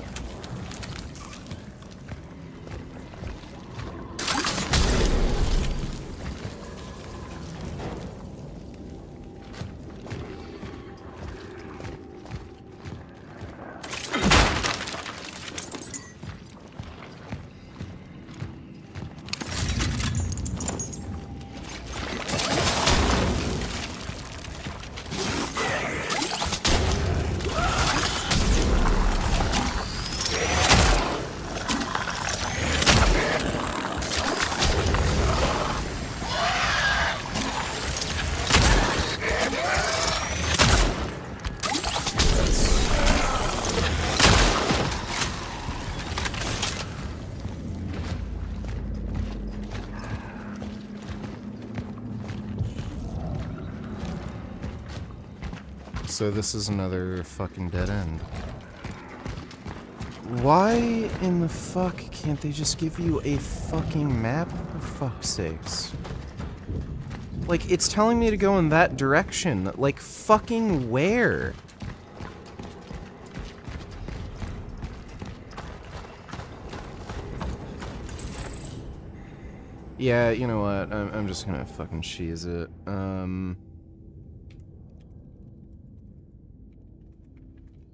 So this is another fucking dead end. Why in the fuck can't they just give you a fucking map, for fuck's sakes? Like, it's telling me to go in that direction. Like, fucking where? Yeah, you know what? I'm just gonna fucking cheese it.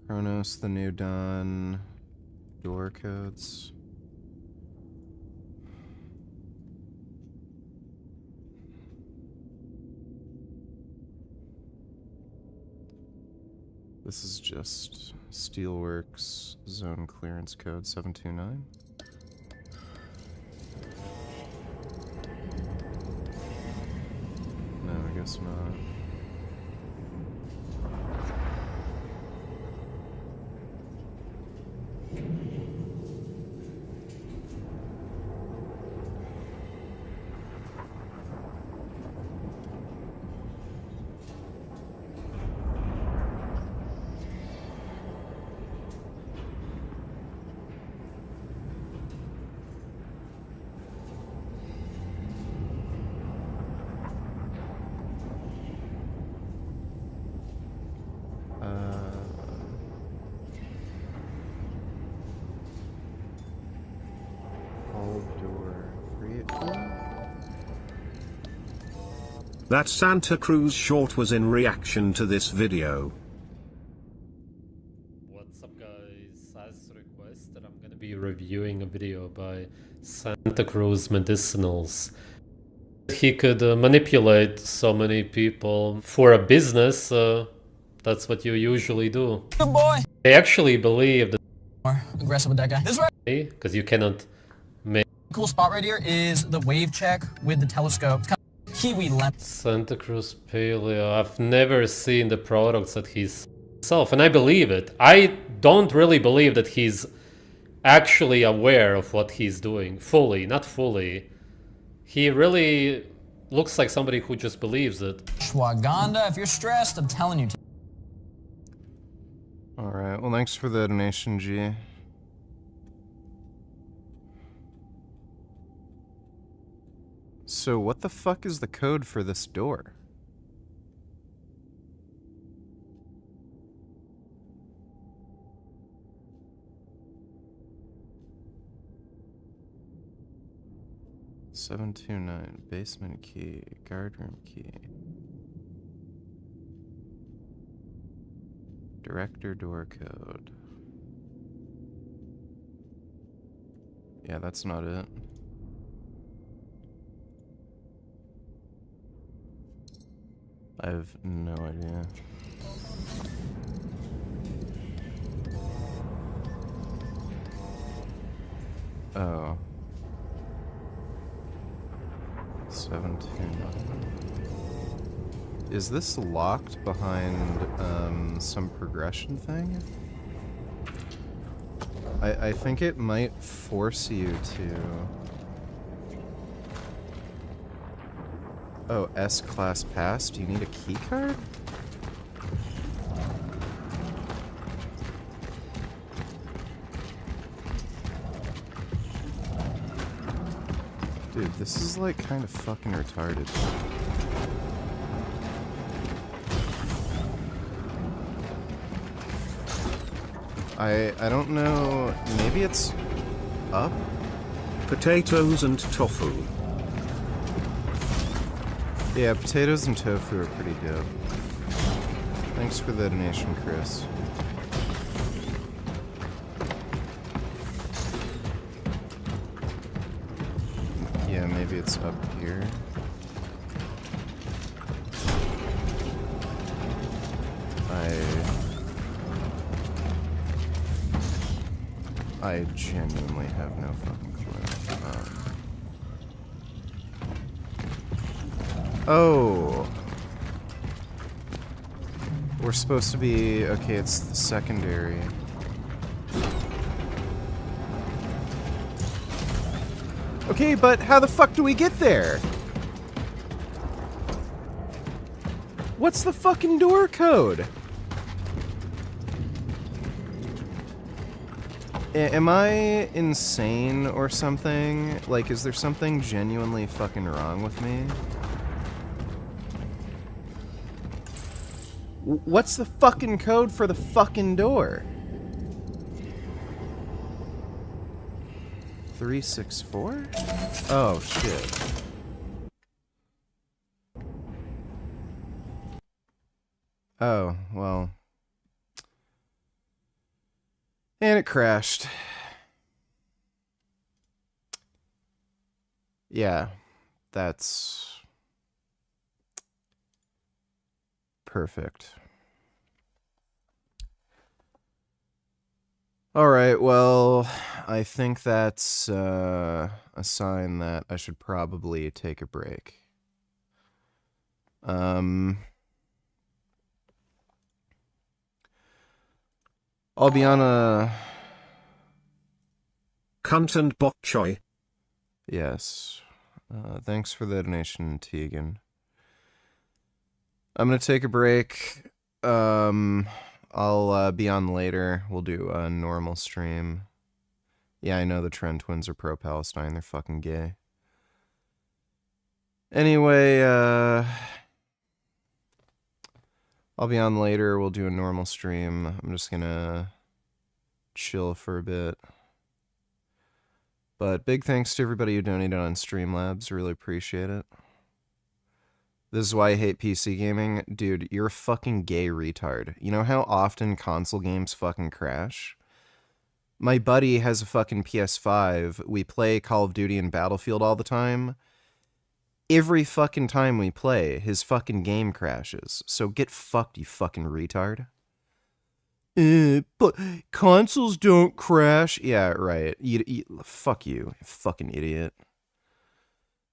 Chronos, the New Dawn, door codes. This is just Steelworks Zone Clearance Code 729. No, I guess not. That Santa Cruz short was in reaction to this video. What's up guys, as requested I'm gonna be reviewing a video by Santa Cruz Medicinals. He could manipulate so many people for a business, that's what you usually do. Good boy. They actually believe that More aggressive with that guy. This right. because you cannot make Cool spot right here is the wave check with the telescope. It's kind of kiwi lemon. Santa Cruz Paleo. I've never seen the products that he's self, and I believe it. I don't really believe that he's actually aware of what he's doing fully, not fully. He really looks like somebody who just believes it. Ashwagandha. If you're stressed, I'm telling you. Alright, well thanks for the donation, G. So what the fuck is the code for this door? (729) basement key, guardroom key. Director door code. Yeah, that's not it. I have no idea. Oh. 729. Is this locked behind some progression thing? I think it might force you to... Oh, S-Class pass? Do you need a key card? Dude, this is like kind of fucking retarded. I don't know, maybe it's up? Potatoes and tofu. Yeah, potatoes and tofu are pretty dope. Thanks for the donation, Chris. Yeah, maybe it's up here. I genuinely have no fucking clue. Oh! We're supposed to be... Okay, it's the secondary. Okay, but how the fuck do we get there? What's the fucking door code? Am I insane or something? Like, is there something genuinely fucking wrong with me? What's the fucking code for the fucking door? 364? Oh, shit. Oh, well. And it crashed. Yeah, that's perfect. Alright, well, I think that's a sign that I should probably take a break. I'll be on a... Cunt and bok choy. Yes. Thanks for the donation, Tegan. I'm gonna take a break. I'll be on later. We'll do a normal stream. Yeah, I know the Trend Twins are pro-Palestine. They're fucking gay. Anyway, I'll be on later. We'll do a normal stream. I'm just gonna chill for a bit. But big thanks to everybody who donated on Streamlabs. Really appreciate it. This is why I hate PC gaming. Dude, you're a fucking gay retard. You know how often console games fucking crash? My buddy has a fucking PS5. We play Call of Duty and Battlefield all the time. Every fucking time we play, his fucking game crashes. So get fucked, you fucking retard. But consoles don't crash. Yeah, right. Fuck you fucking idiot.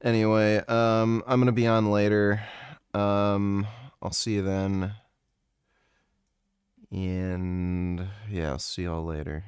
Anyway, I'm gonna be on later. I'll see you then. And yeah, I'll see y'all later.